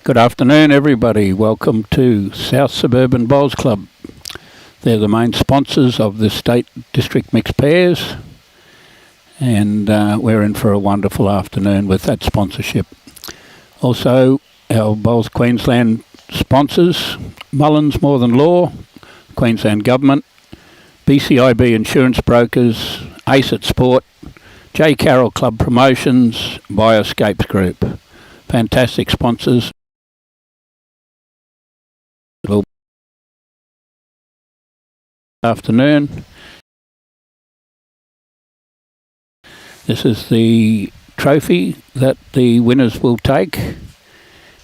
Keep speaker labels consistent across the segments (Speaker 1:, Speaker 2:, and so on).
Speaker 1: Good afternoon, everybody. Welcome to South Suburban Bowls Club. They're the main sponsors of the State District Mixed Pairs, and we're in for a wonderful afternoon with that sponsorship. Also, our Bowls Queensland sponsors, Mullins More Than Law, Queensland Government, BCIB Insurance Brokers, ACET Sport, J. Carroll Club Promotions, Bioscapes Group. Fantastic sponsors. Afternoon. This is the trophy that the winners will take,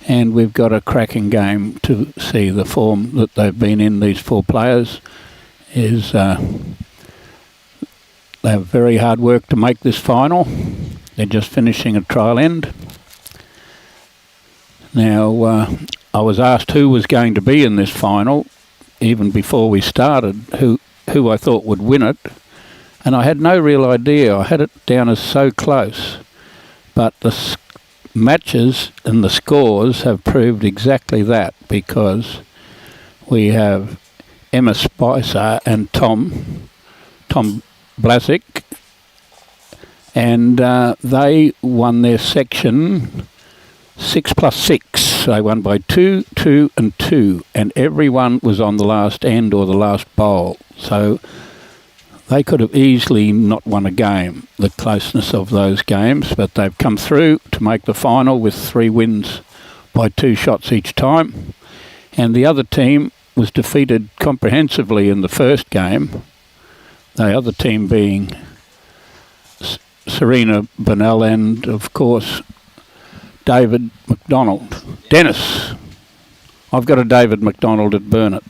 Speaker 1: and we've got a cracking game to see. The form that they've been in, these four players, is they have very hard work to make this final. They're just finishing a trial end. Now, I was asked who was going to be in this final even before we started, who I thought would win it, and I had no real idea. I had it down as so close, but the matches and the scores have proved exactly that, because we have Emma Spicer and Tom Blaszczyk, and they won their section 6+6. They won by 2, 2 and 2, and everyone was on the last end or the last bowl, so they could have easily not won a game, the closeness of those games, but they've come through to make the final with 3 wins by 2 shots each time. And the other team was defeated comprehensively in the first game, the other team being Serena Bonnell and, of course, David McDonald. Dennis. I've got a David McDonald at Burnett.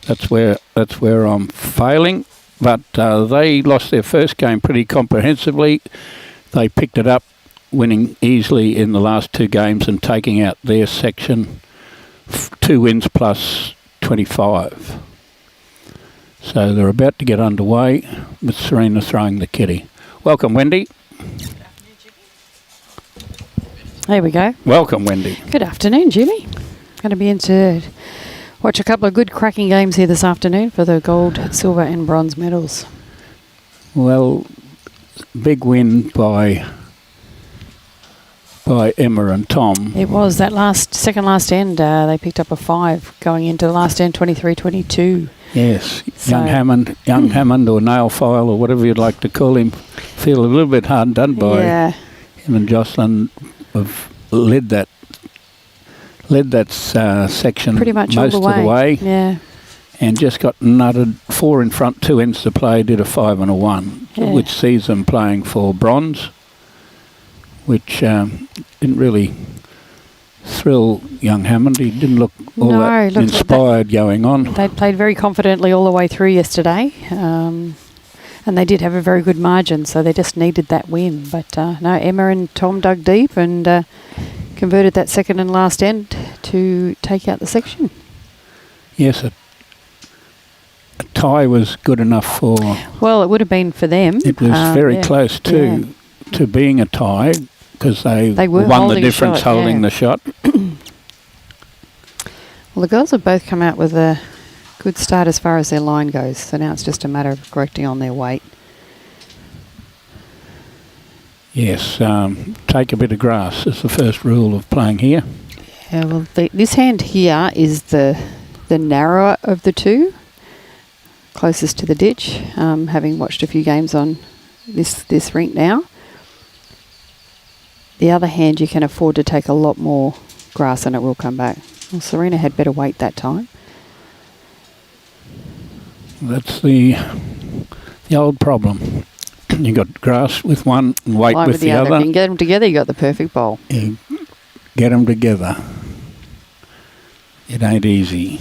Speaker 1: That's where I'm failing. But they lost their first game pretty comprehensively. They picked it up, winning easily in the last 2 games and taking out their section 2 wins plus 25. So they're about to get underway with Serena throwing the kitty. Welcome, Wendy.
Speaker 2: There we go.
Speaker 1: Welcome, Wendy.
Speaker 2: Good afternoon, Jimmy. Going to be in to watch a couple of good cracking games here this afternoon for the gold, silver and bronze medals.
Speaker 1: Well, big win by Emma and Tom.
Speaker 2: It was that second last end. They picked up a 5 going into the last end, 23-22.
Speaker 1: Yes,
Speaker 2: So
Speaker 1: young Hammond or Nail File or whatever you'd like to call him, feel a little bit hard done by him, and Jocelyn have led that section
Speaker 2: pretty much
Speaker 1: most
Speaker 2: all the way.
Speaker 1: of the way.
Speaker 2: Yeah.
Speaker 1: And just got nutted 4 in front, 2 ends to play, did a 5 and a 1, which sees them playing for bronze, which didn't really thrill young Hammond. He didn't look all that inspired going on.
Speaker 2: They played very confidently all the way through yesterday, and they did have a very good margin, so they just needed that win. But no, Emma and Tom dug deep and converted that second and last end to take out the section.
Speaker 1: Yes, a tie was good enough for...
Speaker 2: Well, it would have been for them.
Speaker 1: It was very close to being a tie, because they won the difference holding the shot.
Speaker 2: Well, the girls have both come out with a good start as far as their line goes, so now it's just a matter of correcting on their weight.
Speaker 1: Yes, take a bit of grass is the first rule of playing here.
Speaker 2: Yeah, well, this hand here is the narrower of the 2, closest to the ditch, having watched a few games on this rink now. The other hand, you can afford to take a lot more grass and it will come back. Well, Serena had better weight that time.
Speaker 1: That's the old problem. You got grass with one and weight with the other.
Speaker 2: If you can get them together, you got the perfect bowl.
Speaker 1: You get them together. It ain't easy.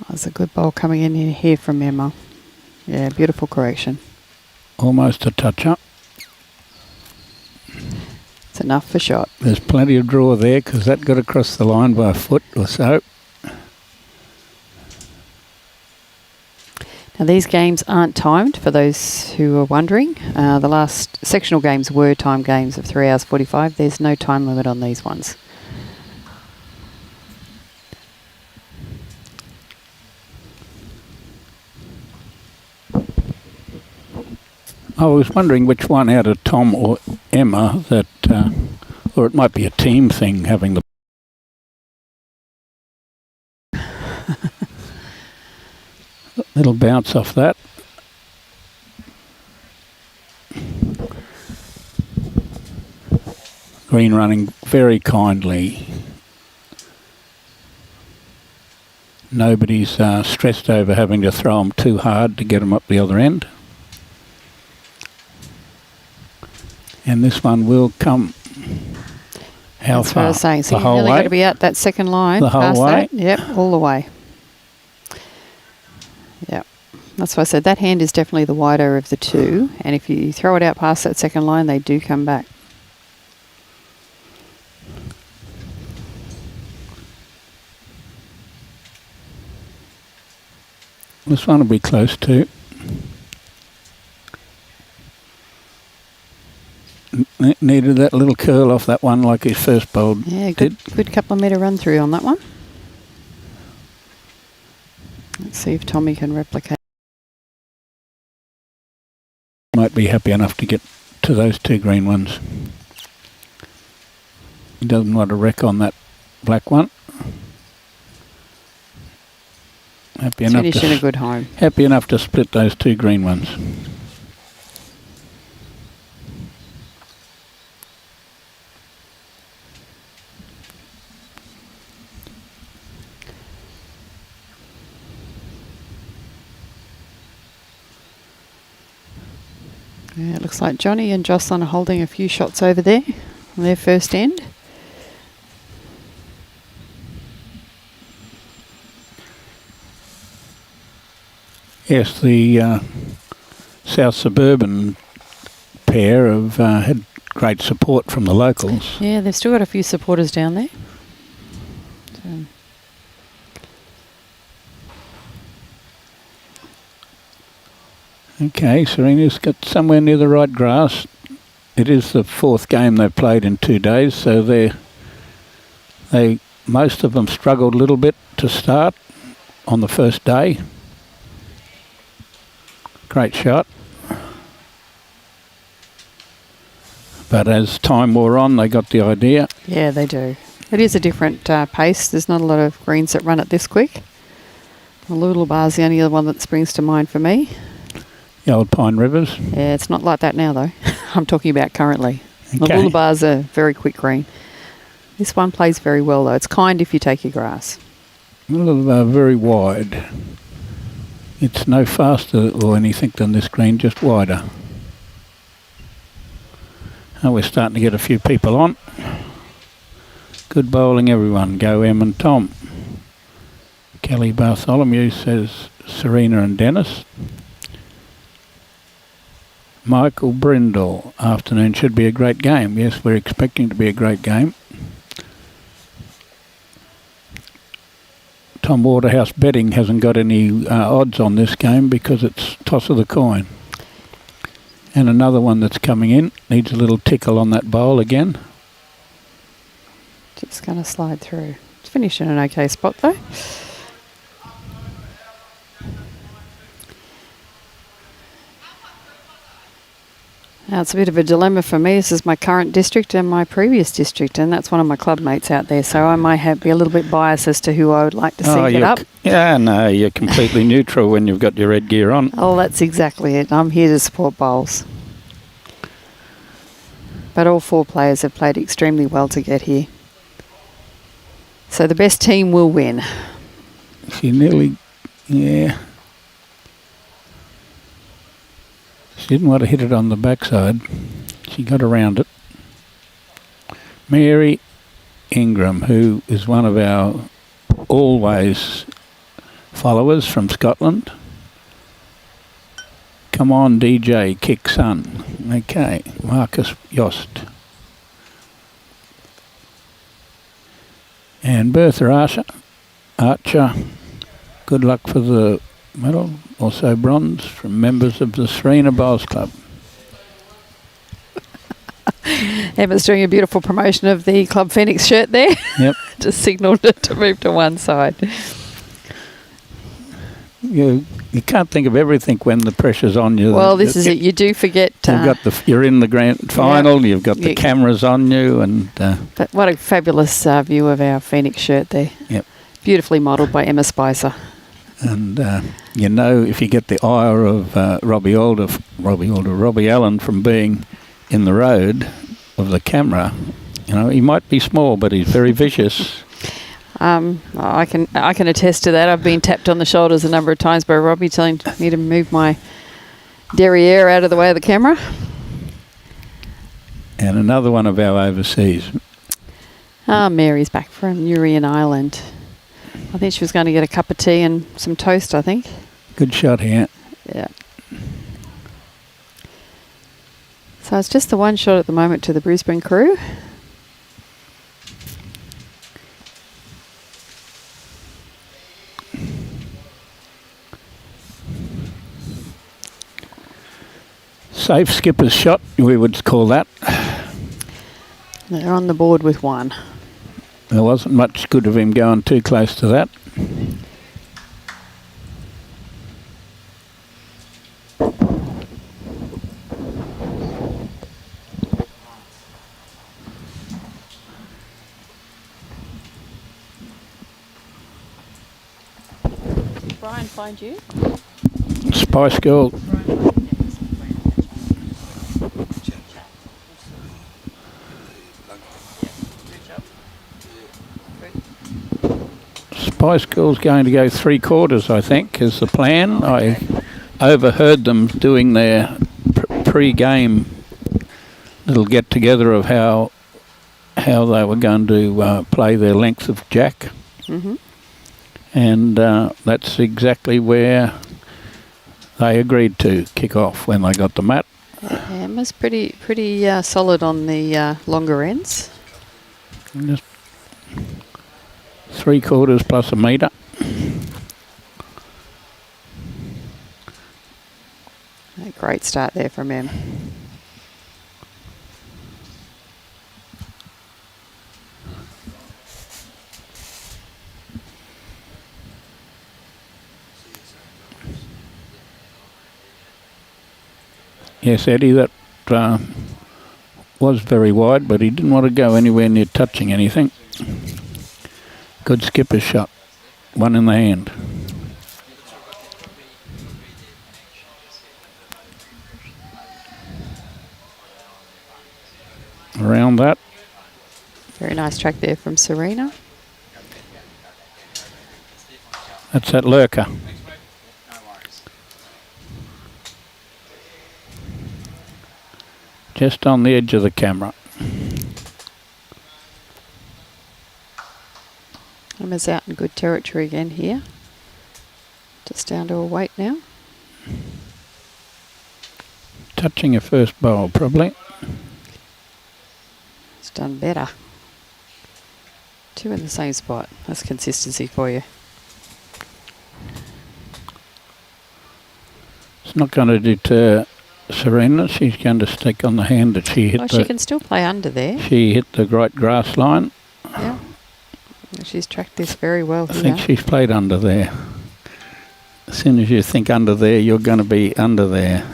Speaker 2: That's a good bowl coming in here from Emma. Yeah, beautiful correction.
Speaker 1: Almost a touch-up.
Speaker 2: It's enough for shot.
Speaker 1: There's plenty of draw there, because that got across the line by a foot or so.
Speaker 2: Now these games aren't timed, for those who are wondering. The last sectional games were timed games of 3 hours 45. There's no time limit on these ones.
Speaker 1: I was wondering which one out of Tom or Emma that, or it might be a team thing, having the little bounce off that. Green running very kindly. Nobody's stressed over having to throw them too hard to get them up the other end. And this one will come. How
Speaker 2: That's
Speaker 1: far?
Speaker 2: what I was saying. So
Speaker 1: the
Speaker 2: you've
Speaker 1: whole
Speaker 2: really
Speaker 1: way?
Speaker 2: got to be out that second line.
Speaker 1: The whole
Speaker 2: past
Speaker 1: way?
Speaker 2: That. Yep, all the way. Yep. That's why I said that hand is definitely the wider of the two. And if you throw it out past that second line, they do come back.
Speaker 1: This one will be close too. Needed that little curl off that one like his first bowl
Speaker 2: Yeah,
Speaker 1: did.
Speaker 2: good couple of metre run through on that one. Let's see if Tommy can replicate.
Speaker 1: Might be happy enough to get to those two green ones. He doesn't want to wreck on that black one. Happy enough
Speaker 2: Finish in a good home.
Speaker 1: Happy enough to split those two green ones.
Speaker 2: Yeah, it looks like Johnny and Jocelyn are holding a few shots over there on their first end.
Speaker 1: Yes, the South Suburban pair have had great support from the locals.
Speaker 2: Yeah, they've still got a few supporters down there. So.
Speaker 1: Okay, Serena's got somewhere near the right grass. It is the fourth game they've played in 2 days, so most of them struggled a little bit to start on the first day. Great shot. But as time wore on, they got the idea.
Speaker 2: Yeah, they do. It is a different pace. There's not a lot of greens that run it this quick. The Lulu Bar's the only other one that springs to mind for me.
Speaker 1: The old Pine Rivers.
Speaker 2: Yeah, it's not like that now, though. I'm talking about currently. The
Speaker 1: Okay.
Speaker 2: Lulu Bar's a very quick green. This one plays very well, though. It's kind if you take your grass.
Speaker 1: Very wide. It's no faster or anything than this green, just wider. And we're starting to get a few people on. Good bowling, everyone. Go Em and Tom. Kelly Bartholomew says Serena and Dennis. Michael Brindle, afternoon should be a great game. Yes, we're expecting to be a great game. Tom Waterhouse Betting hasn't got any odds on this game because it's toss of the coin. And another one that's coming in needs a little tickle on that bowl again.
Speaker 2: Just going to slide through. It's finished in an okay spot, though. Now, it's a bit of a dilemma for me. This is my current district and my previous district, and that's one of my club mates out there, so I might be a little bit biased as to who I would like to see get up.
Speaker 1: Yeah, no, you're completely neutral when you've got your red gear on.
Speaker 2: Oh, that's exactly it. I'm here to support bowls. But all 4 players have played extremely well to get here. So the best team will win.
Speaker 1: She nearly, yeah. She didn't want to hit it on the backside. She got around it. Mary Ingram, who is one of our always followers from Scotland. Come on, DJ, kick son. Okay, Marcus Yost. And Bertha Archer. Good luck for the medal, also bronze from members of the Serena Bowls Club.
Speaker 2: Emma's doing a beautiful promotion of the Club Phoenix shirt there.
Speaker 1: Yep.
Speaker 2: Just signalled it to move to one side.
Speaker 1: You can't think of everything when the pressure's on you.
Speaker 2: Well, this is it. You do forget.
Speaker 1: You're in the grand final. You've got the cameras on you, and.
Speaker 2: But what a fabulous view of our Phoenix shirt there.
Speaker 1: Yep.
Speaker 2: Beautifully modelled by Emma Spicer.
Speaker 1: And you know, if you get the ire of Robbie Allen from being in the road of the camera, you know, he might be small, but he's very vicious.
Speaker 2: I can attest to that. I've been tapped on the shoulders a number of times by Robbie telling me to move my derriere out of the way of the camera.
Speaker 1: And another one of our overseas.
Speaker 2: Mary's back from Urian Island. I think she was going to get a cup of tea and some toast, I think.
Speaker 1: Good shot here.
Speaker 2: Yeah. So it's just the one shot at the moment to the Brisbane crew.
Speaker 1: Safe skipper's shot, we would call that.
Speaker 2: They're on the board with one.
Speaker 1: There wasn't much good of him going too close to that.
Speaker 2: Brian, find you?
Speaker 1: Spice Girl. Spice Girl's going to go 3/4, I think, is the plan. I overheard them doing their pre-game little get-together of how they were going to play their length of jack.
Speaker 2: Mm-hmm.
Speaker 1: And that's exactly where they agreed to kick off when they got the mat.
Speaker 2: Emma's pretty solid on the longer ends.
Speaker 1: Just 3/4 plus a metre.
Speaker 2: A great start there from Em.
Speaker 1: Yes, Eddie, that was very wide, but he didn't want to go anywhere near touching anything. Good skipper's shot. One in the hand. Around that.
Speaker 2: Very nice track there from Serena.
Speaker 1: That's that lurker. Just on the edge of the camera.
Speaker 2: Emma's out in good territory again here. Just down to a weight now.
Speaker 1: Touching her first bowl, probably.
Speaker 2: It's done better. Two in the same spot. That's consistency for you.
Speaker 1: It's not going to deter Serena. She's going to stick on the hand that she hit.
Speaker 2: Oh, she can still play under there.
Speaker 1: She hit the right grass line.
Speaker 2: Yeah. She's tracked this very well here.
Speaker 1: I think she's played under there. As soon as you think under there, you're going to be under there.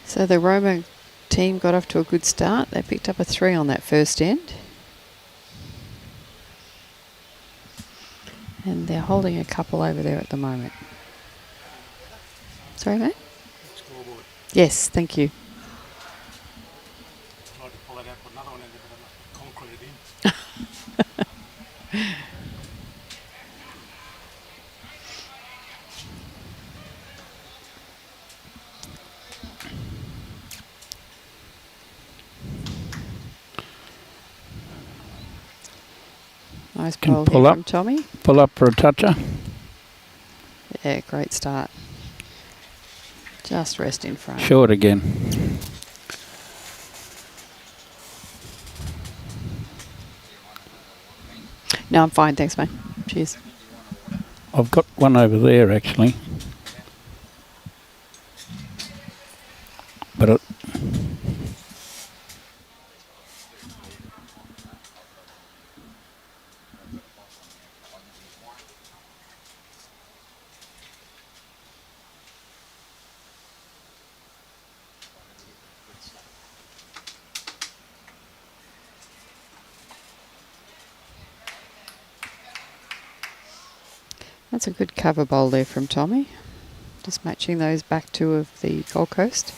Speaker 2: So the Roma team got off to a good start. They picked up a 3 on that first end. And they're holding a couple over there at the moment. Sorry, mate?
Speaker 3: Scoreboard.
Speaker 2: Yes, thank you.
Speaker 3: Tried to pull it out, put another one in there, but I'm concrete in.
Speaker 2: Nice
Speaker 1: Can
Speaker 2: bowl
Speaker 1: pull
Speaker 2: here
Speaker 1: up.
Speaker 2: from Tommy.
Speaker 1: Pull up for a toucher.
Speaker 2: Yeah, great start. Just rest in front.
Speaker 1: Short again.
Speaker 2: No, I'm fine, thanks, mate. Cheers.
Speaker 1: I've got one over there actually. But it,
Speaker 2: That's a good cover bowl there from Tommy. Just matching those back two of the Gold Coast.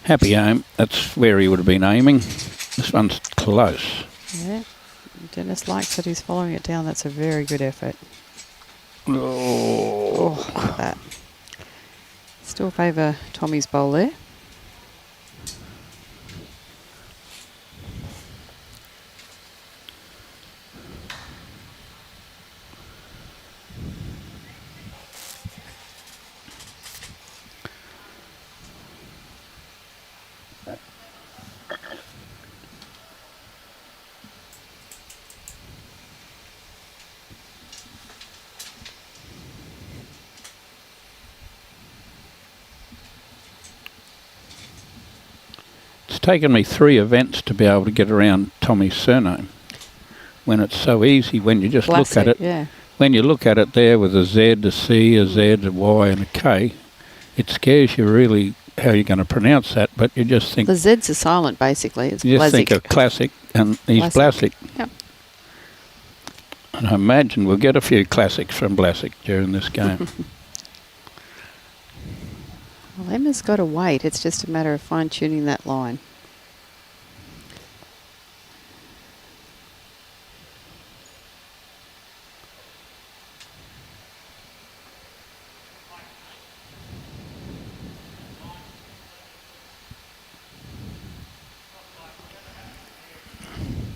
Speaker 1: happy aim. That's where he would have been aiming. This one's close.
Speaker 2: Yeah. Dennis likes that he's following it down. That's a very good effort.
Speaker 1: Oh.
Speaker 2: Oh, look at that. Still favour Tommy's bowl there.
Speaker 1: It's taken me 3 events to be able to get around Tommy's surname. When it's so easy, when you just look at it.
Speaker 2: Yeah.
Speaker 1: When you look at it there with a Z, a C, a Z, a Y and a K, it scares you really how you're going to pronounce that, but you just think...
Speaker 2: The Z's are silent, basically. It's
Speaker 1: you just think
Speaker 2: Blaszczyk.
Speaker 1: of classic, and he's Blaszczyk.
Speaker 2: Yep.
Speaker 1: And I imagine we'll get a few classics from Blaszczyk during this game.
Speaker 2: Well, Emma's got to wait. It's just a matter of fine-tuning that line.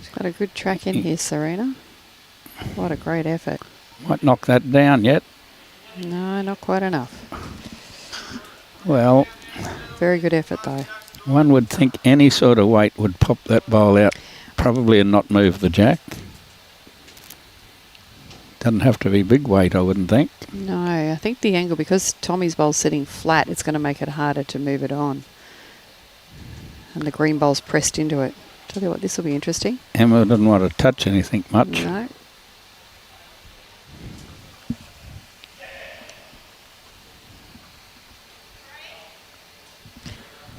Speaker 2: She's got a good track in here, Serena. What a great effort.
Speaker 1: Might knock that down yet.
Speaker 2: No, not quite enough.
Speaker 1: Well,
Speaker 2: Very good effort, though.
Speaker 1: one would think any sort of weight would pop that bowl out probably and not move the jack. Doesn't have to be big weight, I wouldn't think.
Speaker 2: No, I think the angle, because Tommy's bowl's sitting flat, it's going to make it harder to move it on. And the green bowl's pressed into it. Tell you what, this will be interesting.
Speaker 1: Emma doesn't want to touch anything much.
Speaker 2: No.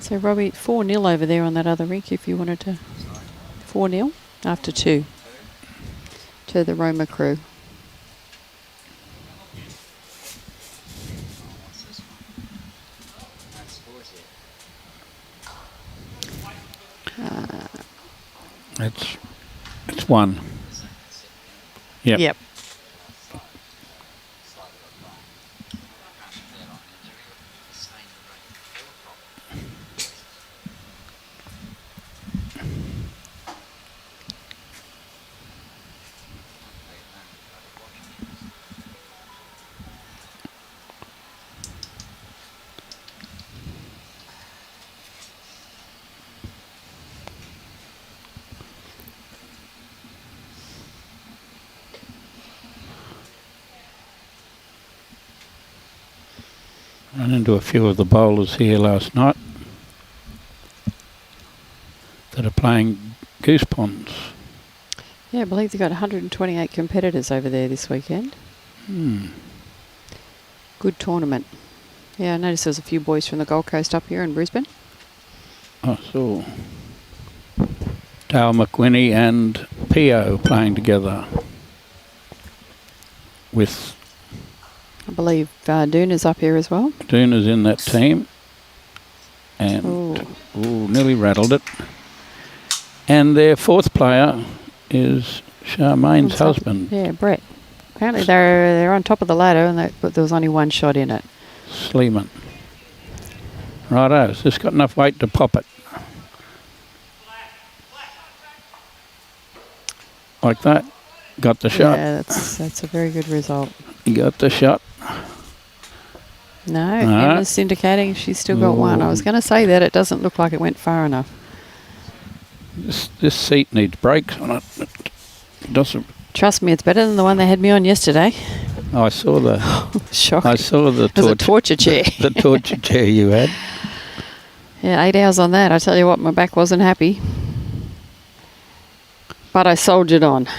Speaker 2: So, Robbie, 4-0 over there on that other rink if you wanted to. 4-0 after 2 to the Roma crew.
Speaker 1: It's 1. Yep.
Speaker 2: Yep.
Speaker 1: Run into a few of the bowlers here last night that are playing goose ponds.
Speaker 2: Yeah, I believe they've got 128 competitors over there this weekend. Good tournament. Yeah, I noticed there was a few boys from the Gold Coast up here in Brisbane.
Speaker 1: I saw Dale McWhinney and Pio playing together with...
Speaker 2: I believe Doona's up here as well.
Speaker 1: Doona's in that team. And nearly rattled it. And their 4th player is Charmaine's husband.
Speaker 2: Yeah, Brett. Apparently they're on top of the ladder, but there was only one shot in it.
Speaker 1: Sleeman. Righto, it's just got enough weight to pop it. Like that. Got the shot.
Speaker 2: Yeah, that's a very good result.
Speaker 1: You got the shot.
Speaker 2: No, Emma's indicating she's still got one. I was going to say that. It doesn't look like it went far enough.
Speaker 1: This seat needs brakes on it. It doesn't.
Speaker 2: Trust me, it's better than the one they had me on yesterday.
Speaker 1: I saw the.
Speaker 2: Shocking.
Speaker 1: I saw the
Speaker 2: It was a torture chair.
Speaker 1: the torture chair you had.
Speaker 2: Yeah, 8 hours on that. I tell you what, my back wasn't happy. But I soldiered on.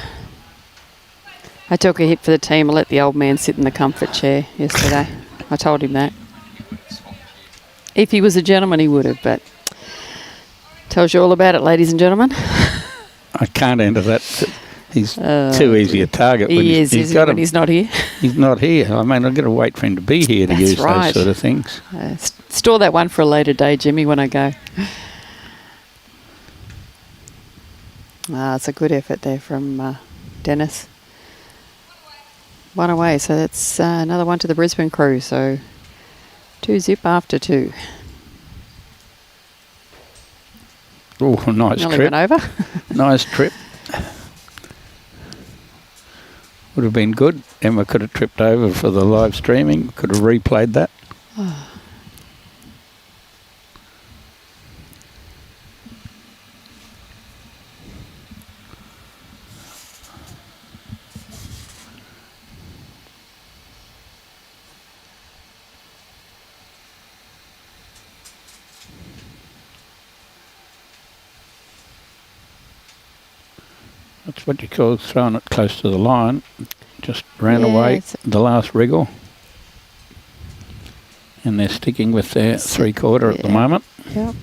Speaker 2: I took a hit for the team. I let the old man sit in the comfort chair yesterday. I told him that. If he was a gentleman, he would have, but tells you all about it, ladies and gentlemen.
Speaker 1: I can't enter that. He's too easy a target.
Speaker 2: He is, isn't he, when he's not here?
Speaker 1: He's not here. I mean, I've got to wait for him to be here to
Speaker 2: That's
Speaker 1: use
Speaker 2: right.
Speaker 1: those sort of things.
Speaker 2: Store that one for a later day, Jimmy, when I go. It's a good effort there from Dennis. One away, so that's another one to the Brisbane crew. So 2-zip after 2.
Speaker 1: Oh, nice
Speaker 2: Nearly
Speaker 1: trip.
Speaker 2: went over.
Speaker 1: Nice trip. Would have been good. Emma could have tripped over for the live streaming. Could have replayed that. That's what you call throwing it close to the line. Just ran away the last wriggle. And they're sticking with their 3/4 at the moment.
Speaker 2: Yep.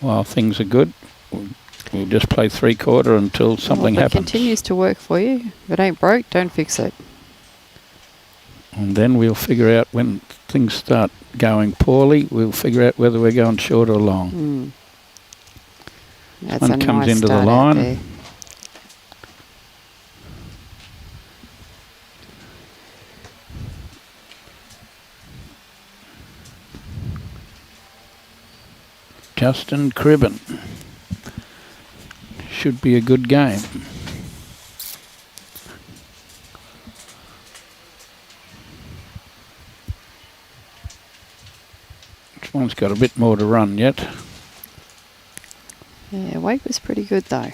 Speaker 1: While things are good, we'll just play 3/4 until something
Speaker 2: If it
Speaker 1: happens.
Speaker 2: continues to work for you. If it ain't broke, don't fix it.
Speaker 1: And then we'll figure out when things start going poorly, we'll figure out whether we're going short or long.
Speaker 2: That's
Speaker 1: One
Speaker 2: a
Speaker 1: comes
Speaker 2: nice
Speaker 1: into the
Speaker 2: start out
Speaker 1: line.
Speaker 2: there.
Speaker 1: Justin Cribben. Should be a good game. This one's got a bit more to run yet.
Speaker 2: Yeah, weight was pretty good though.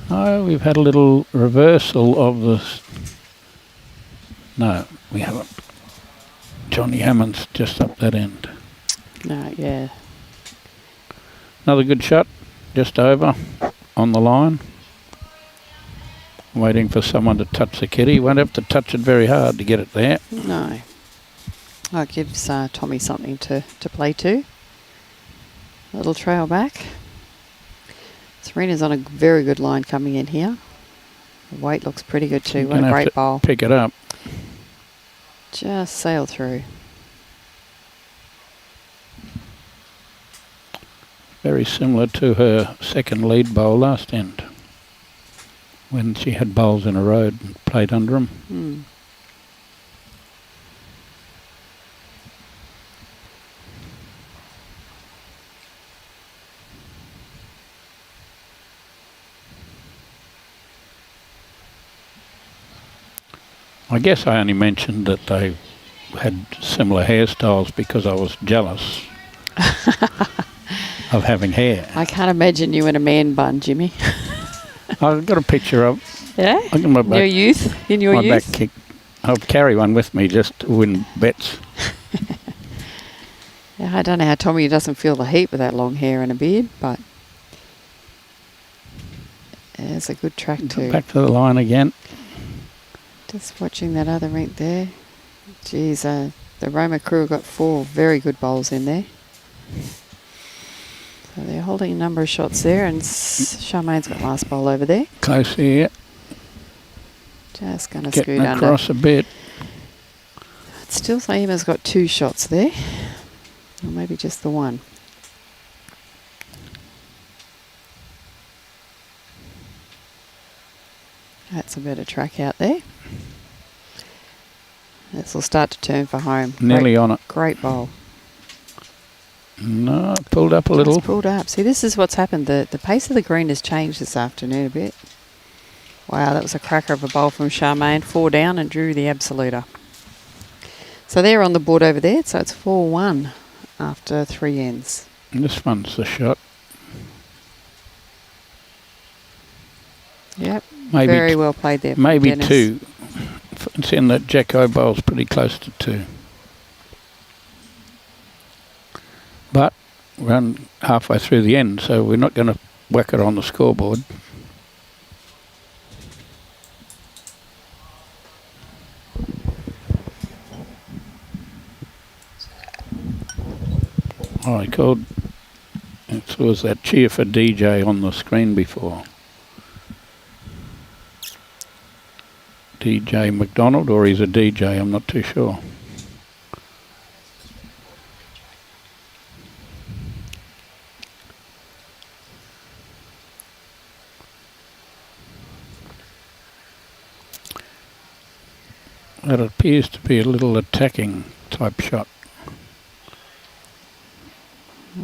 Speaker 1: Oh, we've had a little reversal of this. No, we haven't. Johnny Hammond's just up that end.
Speaker 2: No, yeah.
Speaker 1: Another good shot, just over, on the line. Waiting for someone to touch the kitty. Won't have to touch it very hard to get it there.
Speaker 2: No. That gives Tommy something to play to. A little trail back. Serena's on a very good line coming in here. The weight looks pretty good too. What a great bowl.
Speaker 1: Pick it up.
Speaker 2: Just sail through.
Speaker 1: Very similar to her second lead bowl last end, when she had bowls in a row and played under them. I guess I only mentioned that they had similar hairstyles because I was jealous of having hair.
Speaker 2: I can't imagine you in a man bun, Jimmy.
Speaker 1: I've got a picture of.
Speaker 2: Yeah?
Speaker 1: In my back,
Speaker 2: Your youth? In your
Speaker 1: my
Speaker 2: youth?
Speaker 1: back kick. I'll carry one with me just to win bets.
Speaker 2: Yeah, I don't know how Tommy doesn't feel the heat with that long hair and a beard, but it's a good track too.
Speaker 1: Back to the line again.
Speaker 2: Just watching that other rink there. Geez, the Roma crew got 4 very good bowls in there. So they're holding a number of shots there, and Charmaine's got last bowl over there.
Speaker 1: Close here.
Speaker 2: Just going to scoot
Speaker 1: Getting
Speaker 2: under.
Speaker 1: across a bit.
Speaker 2: I'd still say Emma's got 2 shots there. Or maybe just the one. That's a better track out there. This will start to turn for home.
Speaker 1: Nearly on it.
Speaker 2: Great bowl.
Speaker 1: No, it pulled up a little.
Speaker 2: It's pulled up. See, this is what's happened. The pace of the green has changed this afternoon a bit. Wow, that was a cracker of a bowl from Charmaine. 4 down and drew the absoluter. So they're on the board over there. So it's 4-1 after 3 ends.
Speaker 1: And this one's the shot.
Speaker 2: Yep.
Speaker 1: Maybe
Speaker 2: Very well played there.
Speaker 1: Maybe
Speaker 2: Dennis.
Speaker 1: 2. It's in that Jacko bowl's pretty close to 2. But we're run halfway through the end, so we're not going to whack it on the scoreboard. I called, it was that cheer for DJ on the screen before. DJ McDonald, or he's a DJ, I'm not too sure. That appears to be a little attacking type shot.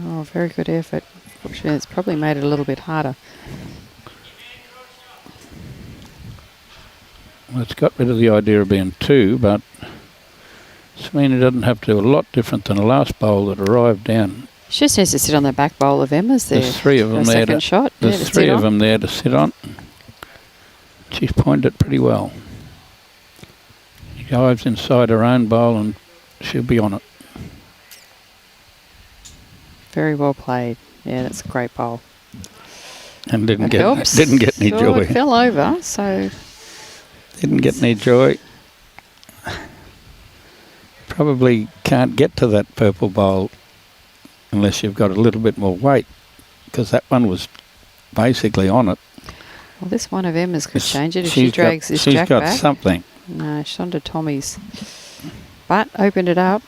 Speaker 2: Oh, very good effort. Fortunately, it's probably made it a little bit harder.
Speaker 1: Well, it's got rid of the idea of being 2, but Serena doesn't have to do a lot different than the last bowl that arrived down.
Speaker 2: She just needs to sit on the back bowl of Emma's there.
Speaker 1: There's 3 of them there.
Speaker 2: Second shot.
Speaker 1: There's 3 of them there to sit on. She's pointed it pretty well. She dives inside her own bowl and she'll be on it.
Speaker 2: Very well played. Yeah, that's a great bowl.
Speaker 1: And didn't
Speaker 2: It
Speaker 1: get
Speaker 2: helps.
Speaker 1: any
Speaker 2: So
Speaker 1: joy.
Speaker 2: it fell over, so
Speaker 1: Didn't get any joy. Probably can't get to that purple bowl unless you've got a little bit more weight, because that one was basically on it.
Speaker 2: well, this one of Emma's could change it if
Speaker 1: She's
Speaker 2: she drags
Speaker 1: got,
Speaker 2: this
Speaker 1: she's
Speaker 2: jack
Speaker 1: got
Speaker 2: back.
Speaker 1: something.
Speaker 2: No, she's onto Tommy's. But opened it up.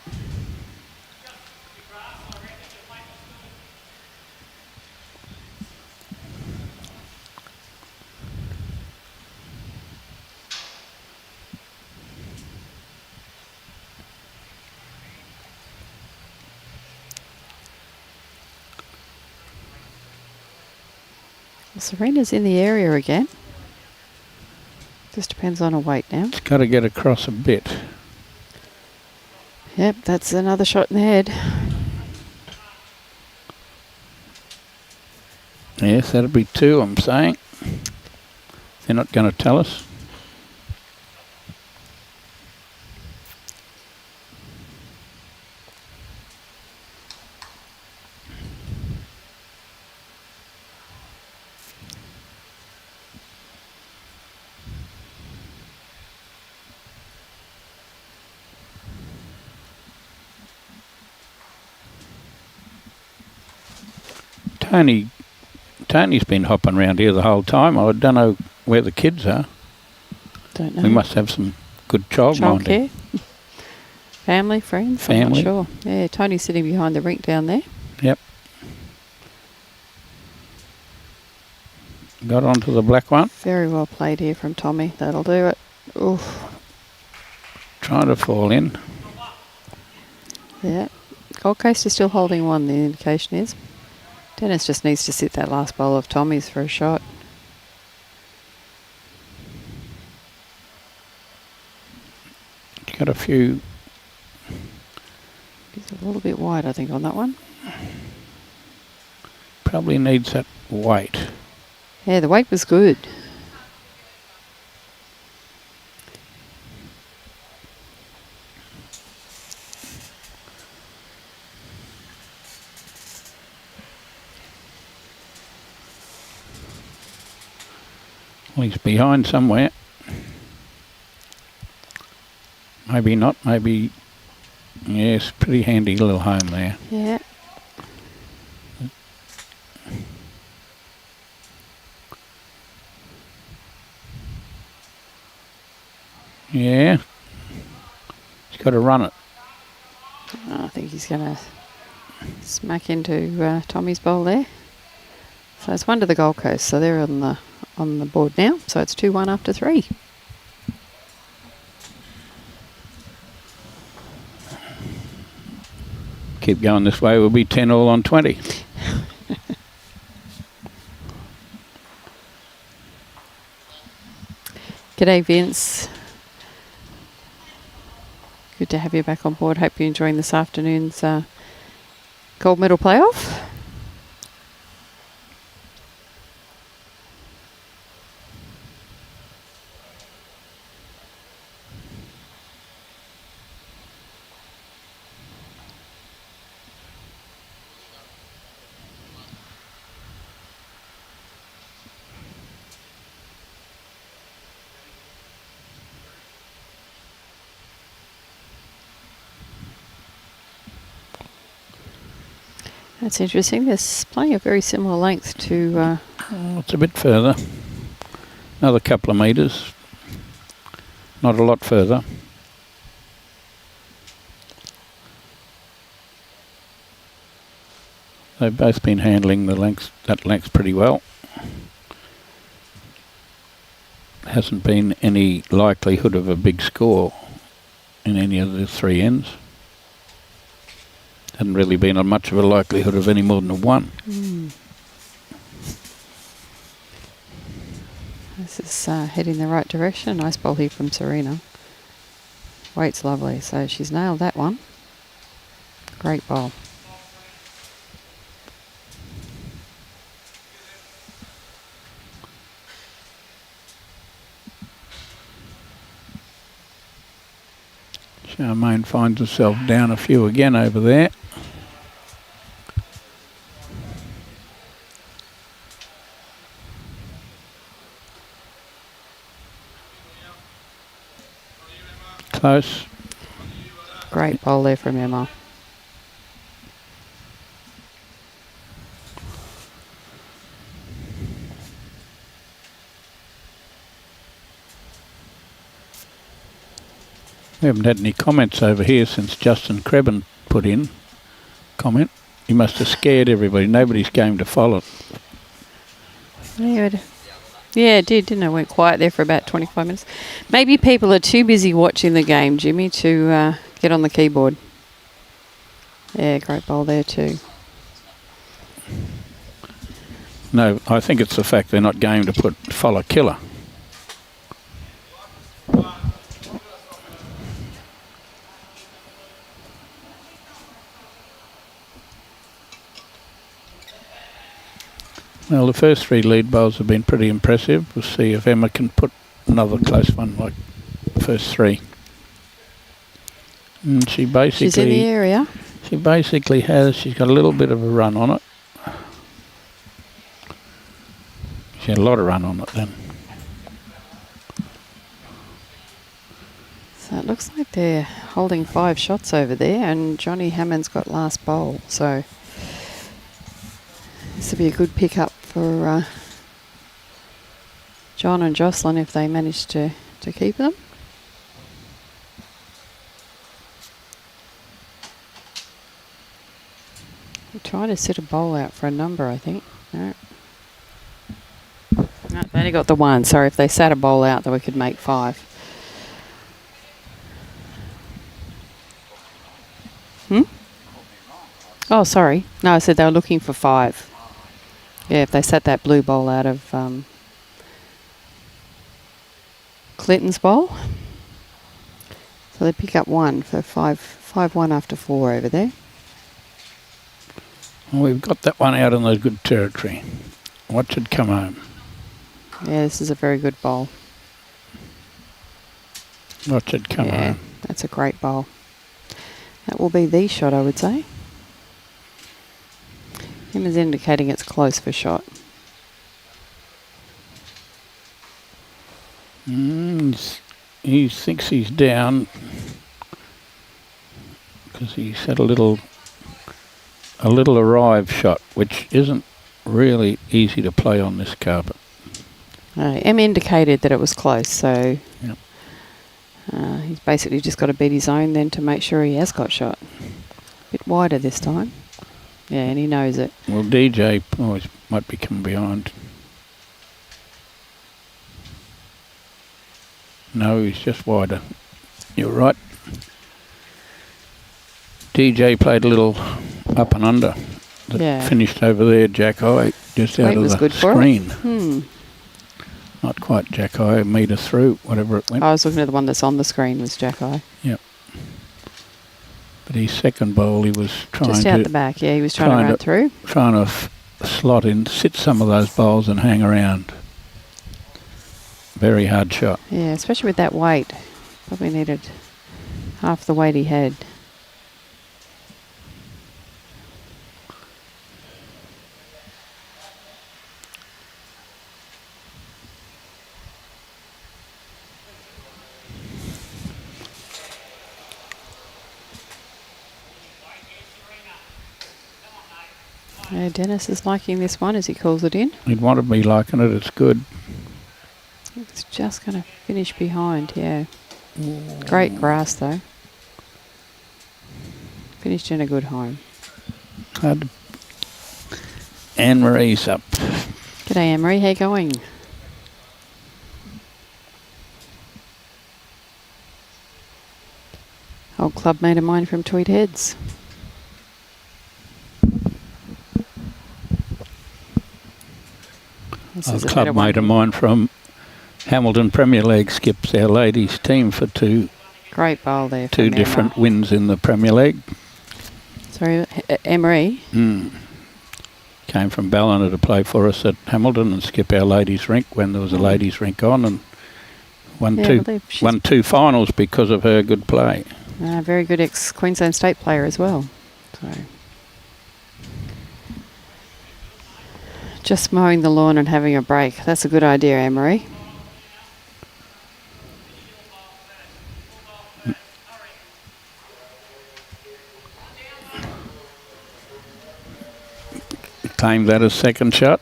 Speaker 2: Serena's in the area again. Just depends on her weight now.
Speaker 1: It's got to get across a bit.
Speaker 2: Yep, that's another shot in the head.
Speaker 1: Yes, that'll be 2, I'm saying. They're not going to tell us. Tony's been hopping around here the whole time. I don't know where the kids are.
Speaker 2: Don't know.
Speaker 1: We must have some good childminding.
Speaker 2: Childcare. Family, friends?
Speaker 1: Family.
Speaker 2: I'm not sure. Yeah, Tony's sitting behind the rink down there.
Speaker 1: Yep. Got onto the black one.
Speaker 2: Very well played here from Tommy. That'll do it. Oof.
Speaker 1: Trying to fall in.
Speaker 2: Yeah. Gold Coast is still holding one, the indication is. Dennis just needs to sit that last bowl of Tommy's for a shot.
Speaker 1: Got a few.
Speaker 2: He's a little bit wide, I think, on that one.
Speaker 1: Probably needs that weight.
Speaker 2: Yeah, the weight was good.
Speaker 1: Well, he's behind somewhere. Maybe not, maybe. Yes, pretty handy little home there.
Speaker 2: Yeah.
Speaker 1: Yeah. He's got to run it.
Speaker 2: I think he's going to smack into Tommy's bowl there. So it's 1 to the Gold Coast. So they're on the board now. So it's 2-1 after 3.
Speaker 1: keep going this way, we'll be 10 all on 20.
Speaker 2: G'day, Vince. Good to have you back on board. Hope you're enjoying this afternoon's gold medal playoff. That's interesting. There's plenty of very similar length to...
Speaker 1: Oh, it's a bit further. Another couple of metres. Not a lot further. They've both been handling that length pretty well. Hasn't been any likelihood of a big score in any of the three ends. Hadn't really been much of a likelihood of any more than a one.
Speaker 2: This is heading the right direction. Nice ball here from Serena. Weight's lovely, so she's nailed that one. Great ball.
Speaker 1: Charmaine finds herself down a few again over there. Close.
Speaker 2: Great ball there from Emma.
Speaker 1: We haven't had any comments over here since Justin Crebin put in comment. He must have scared everybody. Nobody's game to follow.
Speaker 2: Yeah, it did, didn't it? Went quiet there for about 25 minutes. Maybe people are too busy watching the game, Jimmy, to get on the keyboard. Yeah, great ball there too.
Speaker 1: No, I think it's the fact they're not game to follow killer. Well, the first three lead bowls have been pretty impressive. We'll see if Emma can put another close one like the first three. And she's in
Speaker 2: the area.
Speaker 1: She's got a little bit of a run on it. She had a lot of run on it then.
Speaker 2: So it looks like they're holding 5 shots over there, and Johnny Hammond's got last bowl. So this will be a good pickup for John and Jocelyn if they manage to keep them. We're trying to set a bowl out for a number, I think. No, they only got the one. Sorry, if they sat a bowl out, then we could make 5. Oh, sorry. No, I said they were looking for 5. Yeah, if they sat that blue bowl out of Clinton's bowl. So they pick up 1 for 5-1 after 4 over there.
Speaker 1: Well, we've got that one out in the good territory. What should come home?
Speaker 2: Yeah, this is a very good bowl.
Speaker 1: What should come home?
Speaker 2: That's a great bowl. That will be the shot, I would say. Him is indicating it's close for shot.
Speaker 1: He thinks he's down because he's had a little arrive shot, which isn't really easy to play on this carpet.
Speaker 2: M indicated that it was close, so
Speaker 1: yep.
Speaker 2: He's basically just got to beat his own then to make sure he has got shot. A bit wider this time. Yeah, and he knows it.
Speaker 1: Well, DJ always might be coming behind. No, he's just wider. You're right. DJ played a little up and under that
Speaker 2: Yeah.
Speaker 1: finished over there, Jack High, just out
Speaker 2: Weight
Speaker 1: of
Speaker 2: was
Speaker 1: the
Speaker 2: good for it.
Speaker 1: screen. Not quite Jack High, a metre through, whatever it went.
Speaker 2: I was looking at the one that's on the screen was Jacko.
Speaker 1: Yep. But his second bowl, he was trying
Speaker 2: Just out the back, yeah, he was trying to run through.
Speaker 1: trying to slot in, sit some of those bowls and hang around. Very hard shot.
Speaker 2: Yeah, especially with that weight. Probably needed half the weight he had. Yeah, Dennis is liking this one as he calls it in.
Speaker 1: He'd want to be liking it, it's good.
Speaker 2: It's just going to finish behind, yeah. Great grass though. Finished in a good home.
Speaker 1: Anne-Marie's up.
Speaker 2: G'day Anne-Marie, how you going? Old club mate of mine from Tweed Heads. This
Speaker 1: A
Speaker 2: is a
Speaker 1: club
Speaker 2: better one.
Speaker 1: mate of mine from Hamilton Premier League skips our ladies team for two
Speaker 2: Great bowl there.
Speaker 1: two
Speaker 2: from
Speaker 1: different
Speaker 2: Emma.
Speaker 1: wins in the Premier League.
Speaker 2: Sorry, Emery.
Speaker 1: Came from Ballina to play for us at Hamilton and skip our ladies rink when there was a ladies rink on, and won
Speaker 2: Yeah, I believe she's
Speaker 1: won two finals because of her good play.
Speaker 2: very good ex-Queensland State player as well. So, just mowing the lawn and having a break. That's a good idea, Emery.
Speaker 1: Claimed that as second shot.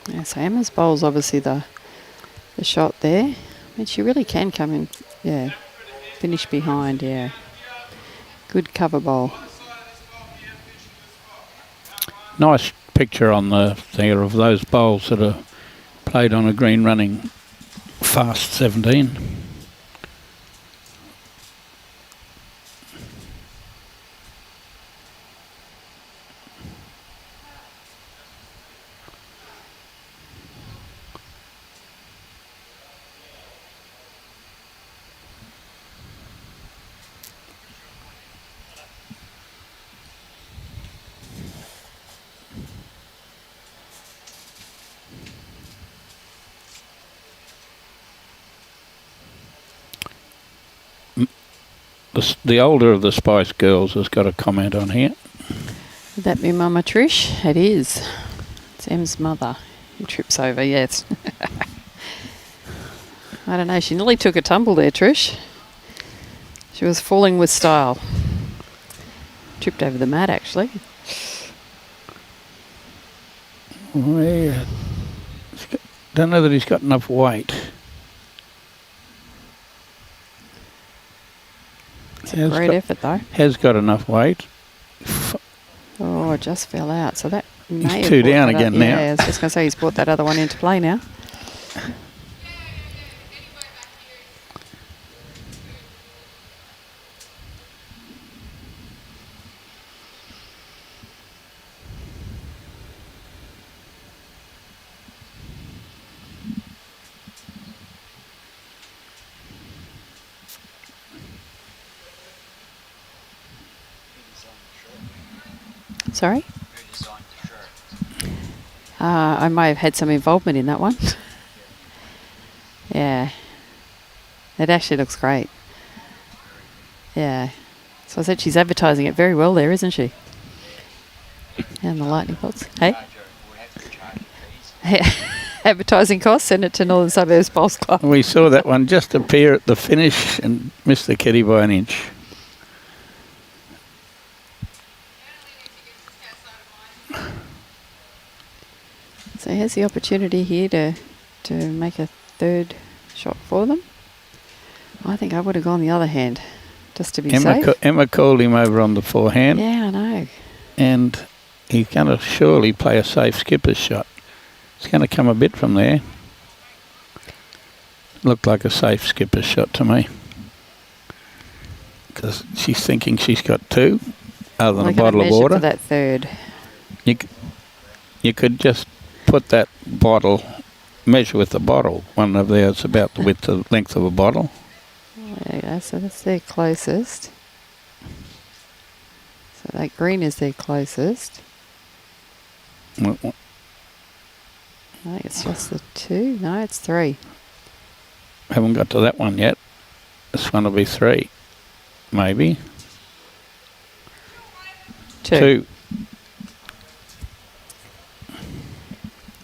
Speaker 2: Yeah, so Emma's bowl's obviously the shot there. I mean, she really can come in, yeah, finish behind, yeah. Good cover bowl.
Speaker 1: Nice picture on the there of those bowls that are played on a green running fast 17. The older of the Spice Girls has got a comment on here.
Speaker 2: Would that be Mama Trish? It is. It's Em's mother who trips over, yes. I don't know, she nearly took a tumble there, Trish. She was falling with style. Tripped over the mat, actually.
Speaker 1: Well, don't know that he's got enough weight.
Speaker 2: It's a great effort, though.
Speaker 1: Has got enough weight.
Speaker 2: Oh, it just fell out. So that may
Speaker 1: He's
Speaker 2: have
Speaker 1: two
Speaker 2: brought
Speaker 1: down
Speaker 2: that
Speaker 1: again
Speaker 2: up.
Speaker 1: now.
Speaker 2: Yeah, I was just going to say he's brought that other one into play now. Sorry? I may have had some involvement in that one. Yeah. It actually looks great. Yeah. So I said she's advertising it very well there, isn't she? And the lightning bolts. Hey? Advertising costs, send it to Northern Suburbs Bowls Club.
Speaker 1: We saw that one just appear at the finish and missed the kitty by an inch.
Speaker 2: So here's the opportunity here to make a third shot for them. I think I would have gone the other hand, just to be safe.
Speaker 1: Emma called him over on the forehand.
Speaker 2: Yeah, I know.
Speaker 1: And he's going to surely play a safe skipper's shot. It's going to come a bit from there. Looked like a safe skipper shot to me. Because she's thinking she's got two, other than a bottle of water.
Speaker 2: For that third.
Speaker 1: You could just put that bottle, measure with the bottle. One of theirs about the width of length of a bottle.
Speaker 2: There you go. So that's their closest. So that green is their closest.
Speaker 1: Well,
Speaker 2: I think it's just the two. No, it's three.
Speaker 1: haven't got to that one yet. This one will be three, maybe. Two.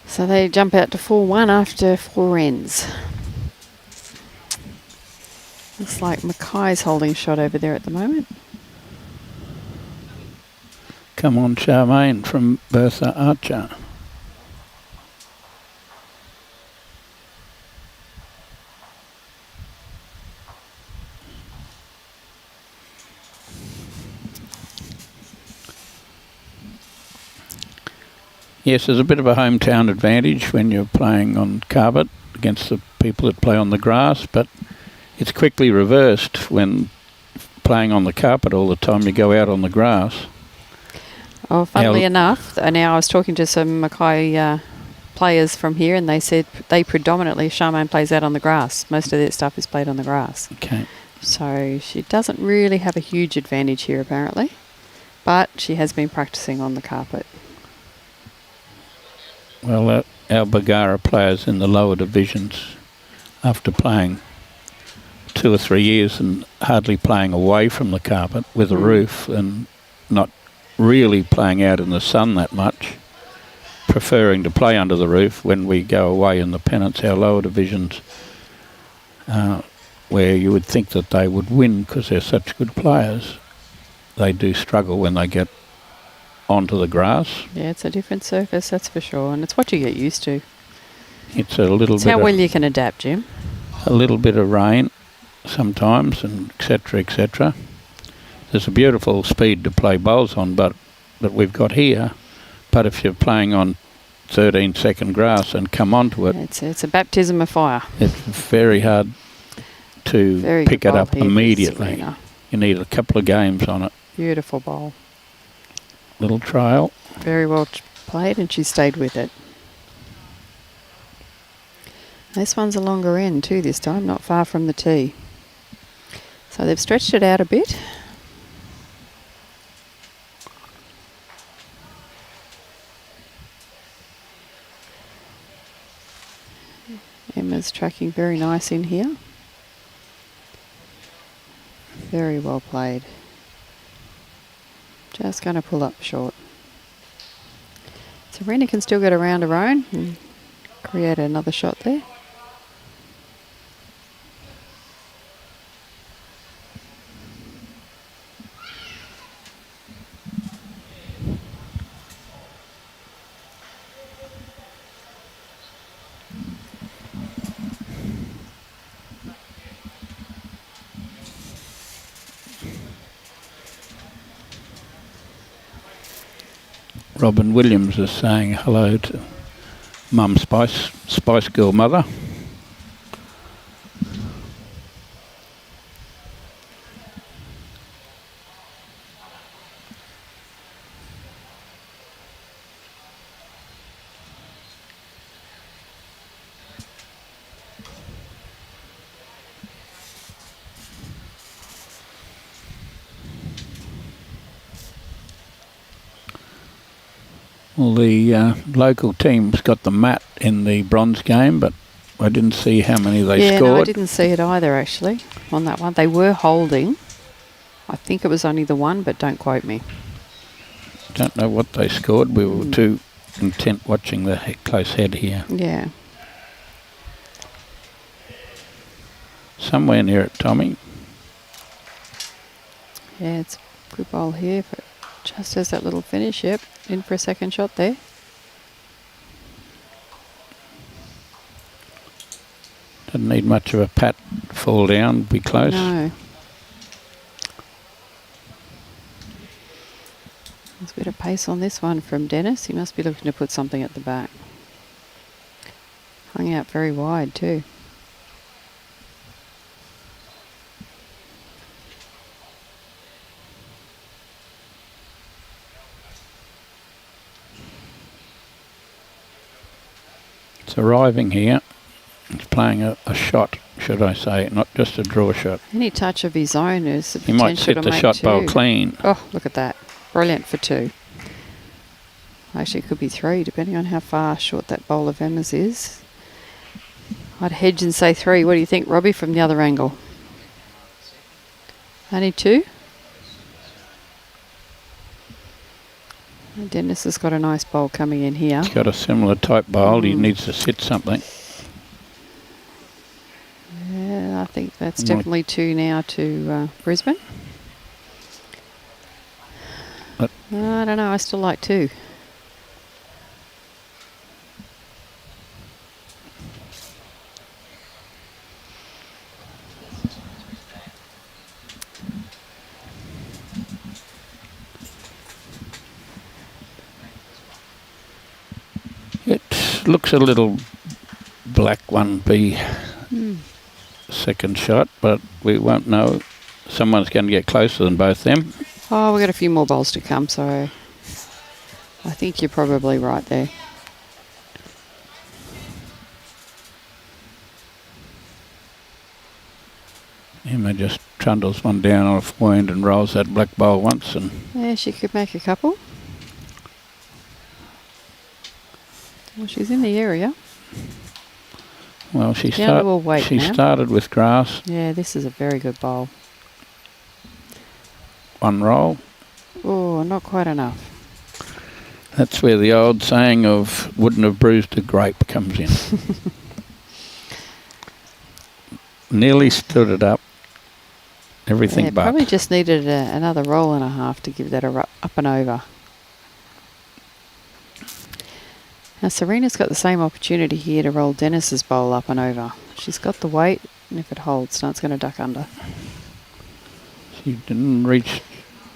Speaker 2: So they jump out to 4-1 after 4 ends. Looks like Mackay's holding shot over there at the moment.
Speaker 1: Come on, Charmaine from Bertha Archer. Yes, there's a bit of a hometown advantage when you're playing on carpet against the people that play on the grass, but it's quickly reversed when playing on the carpet all the time you go out on the grass.
Speaker 2: Oh, funnily enough, now I was talking to some Mackay players from here, and they said they predominantly, Charmaine plays out on the grass. Most of their stuff is played on the grass.
Speaker 1: Okay.
Speaker 2: So she doesn't really have a huge advantage here, apparently, but she has been practicing on the carpet.
Speaker 1: Well, our Bagara players in the lower divisions, after playing 2 or 3 years and hardly playing away from the carpet with a roof and not really playing out in the sun that much, preferring to play under the roof when we go away in the pennants, our lower divisions, where you would think that they would win because they're such good players, they do struggle when they get onto the grass.
Speaker 2: Yeah, it's a different surface, that's for sure, and it's what you get used to.
Speaker 1: It's a little
Speaker 2: It's
Speaker 1: bit
Speaker 2: how well you can adapt, Jim.
Speaker 1: A little bit of rain sometimes, and etc., etc. There's a beautiful speed to play bowls on, but that we've got here. But if you're playing on 13-second grass and come onto it,
Speaker 2: it's a baptism of fire.
Speaker 1: It's very hard to pick it up immediately. You need a couple of games on it.
Speaker 2: Beautiful bowl.
Speaker 1: Little trail.
Speaker 2: Very well played, and she stayed with it. This one's a longer end too this time, not far from the tee. So they've stretched it out a bit. Emma's tracking very nice in here. Very well played. Just going to pull up short. Serena can still get around her own and create another shot there.
Speaker 1: Robin Williams is saying hello to Mum Spice Girl Mother. Well, the local team's got the mat in the bronze game, but I didn't see how many they scored.
Speaker 2: No, I didn't see it either, actually, on that one. They were holding. I think it was only the one, but don't quote me.
Speaker 1: Don't know what they scored. We were too intent watching the close head here.
Speaker 2: Yeah.
Speaker 1: Somewhere near it, Tommy.
Speaker 2: Yeah, it's a good bowl here, but just as that little finish, yep, in for a second shot there.
Speaker 1: Doesn't need much of a pat fall down, be close.
Speaker 2: No. There's a bit of pace on this one from Dennis. He must be looking to put something at the back. Hung out very wide too.
Speaker 1: It's arriving here. He's playing a shot, should I say, not just a draw shot.
Speaker 2: Any touch of his own is the
Speaker 1: He might
Speaker 2: potential
Speaker 1: sit
Speaker 2: to
Speaker 1: the
Speaker 2: make
Speaker 1: shot
Speaker 2: 2.
Speaker 1: bowl clean.
Speaker 2: Oh, look at that. Brilliant for 2. Actually, it could be 3, depending on how far short that bowl of Emma's is. I'd hedge and say 3. What do you think, Robbie, from the other angle? Only 2? Dennis has got a nice bowl coming in here.
Speaker 1: He's got a similar type bowl. He needs to sit something.
Speaker 2: Yeah, I think that's definitely 2 now to Brisbane.
Speaker 1: But
Speaker 2: I don't know. I still like 2.
Speaker 1: it looks a little black 1B second shot, but we won't know. Someone's going to get closer than both them.
Speaker 2: Oh, we've got a few more bowls to come, so I think you're probably right there.
Speaker 1: Emma just trundles one down off wind and rolls that black bowl once, and
Speaker 2: Yeah, she could make a couple. Well, she's in the area.
Speaker 1: well, she
Speaker 2: Down to a weight now.
Speaker 1: started with grass,
Speaker 2: Yeah, this is a very good bowl.
Speaker 1: one roll.
Speaker 2: Oh, not quite enough.
Speaker 1: That's where the old saying of "wouldn't have bruised a grape" comes in. Nearly stood it up. Everything
Speaker 2: Yeah,
Speaker 1: but.
Speaker 2: probably just needed another roll and a half to give that a up and over. Now Serena's got the same opportunity here to roll Dennis's bowl up and over. She's got the weight, and if it holds, now it's going to duck under.
Speaker 1: She didn't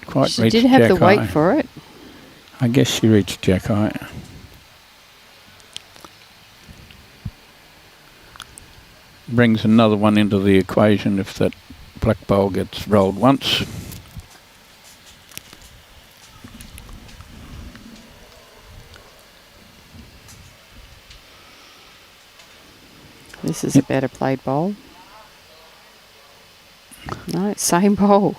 Speaker 1: quite
Speaker 2: She
Speaker 1: reach
Speaker 2: did have the
Speaker 1: jack
Speaker 2: weight
Speaker 1: eye.
Speaker 2: for it.
Speaker 1: I guess she reached jack eye. Brings another one into the equation if that black bowl gets rolled once.
Speaker 2: This is a better played bowl. No, same bowl.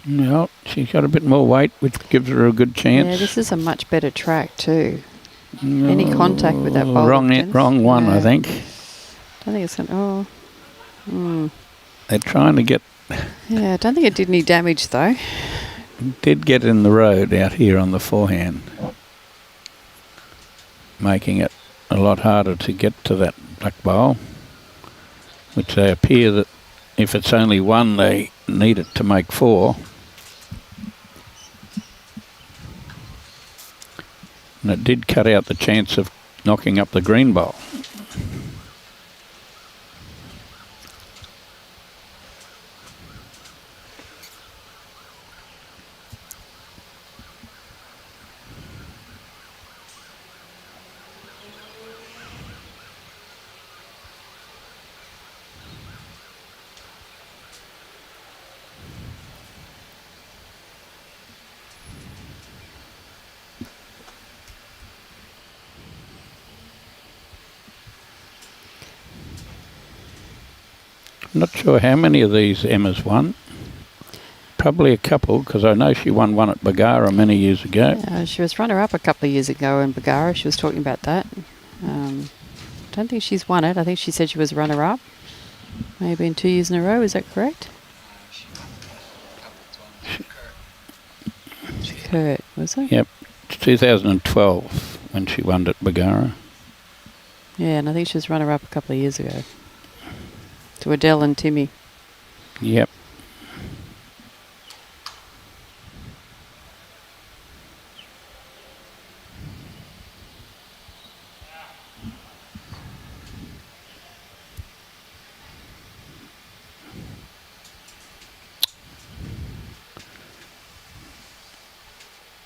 Speaker 1: No, she's got a bit more weight, which gives her a good chance.
Speaker 2: Yeah, this is a much better track too. Any contact with that bowl?
Speaker 1: Wrong one, I think.
Speaker 2: I don't think it's going to...
Speaker 1: They're trying to get...
Speaker 2: Yeah, I don't think it did any damage though.
Speaker 1: Did get in the road out here on the forehand, making it a lot harder to get to that black bowl, which they appear that if it's only one, they need it to make 4. And it did cut out the chance of knocking up the green bowl. Not sure how many of these Emma's won. Probably a couple, because I know she won one at Bagara many years ago.
Speaker 2: She was runner-up a couple of years ago in Bagara. She was talking about that. Don't think she's won it. I think she said she was runner-up. Maybe in 2 years in a row. Is that correct? Kurt, was it?
Speaker 1: Yep, 2012 when she won at Bagara.
Speaker 2: Yeah, and I think she was runner-up a couple of years ago. To Adele and Timmy.
Speaker 1: Yep.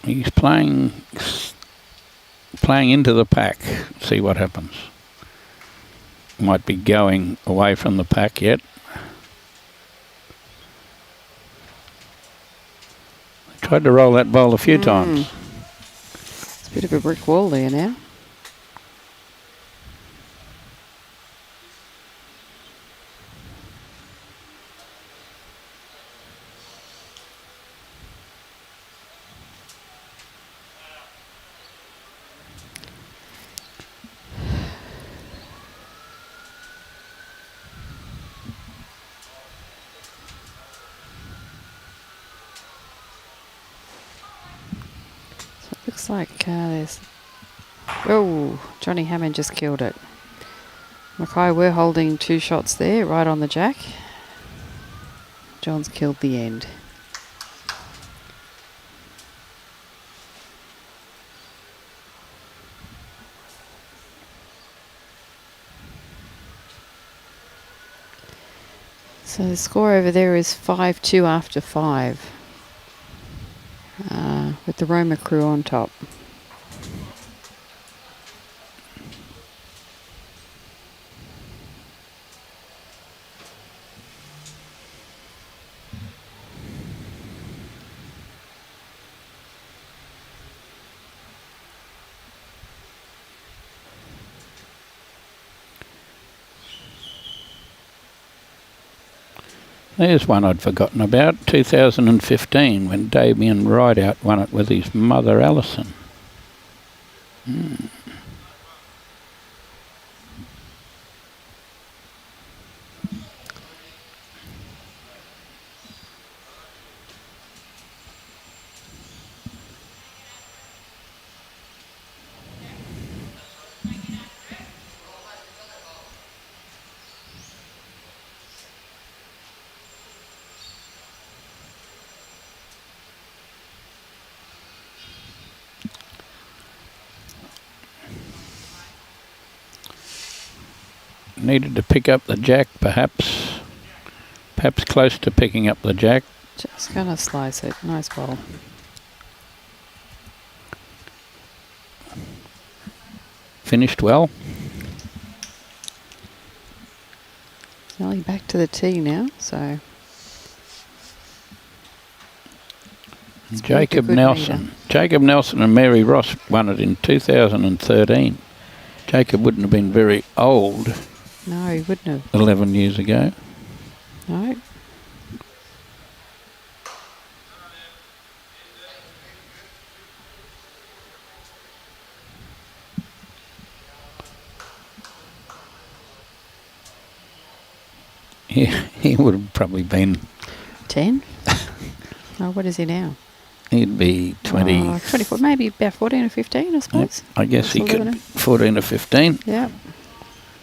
Speaker 1: He's playing playing into the pack. See what happens. Might be going away from the pack yet. Tried to roll that ball a few times.
Speaker 2: It's a bit of a brick wall there now. Looks like there's... Oh, Johnny Hammond just killed it. Mackay were holding 2 shots there, right on the jack. John's killed the end. So the score over there is 5-2 after 5. With the Roma crew on top.
Speaker 1: There's one I'd forgotten about, 2015, when Damien Rideout won it with his mother Alison. Needed to pick up the jack, perhaps close to picking up the jack.
Speaker 2: Just gonna slice it. Nice ball.
Speaker 1: Finished well.
Speaker 2: Nearly back to the tee now, so...
Speaker 1: Jacob Nelson. Jacob Nelson and Mary Ross won it in 2013. Jacob wouldn't have been very old.
Speaker 2: No, he wouldn't have.
Speaker 1: 11 years ago.
Speaker 2: No.
Speaker 1: He would have probably been...
Speaker 2: 10? Oh, what is he now?
Speaker 1: He'd be 20...
Speaker 2: 24, maybe about 14 or 15, I suppose.
Speaker 1: Yep, I guess he could... 14 or 15.
Speaker 2: Yeah.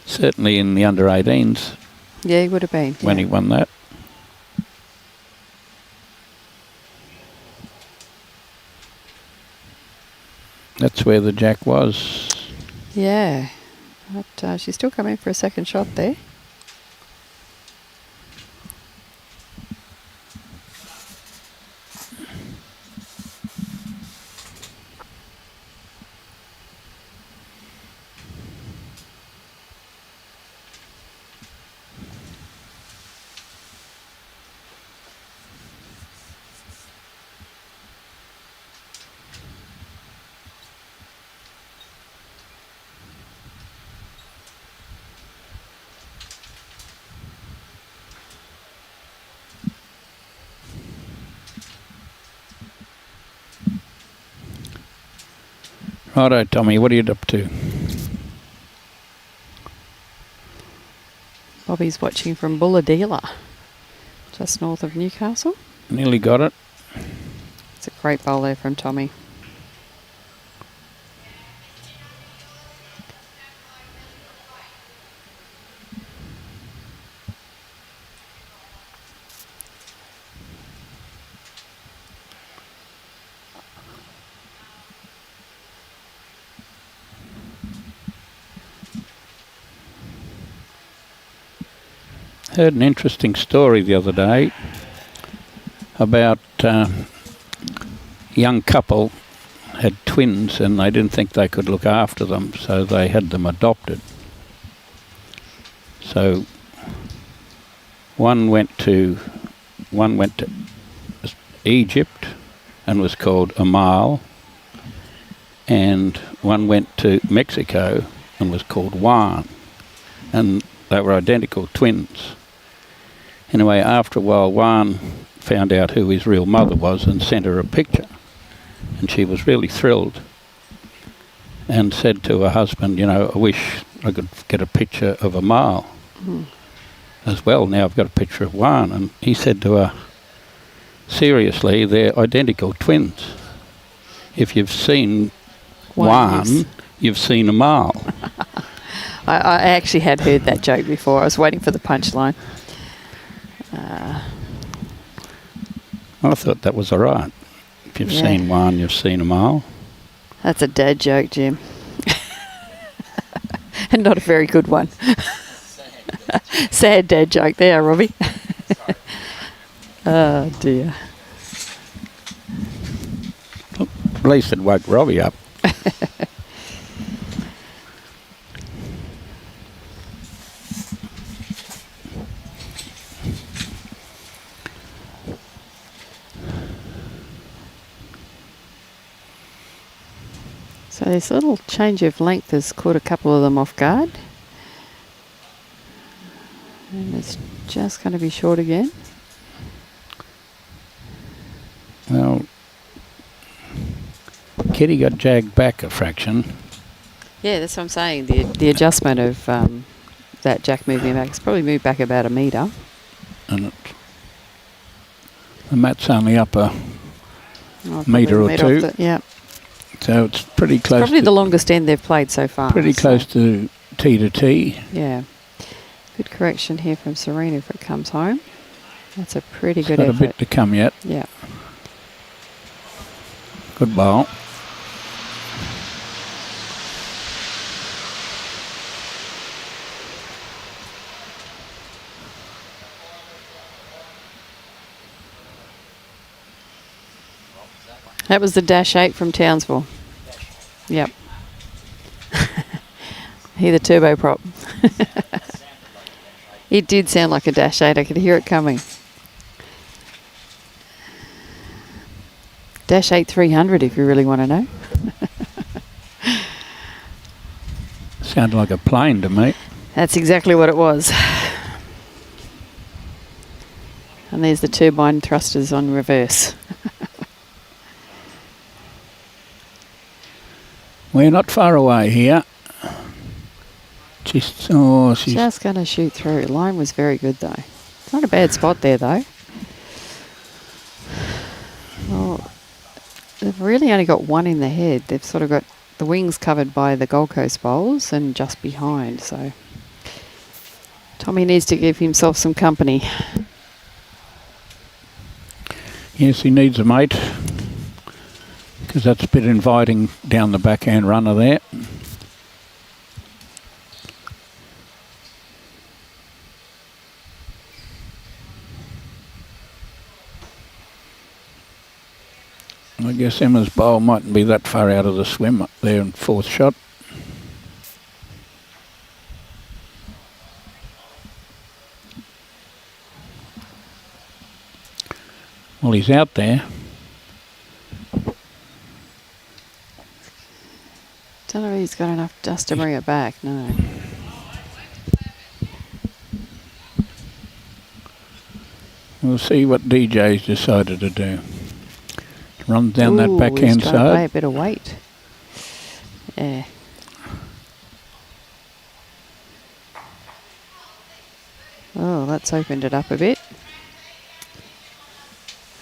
Speaker 1: Certainly in the under 18s.
Speaker 2: Yeah, he would have been.
Speaker 1: When he won that. That's where the jack was.
Speaker 2: Yeah. But she's still coming for a second shot there.
Speaker 1: Righto, Tommy, what are you up to?
Speaker 2: Bobby's watching from Bulladila, just north of Newcastle.
Speaker 1: Nearly got it.
Speaker 2: It's a great bowl there from Tommy.
Speaker 1: Heard an interesting story the other day about a young couple had twins, and they didn't think they could look after them, so they had them adopted. So one went to Egypt and was called Amal, and one went to Mexico and was called Juan, and they were identical twins. Anyway, after a while, Juan found out who his real mother was and sent her a picture, and she was really thrilled and said to her husband, you know, I wish I could get a picture of Amal as well. Now I've got a picture of Juan. And he said to her, seriously, they're identical twins. If you've seen Juan, you've seen Amal.
Speaker 2: I actually had heard that joke before. I was waiting for the punchline.
Speaker 1: I thought that was all right. If you've seen Juan, you've seen Amal.
Speaker 2: That's a dad joke, Jim. And not a very good one. Sad dad joke there, Robbie. Oh, dear.
Speaker 1: At least it woke Robbie up.
Speaker 2: So this little change of length has caught a couple of them off guard. And it's just going to be short again.
Speaker 1: Well, Kitty got jagged back a fraction.
Speaker 2: Yeah, that's what I'm saying. The adjustment of that jack moving back, it's probably moved back about a metre.
Speaker 1: And the mat's only up a metre or two.
Speaker 2: Yeah.
Speaker 1: So it's pretty close.
Speaker 2: Probably the longest end they've played so far.
Speaker 1: Pretty close to T to T.
Speaker 2: Yeah. Good correction here from Serena if it comes home. That's a pretty good
Speaker 1: got
Speaker 2: effort.
Speaker 1: a bit to come yet.
Speaker 2: Yeah.
Speaker 1: Good ball.
Speaker 2: That was the dash 8 from Townsville. Yep. Hear the turbo prop. It did sound like a dash 8. I could hear it coming. Dash 8 300 if you really want to know.
Speaker 1: Sounded like a plane to me.
Speaker 2: That's exactly what it was. And there's the turbine thrusters on reverse.
Speaker 1: We're not far away here. She's
Speaker 2: just going to shoot through. Line was very good though. It's not a bad spot there though. Well, they've really only got one in the head. They've sort of got the wings covered by the Gold Coast bowls and just behind. So Tommy needs to give himself some company.
Speaker 1: Yes, he needs a mate, because that's a bit inviting down the backhand runner there. I guess Emma's bowl mightn't be that far out of the swim up there in fourth shot. Well, he's out there.
Speaker 2: Don't know if he's got enough dust to bring it back, no.
Speaker 1: We'll see what DJ's decided to do. Run down that
Speaker 2: Ooh,
Speaker 1: backhand
Speaker 2: he's trying to play
Speaker 1: side.
Speaker 2: a bit of weight. Yeah. Oh, that's opened it up a bit.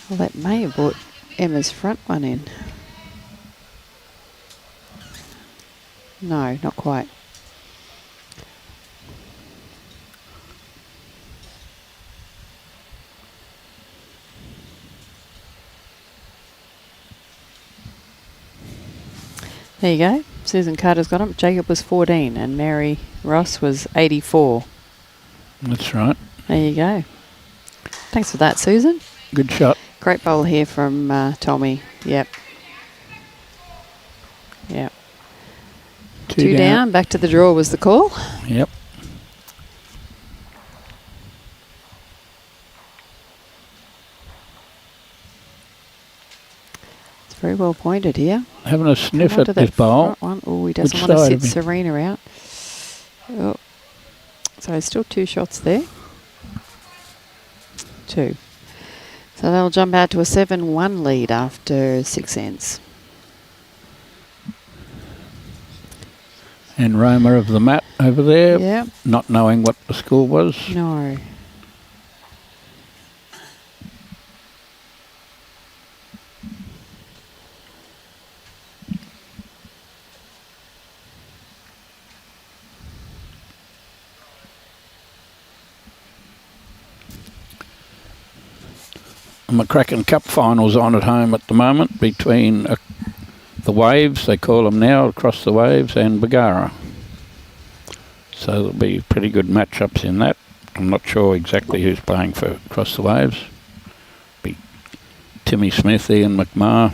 Speaker 2: Well, that may have brought Emma's front one in. No, not quite. There you go. Susan Carter's got him. Jacob was 14 and Mary Ross was 84.
Speaker 1: That's right.
Speaker 2: There you go. Thanks for that, Susan.
Speaker 1: Good shot.
Speaker 2: Great bowl here from Tommy. Yep. Two down. Back to the draw was the call.
Speaker 1: Yep.
Speaker 2: It's very well pointed here.
Speaker 1: Having a sniff at this bowl.
Speaker 2: Oh, he doesn't
Speaker 1: Which
Speaker 2: want to
Speaker 1: side
Speaker 2: sit
Speaker 1: of him?
Speaker 2: Serena out. Oh. So still 2 shots there. 2. So they'll jump out to a 7-1 lead after 6 ends.
Speaker 1: And Roma of the mat over there,
Speaker 2: Yeah.
Speaker 1: not knowing what the score was.
Speaker 2: No.
Speaker 1: The McCracken Cup finals on at home at the moment between the Waves, they call them now, across the Waves, and Bagara. So there'll be pretty good matchups in that. I'm not sure exactly who's playing for across the Waves. Be Timmy Smith, Ian McMahon.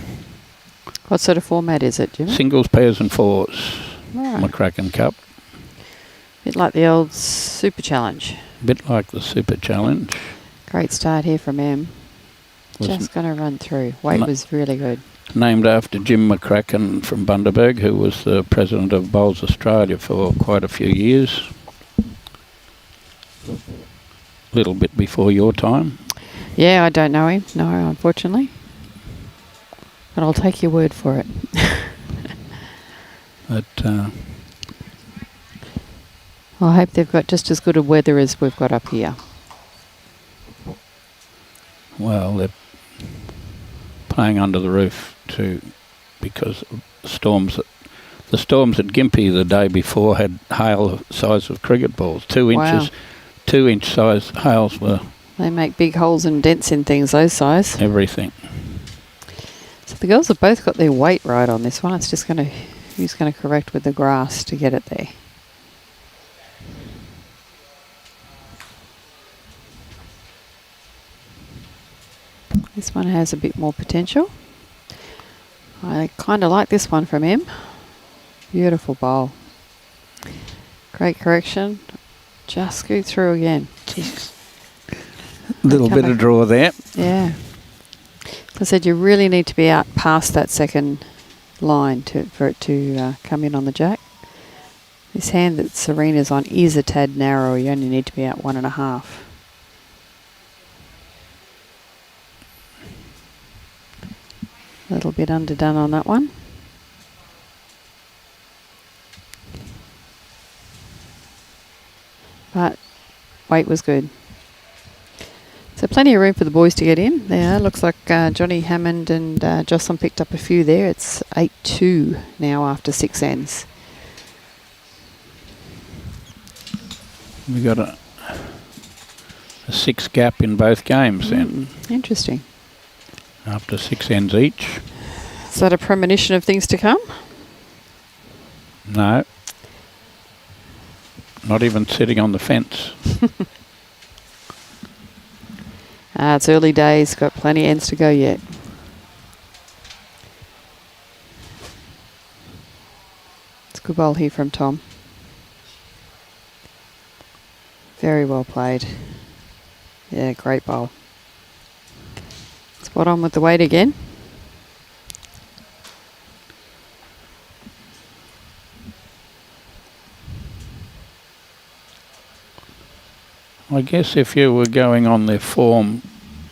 Speaker 2: What sort of format is it, Jimmy?
Speaker 1: Singles, pairs and fours.
Speaker 2: Right.
Speaker 1: McCracken Cup.
Speaker 2: Bit like the old Super Challenge.
Speaker 1: Bit like the Super Challenge.
Speaker 2: Great start here from M. Just going to run through. Weight was really good.
Speaker 1: Named after Jim McCracken from Bundaberg, who was the president of Bowls Australia for quite a few years. A little bit before your time.
Speaker 2: Yeah, I don't know him. No, unfortunately. But I'll take your word for it.
Speaker 1: But
Speaker 2: I hope they've got just as good a weather as we've got up here.
Speaker 1: well, they're playing under the roof too, because of storms. The storms at Gympie the day before had hail the size of cricket balls. 2 inches,
Speaker 2: Wow.
Speaker 1: 2-inch size hails were
Speaker 2: They make big holes and dents in things those size.
Speaker 1: everything.
Speaker 2: So the girls have both got their weight right on this one. It's just going to, who's going to correct with the grass to get it there. This one has a bit more potential. I kind of like this one from him. Beautiful bowl. Great correction. Just scoot through again.
Speaker 1: Little bit of draw there.
Speaker 2: Yeah. I said you really need to be out past that second line for it to come in on the jack. This hand that Serena's on is a tad narrow. You only need to be out 1.5. A little bit underdone on that one. But weight was good. So plenty of room for the boys to get in there. Looks like Johnny Hammond and Jocelyn picked up a few there. It's 8-2 now after 6 ends.
Speaker 1: We got a 6 gap in both games then,
Speaker 2: Interesting.
Speaker 1: after 6 ends each.
Speaker 2: Is that a premonition of things to come?
Speaker 1: No. Not even sitting on the fence.
Speaker 2: It's early days. Got plenty of ends to go yet. It's a good bowl here from Tom. Very well played. Yeah, great bowl. Spot on with the weight again.
Speaker 1: I guess if you were going on their form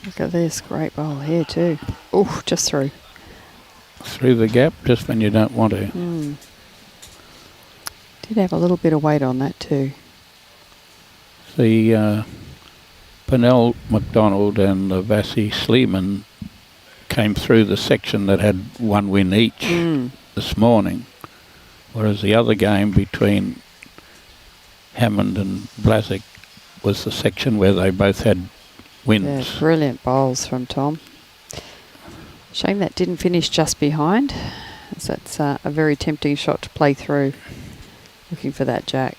Speaker 2: Look at this great bowl here too. Oh, just through.
Speaker 1: through the gap, just when you don't want to.
Speaker 2: Did have a little bit of weight on that too.
Speaker 1: The Bonnell McDonald and the Vassie Sleeman came through the section that had 1 win each this morning, whereas the other game between Hammond and Blaszczyk was the section where they both had wins.
Speaker 2: Yeah, brilliant bowls from Tom. Shame that didn't finish just behind, as that's a very tempting shot to play through, looking for that jack.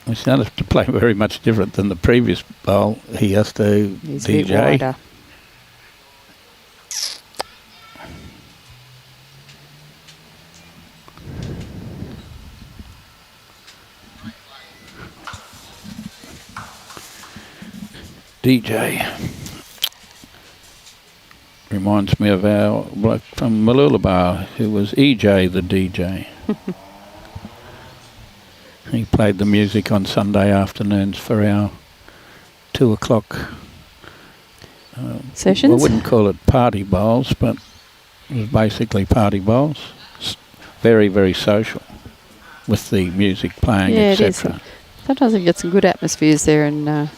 Speaker 1: It's not have to play very much different than the previous bowl. He has to
Speaker 2: He's a bit
Speaker 1: DJ.
Speaker 2: wider.
Speaker 1: DJ. Reminds me of our bloke from Mooloolaba who was EJ the DJ. He played the music on Sunday afternoons for our 2 o'clock
Speaker 2: Sessions?
Speaker 1: I wouldn't call it party bowls, but it was basically party bowls. Very, very social with the music playing,
Speaker 2: Yeah, it is.
Speaker 1: etc.
Speaker 2: Sometimes you get some good atmospheres there in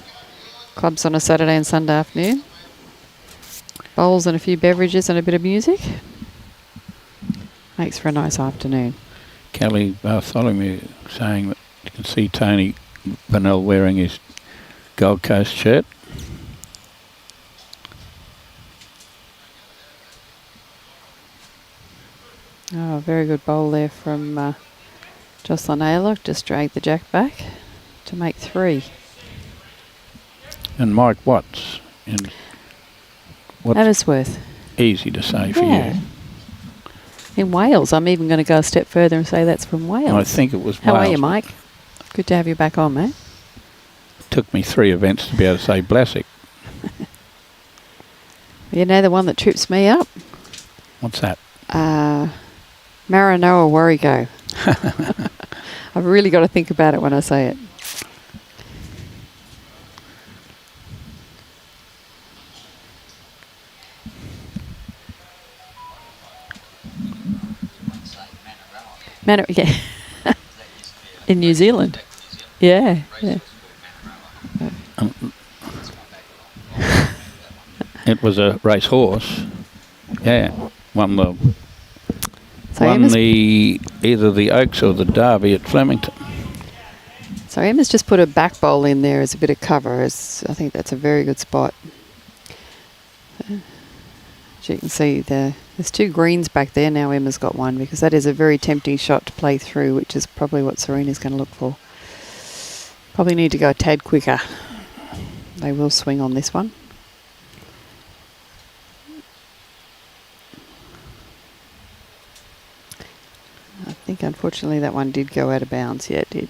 Speaker 2: clubs on a Saturday and Sunday afternoon. Bowls and a few beverages and a bit of music. Makes for a nice afternoon.
Speaker 1: Kelly Bartholomew saying that you can see Tony Bonnell wearing his Gold Coast shirt.
Speaker 2: Oh, very good bowl there from Jocelyn Aylock. Just dragged the jack back to make 3.
Speaker 1: And Mike Watts. And what's
Speaker 2: Amersworth.
Speaker 1: easy to say for
Speaker 2: Yeah.
Speaker 1: you?
Speaker 2: In Wales. I'm even going to go a step further and say that's from Wales.
Speaker 1: I think it was
Speaker 2: How
Speaker 1: Wales.
Speaker 2: are you, Mike? Good to have you back on, mate.
Speaker 1: Took me 3 events to be able to say Blaszczyk.
Speaker 2: You know the one that trips me up?
Speaker 1: What's that?
Speaker 2: Maranoa Warrego. I've really got to think about it when I say it. Yeah. In New Zealand. Yeah. Yeah.
Speaker 1: It was a race horse. Yeah. Won
Speaker 2: So
Speaker 1: either the Oaks or the Derby at Flemington.
Speaker 2: So Emma's just put a back bowl in there as a bit of cover. I think that's a very good spot. As you can see, there's 2 greens back there. Now Emma's got 1 because that is a very tempting shot to play through, which is probably what Serena's going to look for. Probably need to go a tad quicker. They will swing on this one. I think unfortunately that one did go out of bounds. Yeah, it did.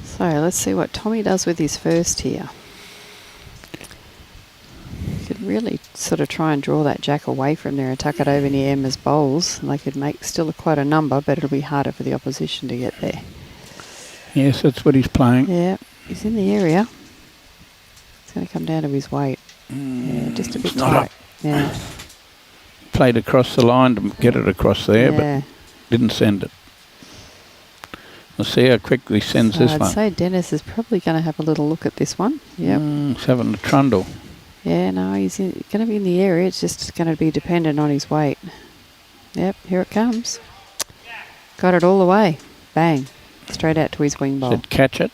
Speaker 2: So let's see what Tommy does with his first here. You could really sort of try and draw that jack away from there and tuck it over near Emma's bowls. And they could make still quite a number, but it'll be harder for the opposition to get there.
Speaker 1: Yes, that's what he's playing.
Speaker 2: Yeah, he's in the area. It's going to come down to his weight. Yeah, just a bit
Speaker 1: not
Speaker 2: tight.
Speaker 1: up.
Speaker 2: Yeah.
Speaker 1: Played across the line to get it across there,
Speaker 2: Yeah.
Speaker 1: but didn't send it. Let's see how quickly he sends
Speaker 2: So
Speaker 1: this
Speaker 2: I'd
Speaker 1: one.
Speaker 2: say Dennis is probably going to have a little look at this one. Yep.
Speaker 1: He's having a trundle.
Speaker 2: Yeah, no, he's going to be in the area. It's just going to be dependent on his weight. Yep, here it comes. Got it all the way. Bang. Straight out to his wing bowl.
Speaker 1: Said catch it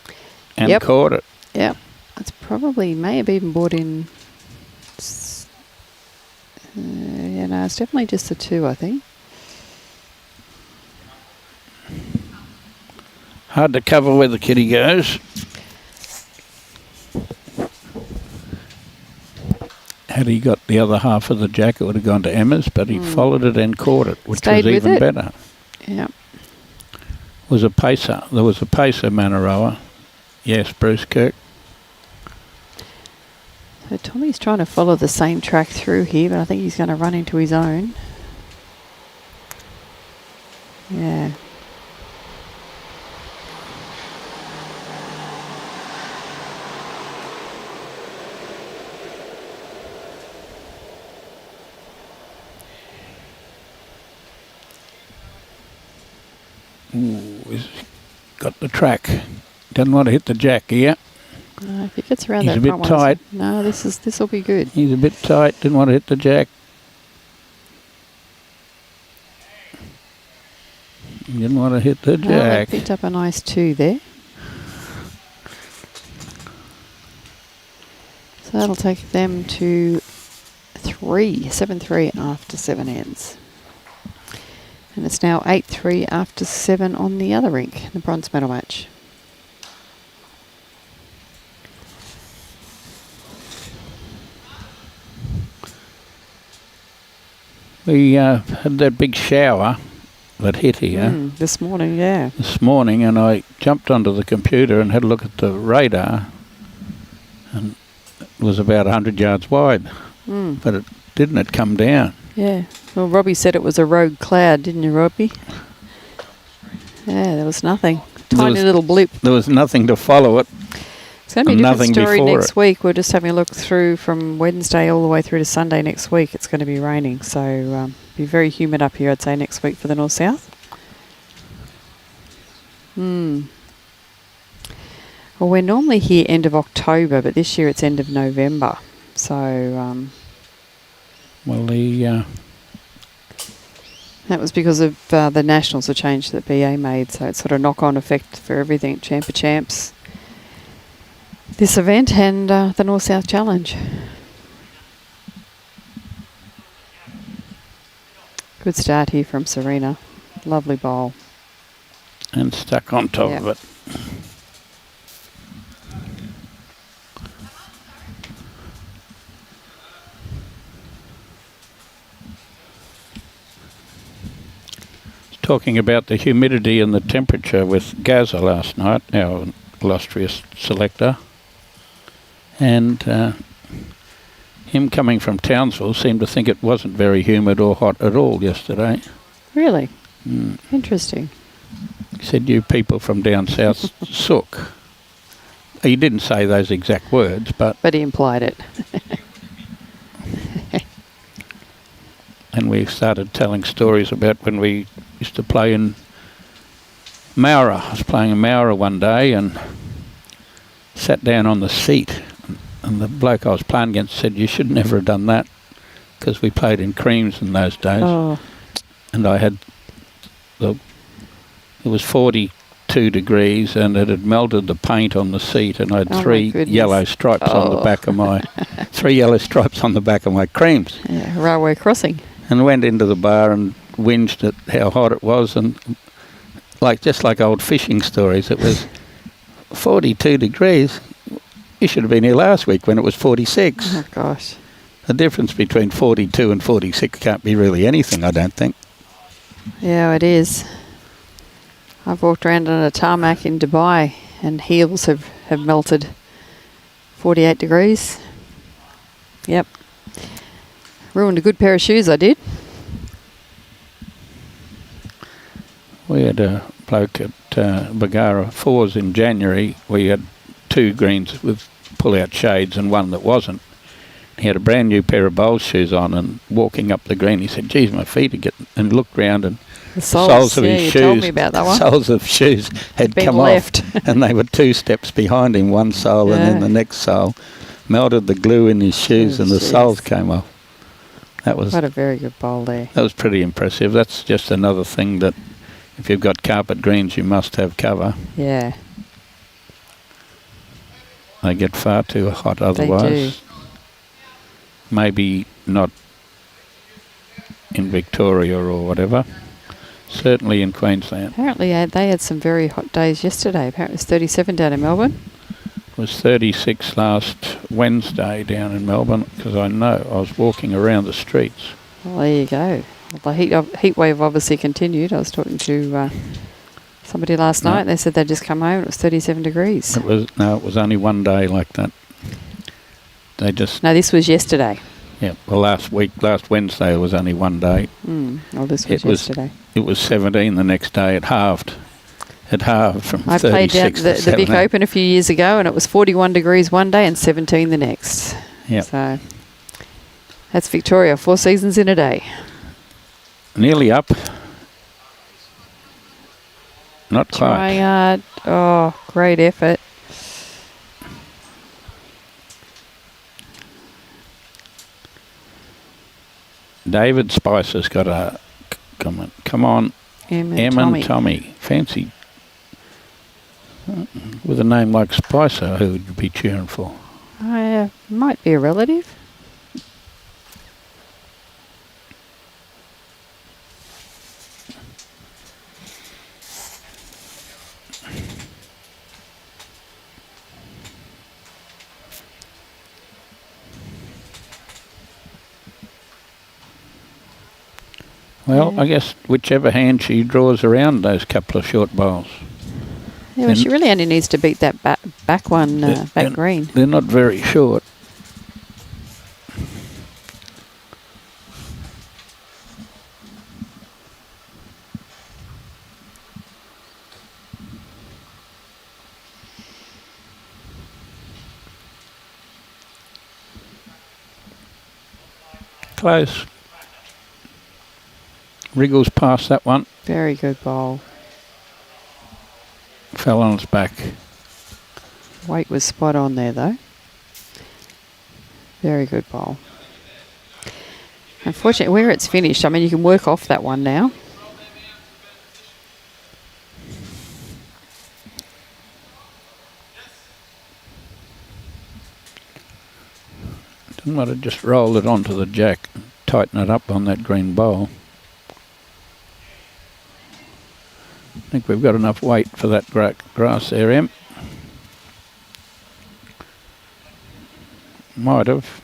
Speaker 1: and
Speaker 2: Yep.
Speaker 1: caught it.
Speaker 2: Yep. It's probably, may have even brought in... yeah, no, it's definitely just the 2, I think.
Speaker 1: Hard to cover where the kitty goes. Had he got the other half of the jack, it would have gone to Emma's, but he followed it and caught it, which
Speaker 2: Stayed
Speaker 1: was
Speaker 2: with
Speaker 1: even
Speaker 2: it.
Speaker 1: better.
Speaker 2: Yep.
Speaker 1: Was a pacer. There was a pacer, Manaroa. Yes, Bruce Kirk.
Speaker 2: So Tommy's trying to follow the same track through here, but I think he's going to run into his own. Yeah.
Speaker 1: Ooh, he's got the track. Doesn't want to hit the jack here.
Speaker 2: No, if he gets around
Speaker 1: He's
Speaker 2: that
Speaker 1: a bit
Speaker 2: front one,
Speaker 1: tight.
Speaker 2: no, this will be good.
Speaker 1: He's a bit tight. Didn't want to hit the jack. He didn't want to hit the
Speaker 2: No, they
Speaker 1: jack.
Speaker 2: picked up a nice 2 there. So that'll take them to 7-3 after 7 ends. And it's now 8-3 after 7 on the other rink, the bronze medal match.
Speaker 1: We had that big shower that hit here
Speaker 2: This morning, yeah.
Speaker 1: this morning, and I jumped onto the computer and had a look at the radar, and it was about 100 yards wide, but it didn't come down.
Speaker 2: Yeah. Well, Robbie said it was a rogue cloud, didn't you, Robbie? Yeah, there was nothing. Tiny little blip.
Speaker 1: There was nothing to follow it.
Speaker 2: It's going to be a different story
Speaker 1: before
Speaker 2: next week. We're just having a look through from Wednesday all the way through to Sunday next week. It's going to be raining, so be very humid up here, I'd say, next week for the north-south. Well, we're normally here end of October, but this year it's end of November. So,
Speaker 1: Well,
Speaker 2: that was because of the Nationals, the change that BA made, so it's sort of knock-on effect for everything, Champ of Champs, this event and the North-South Challenge. Good start here from Serena. Lovely bowl.
Speaker 1: and stuck on top of it. Talking about the humidity and the temperature with Gaza last night, our illustrious selector, and him coming from Townsville seemed to think it wasn't very humid or hot at all yesterday.
Speaker 2: Really? Interesting.
Speaker 1: He said, "You people from down south sook." He didn't say those exact words, but
Speaker 2: he implied it.
Speaker 1: And we started telling stories about when we used to play in Mowra. I was playing in Mowra one day and sat down on the seat, and the bloke I was playing against said, "You should never have done that," because we played in creams in those days.
Speaker 2: Oh.
Speaker 1: And I had, it was 42 degrees and it had melted the paint on the seat, and I had three yellow stripes on the back of my, creams.
Speaker 2: Yeah, railway crossing.
Speaker 1: And went into the bar and whinged at how hot it was, and just like old fishing stories, it was 42 degrees. You should have been here last week when it was 46.
Speaker 2: Oh, gosh.
Speaker 1: The difference between 42 and 46 can't be really anything, I don't think.
Speaker 2: Yeah, it is. I've walked around on a tarmac in Dubai and heels have melted 48 degrees. Yep. Ruined a good pair of shoes, I did.
Speaker 1: We had a bloke at Bagara Fours in January. We had 2 greens with pull-out shades and one that wasn't. He had a brand new pair of bowls shoes on, and walking up the green, he said, "Geez, my feet are getting..." and looked round, and
Speaker 2: the soles
Speaker 1: of his shoes,
Speaker 2: told me about that one.
Speaker 1: Soles of shoes had come
Speaker 2: left
Speaker 1: off, and they were 2 steps behind him, one sole and then the next sole. Melted the glue in his shoes, and the soles came off.
Speaker 2: What a very good bowl there.
Speaker 1: That was pretty impressive. That's just another thing that if you've got carpet greens, you must have cover.
Speaker 2: Yeah.
Speaker 1: They get far too hot otherwise.
Speaker 2: They do.
Speaker 1: Maybe not in Victoria or whatever. Certainly in Queensland.
Speaker 2: Apparently they had some very hot days yesterday. Apparently it was 37 down in Melbourne.
Speaker 1: It was 36 last Wednesday down in Melbourne, because I know I was walking around the streets.
Speaker 2: Well, there you go. Well, the heat wave obviously continued. I was talking to somebody last night, and they said they'd just come home and it was 37 degrees.
Speaker 1: It was only one day like that. They just...
Speaker 2: No, this was yesterday.
Speaker 1: Yeah, well, last Wednesday, it was only one day.
Speaker 2: Well, this was yesterday.
Speaker 1: It was 17 the next day. It halved. It halved from 36
Speaker 2: I played down
Speaker 1: to
Speaker 2: the Vic Open a few years ago, and it was 41 degrees one day and 17 the next.
Speaker 1: Yeah.
Speaker 2: So that's Victoria, 4 seasons in a day.
Speaker 1: Nearly up. Not quite.
Speaker 2: Trying hard. Oh, great effort.
Speaker 1: David Spicer's got a comment. Come on,
Speaker 2: Em
Speaker 1: and Tommy. Fancy. With a name like Spicer, who would you be cheering for?
Speaker 2: Might be a relative.
Speaker 1: Well,
Speaker 2: Yeah.
Speaker 1: I guess whichever hand she draws around those couple of short bowls.
Speaker 2: Yeah, well, she really only needs to beat that back one, back
Speaker 1: And
Speaker 2: green.
Speaker 1: They're not very short. Close. Wriggles past that one.
Speaker 2: Very good bowl.
Speaker 1: Fell on its back.
Speaker 2: Weight was spot on there, though. Very good bowl. Unfortunately, where it's finished, I mean, you can work off that one now.
Speaker 1: Didn't want to just roll it onto the jack, tighten it up on that green bowl. I think we've got enough weight for that grass there, Em. Might have.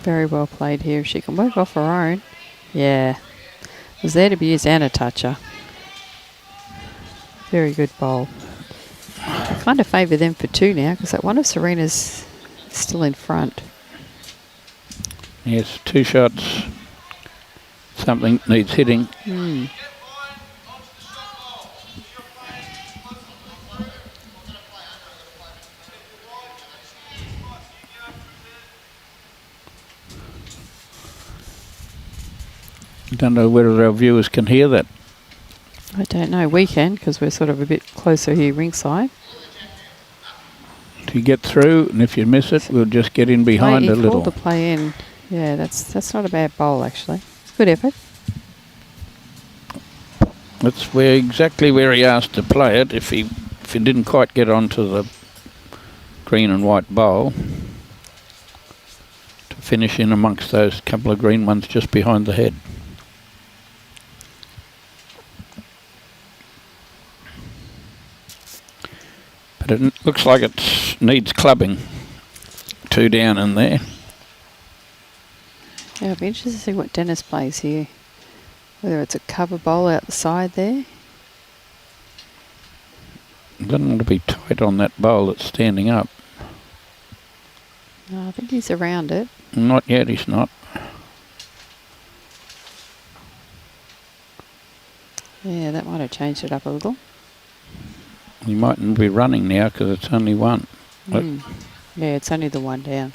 Speaker 2: Very well played here. She can work off her own. Yeah. It was there to be used and a toucher. Very good bowl. I kind of favour them for two now because that one of Serena's still in front.
Speaker 1: Yes, 2 shots. Something needs hitting. Don't know whether our viewers can hear that.
Speaker 2: I don't know. We can because we're sort of a bit closer here ringside.
Speaker 1: To get through, and if you miss it, we'll just get in behind a
Speaker 2: He
Speaker 1: little.
Speaker 2: called the play in. Yeah, that's not a bad bowl actually. Good effort.
Speaker 1: That's exactly where he asked to play it. If he didn't quite get onto the green and white bowl, to finish in amongst those couple of green ones just behind the head. But it looks like it needs clubbing. 2 down in there.
Speaker 2: Yeah, I'll be interested to see what Dennis plays here. Whether it's a cover bowl out the side there.
Speaker 1: Doesn't want to be tight on that bowl that's standing up.
Speaker 2: No, I think he's around it.
Speaker 1: Not yet, he's not.
Speaker 2: Yeah, that might have changed it up a little.
Speaker 1: He mightn't be running now because it's only one. But
Speaker 2: Yeah, it's only the one down.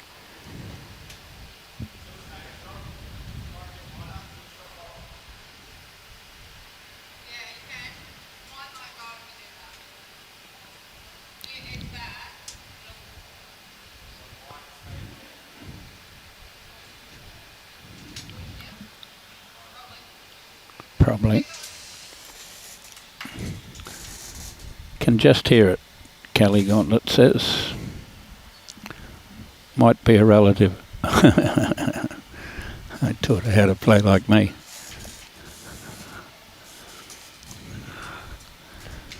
Speaker 1: probably. Can just hear it, Kelly Gauntlet says. Might be a relative. I taught her how to play like me.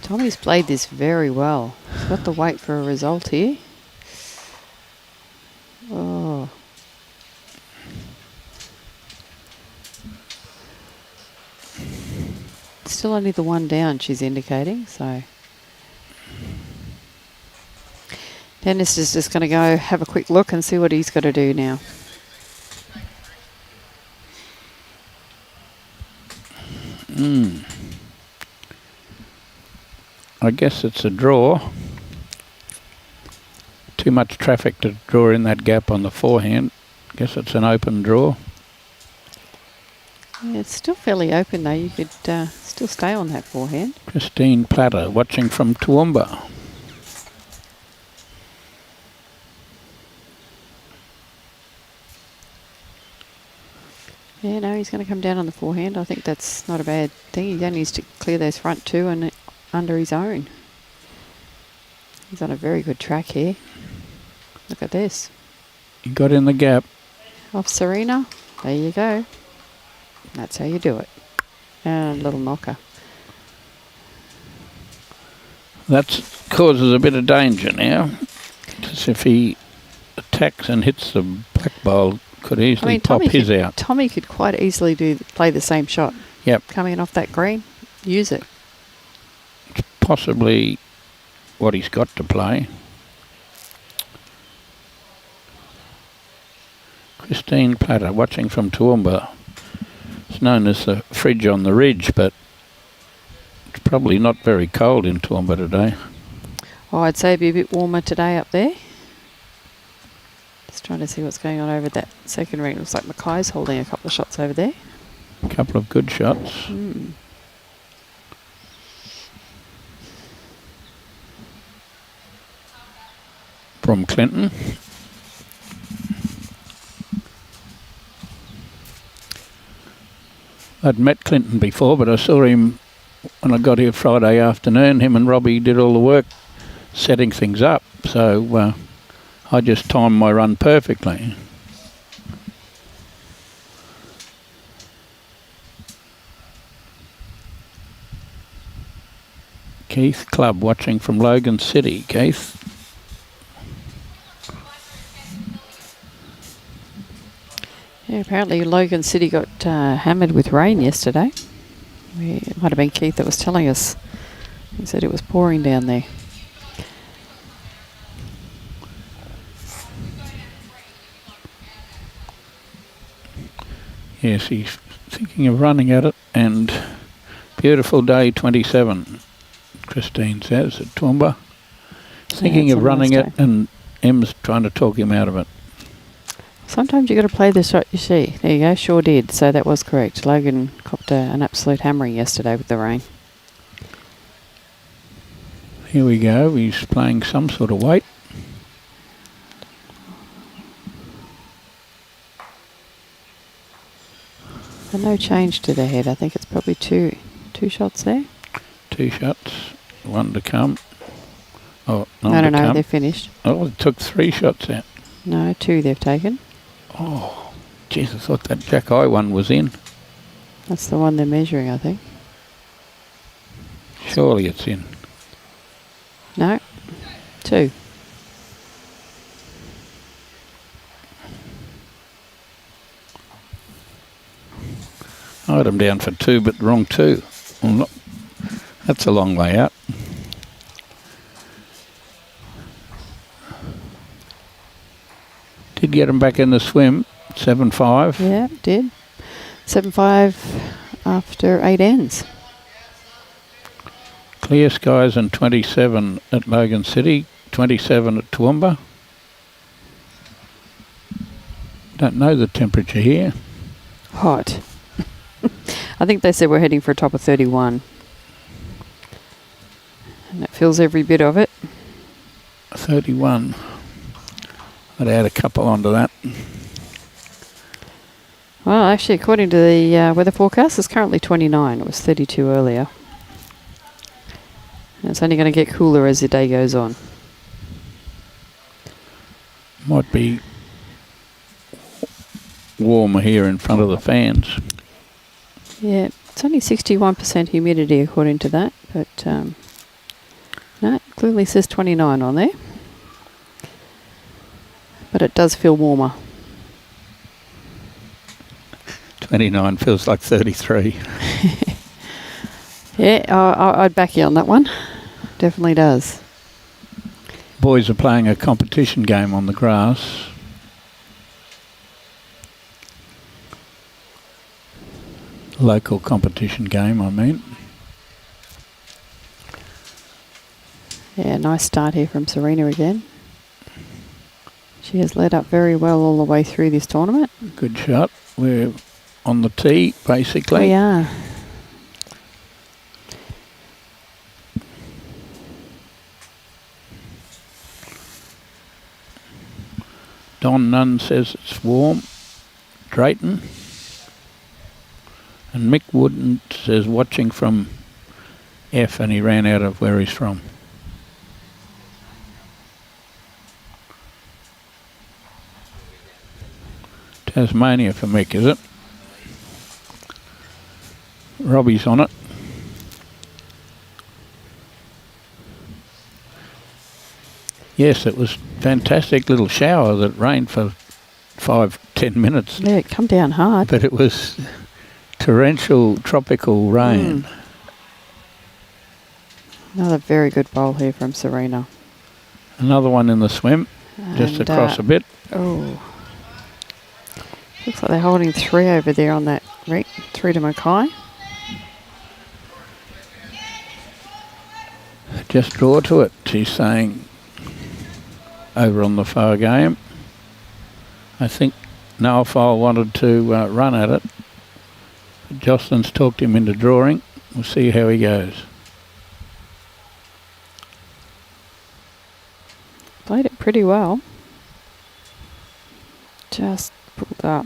Speaker 2: Tommy's played this very well. He's got to wait for a result here. Oh. Still only the one down, she's indicating, so. Dennis is just going to go have a quick look and see what he's got to do now.
Speaker 1: I guess it's a draw. Too much traffic to draw in that gap on the forehand. Guess it's an open draw.
Speaker 2: Yeah, it's still fairly open though. You could still stay on that forehand.
Speaker 1: Christine Platter watching from Toowoomba.
Speaker 2: Yeah, no, he's going to come down on the forehand. I think that's not a bad thing. He only needs to clear those front two and under his own. He's on a very good track here. Look at this.
Speaker 1: He got in the gap.
Speaker 2: Off Serena. There you go. That's how you do it. And a little knocker.
Speaker 1: That causes a bit of danger now. Because if he attacks and hits the black ball, could easily pop his out.
Speaker 2: Tommy could quite easily play the same shot.
Speaker 1: Yep.
Speaker 2: Coming off that green, use it.
Speaker 1: It's possibly what he's got to play. Christine Platter, watching from Toowoomba. It's known as the fridge on the ridge, but it's probably not very cold in Toowoomba today.
Speaker 2: Oh, I'd say it'd be a bit warmer today up there. Just trying to see what's going on over that second ring. Looks like Mackay's holding a couple of shots over there.
Speaker 1: A couple of good shots. From Clinton. I'd met Clinton before, but I saw him when I got here Friday afternoon. Him and Robbie did all the work setting things up, so I just timed my run perfectly. Keith Clubb watching from Logan City. Keith.
Speaker 2: Yeah, apparently Logan City got hammered with rain yesterday. It might have been Keith that was telling us. He said it was pouring down there.
Speaker 1: Yes, he's thinking of running at it, and beautiful day 27, Christine says, at Toowoomba. Thinking of running it, and Em's trying to talk him out of it.
Speaker 2: Sometimes you've got to play the shot you see. There you go, sure did. So that was correct. Logan copped an absolute hammering yesterday with the rain.
Speaker 1: Here we go, he's playing some sort of weight.
Speaker 2: And no change to the head. I think it's probably two shots there.
Speaker 1: 2 shots, 1 to come. Oh,
Speaker 2: no, they're finished.
Speaker 1: Oh, it took 3 shots out.
Speaker 2: No, 2 they've taken.
Speaker 1: Oh, jeez, I thought that Jack Eye one was in.
Speaker 2: That's the one they're measuring, I think.
Speaker 1: Surely it's in.
Speaker 2: No, 2.
Speaker 1: I had him down for 2, but wrong 2. Well, not, that's a long way out. Did get him back in the swim, 7-5.
Speaker 2: Yeah, did. 7-5 after 8 ends.
Speaker 1: Clear skies and 27 at Logan City, 27 at Toowoomba. Don't know the temperature here.
Speaker 2: Hot. I think they said we're heading for a top of 31. And that fills every bit of it.
Speaker 1: 31. I'd add a couple onto that.
Speaker 2: Well, actually, according to the weather forecast, it's currently 29. It was 32 earlier. And it's only going to get cooler as the day goes on.
Speaker 1: Might be warmer here in front of the fans.
Speaker 2: Yeah, it's only 61% humidity according to that, but no, it clearly says 29 on there. But it does feel warmer.
Speaker 1: 29 feels like 33.
Speaker 2: Yeah, I'd back you on that one. Definitely does.
Speaker 1: Boys are playing a competition game on the grass. Local competition game, I mean.
Speaker 2: Yeah, nice start here from Serena again. She has led up very well all the way through this tournament.
Speaker 1: Good shot. We're on the tee, basically.
Speaker 2: We are.
Speaker 1: Don Nunn says it's warm. Drayton. And Mick Wooden says watching from F, and he ran out of where he's from. Tasmania for Mick, is it? Robbie's on it. Yes, it was fantastic little shower that rained for 5-10 minutes.
Speaker 2: Yeah, it come down hard.
Speaker 1: But it was torrential tropical rain.
Speaker 2: Another very good bowl here from Serena.
Speaker 1: Another one in the swim, just
Speaker 2: And,
Speaker 1: across a bit.
Speaker 2: Oh. Looks like they're holding 3 over there on that rig. 3 to Mackay.
Speaker 1: Just draw to it, she's saying, over on the far game. I think Noah File wanted to run at it. Jocelyn's talked him into drawing. We'll see how he goes.
Speaker 2: Played it pretty well. Just pulled up.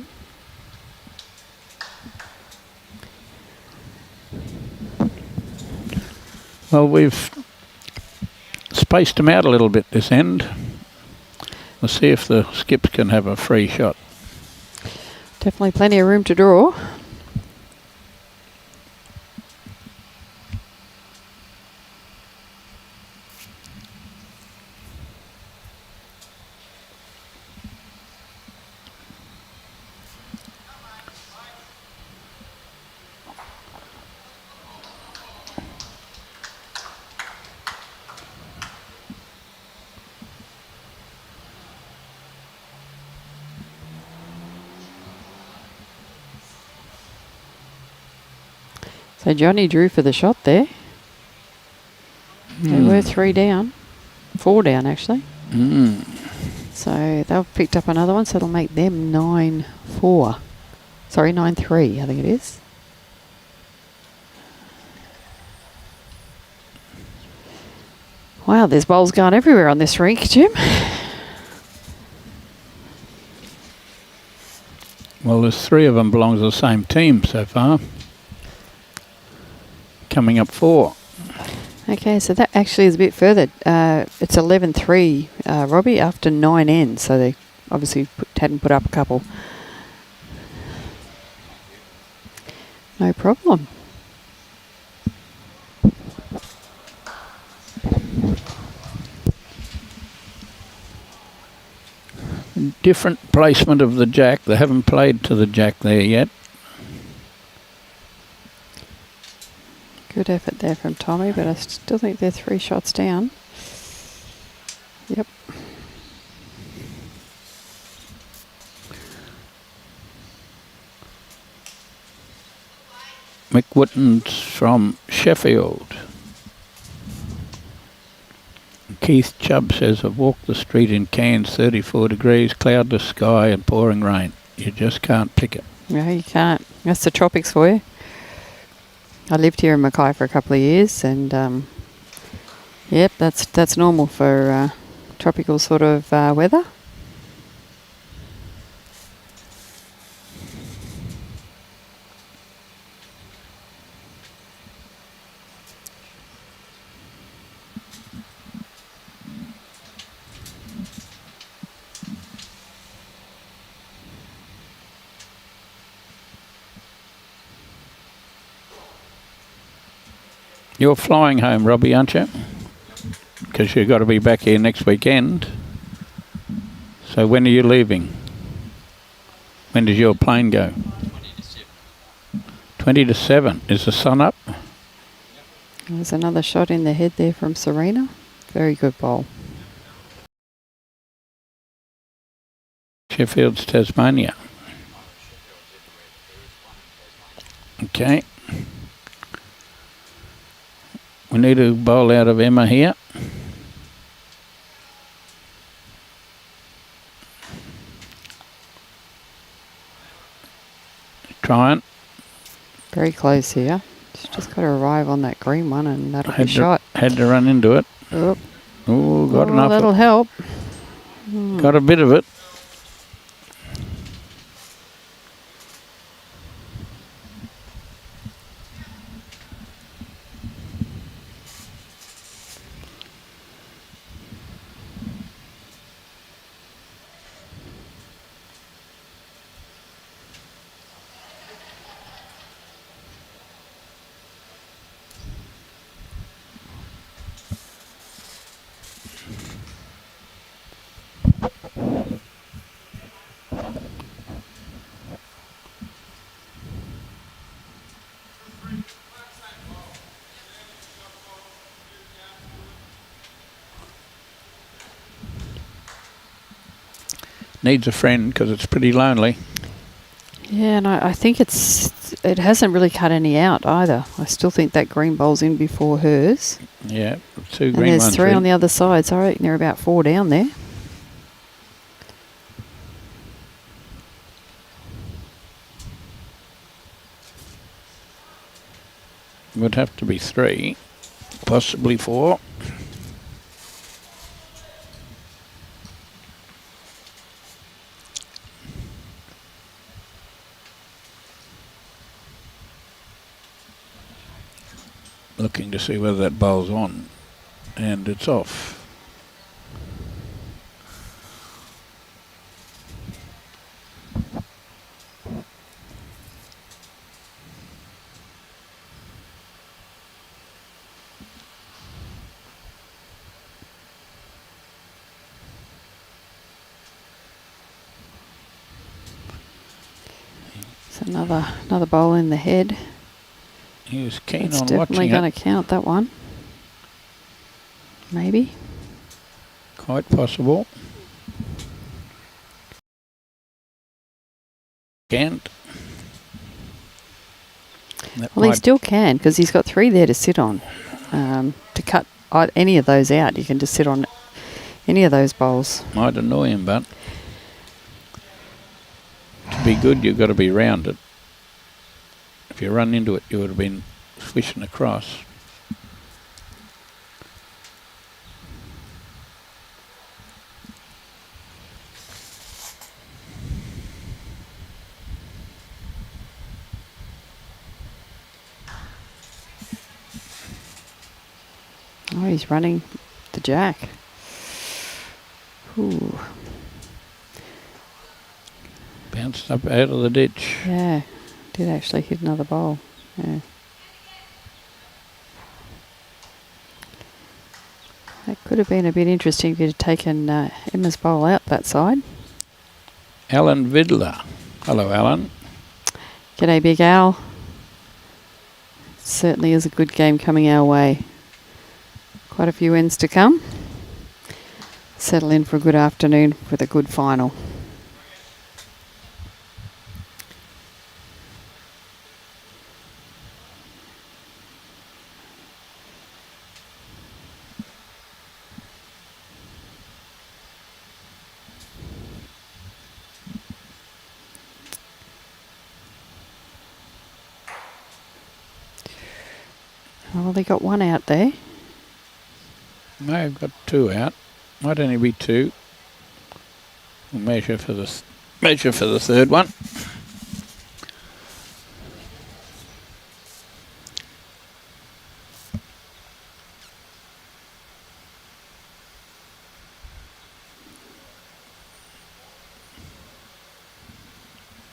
Speaker 1: Well, we've spaced them out a little bit this end. We'll see if the skips can have a free shot.
Speaker 2: Definitely plenty of room to draw. So Johnny drew for the shot there. They were 3 down. 4 down, actually. So they've picked up another one, so it'll make them 9-4. Sorry, 9-3, I think it is. Wow, there's bowls going everywhere on this rink, Jim.
Speaker 1: Well, there's 3 of them belong to the same team so far. Coming up 4.
Speaker 2: Okay, so that actually is a bit further. It's 11-3, Robbie, after 9 ends. So they obviously hadn't put up a couple. No problem.
Speaker 1: Different placement of the jack. They haven't played to the jack there yet.
Speaker 2: Good effort there from Tommy, but I still think they're 3 shots down. Yep.
Speaker 1: Mick Whitten's from Sheffield. Keith Chubb says, I've walked the street in Cairns, 34 degrees, cloudless sky and pouring rain. You just can't pick it.
Speaker 2: No, you can't. That's the tropics for you. I lived here in Mackay for a couple of years, and yep, that's normal for tropical sort of weather.
Speaker 1: You're flying home, Robbie, aren't you? Because you've got to be back here next weekend. So when are you leaving? When does your plane go? 20 to 7. Is the sun up?
Speaker 2: There's another shot in the head there from Serena. Very good bowl.
Speaker 1: Sheffield's Tasmania. Okay. We need a bowl out of Emma here. Trying.
Speaker 2: Very close here. She's just got to arrive on that green one, and that'll be shot.
Speaker 1: Had to run into it.
Speaker 2: Oh,
Speaker 1: got enough.
Speaker 2: That'll help.
Speaker 1: Got a bit of it. Needs a friend because it's pretty lonely.
Speaker 2: Yeah, and I think it hasn't really cut any out either. I still think that green bowl's in before hers.
Speaker 1: Yeah, 2
Speaker 2: And
Speaker 1: green
Speaker 2: there's
Speaker 1: ones.
Speaker 2: 3
Speaker 1: in.
Speaker 2: on the other side, so I reckon there are about 4 down there.
Speaker 1: Would have to be 3, possibly 4. Looking to see whether that bowl's on, and it's off.
Speaker 2: It's another bowl in the head.
Speaker 1: He was keen
Speaker 2: It's
Speaker 1: on
Speaker 2: definitely
Speaker 1: watching
Speaker 2: going
Speaker 1: it.
Speaker 2: to count that one. Maybe.
Speaker 1: Quite possible. Can't.
Speaker 2: Well, he still can because he's got 3 there to sit on. To cut any of those out, you can just sit on any of those bowls.
Speaker 1: Might annoy him, but to be good, you've got to be rounded. If you run into it, you would have been swishing across.
Speaker 2: Oh, he's running the jack. Ooh.
Speaker 1: Bounced up out of the ditch.
Speaker 2: Yeah, did actually hit another bowl. Yeah. That could have been a bit interesting if you'd taken Emma's bowl out that side.
Speaker 1: Alan Vidler. Hello, Alan.
Speaker 2: G'day, Big Al. Certainly is a good game coming our way. Quite a few ends to come. Settle in for a good afternoon with a good final. Well, they got 1 out there.
Speaker 1: May have got 2 out. Might only be 2. We'll measure for the 3rd one.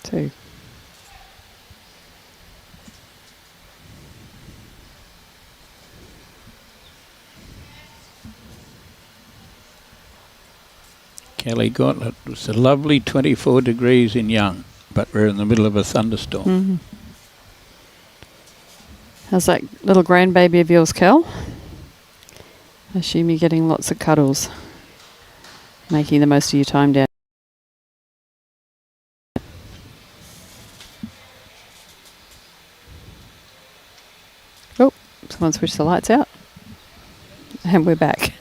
Speaker 2: Two.
Speaker 1: Kelly Gauntlet. It's a lovely 24 degrees in Young, but we're in the middle of a thunderstorm.
Speaker 2: Mm-hmm. How's that little grandbaby of yours, Kel? I assume you're getting lots of cuddles. Making the most of your time down. Oh, someone switched the lights out. And we're back.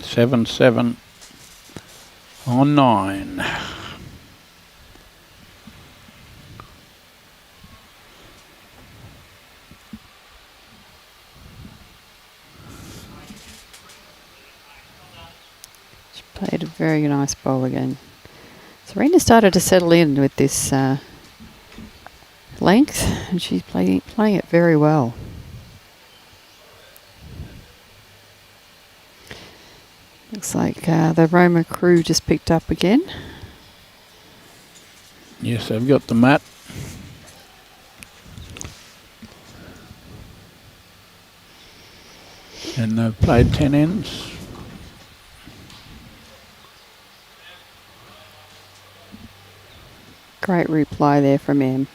Speaker 1: Seven on 9.
Speaker 2: She played a very nice bowl again. Serena started to settle in with this length, and she's playing it very well. Looks like the Roma crew just picked up again.
Speaker 1: Yes, I've got the mat. And they've played 10 ends.
Speaker 2: Great reply there from him.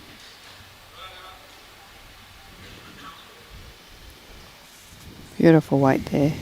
Speaker 2: Beautiful weight there.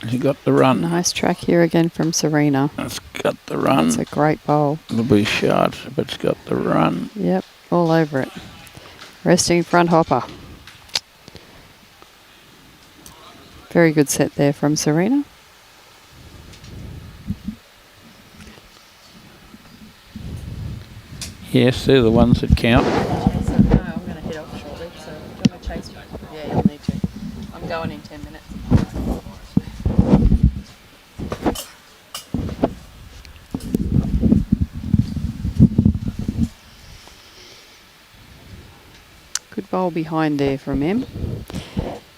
Speaker 1: He got the run.
Speaker 2: Nice track here again from Serena.
Speaker 1: It's got the run.
Speaker 2: That's a great bowl.
Speaker 1: It'll be short, but it's got the run.
Speaker 2: Yep, all over it. Resting front hopper. Very good set there from Serena.
Speaker 1: Yes, they're the ones that count.
Speaker 2: No, I'm going to head off shortly, so do you want to chase me? Yeah, you'll need to. I'm going in 10 minutes. Good bowl behind there from him.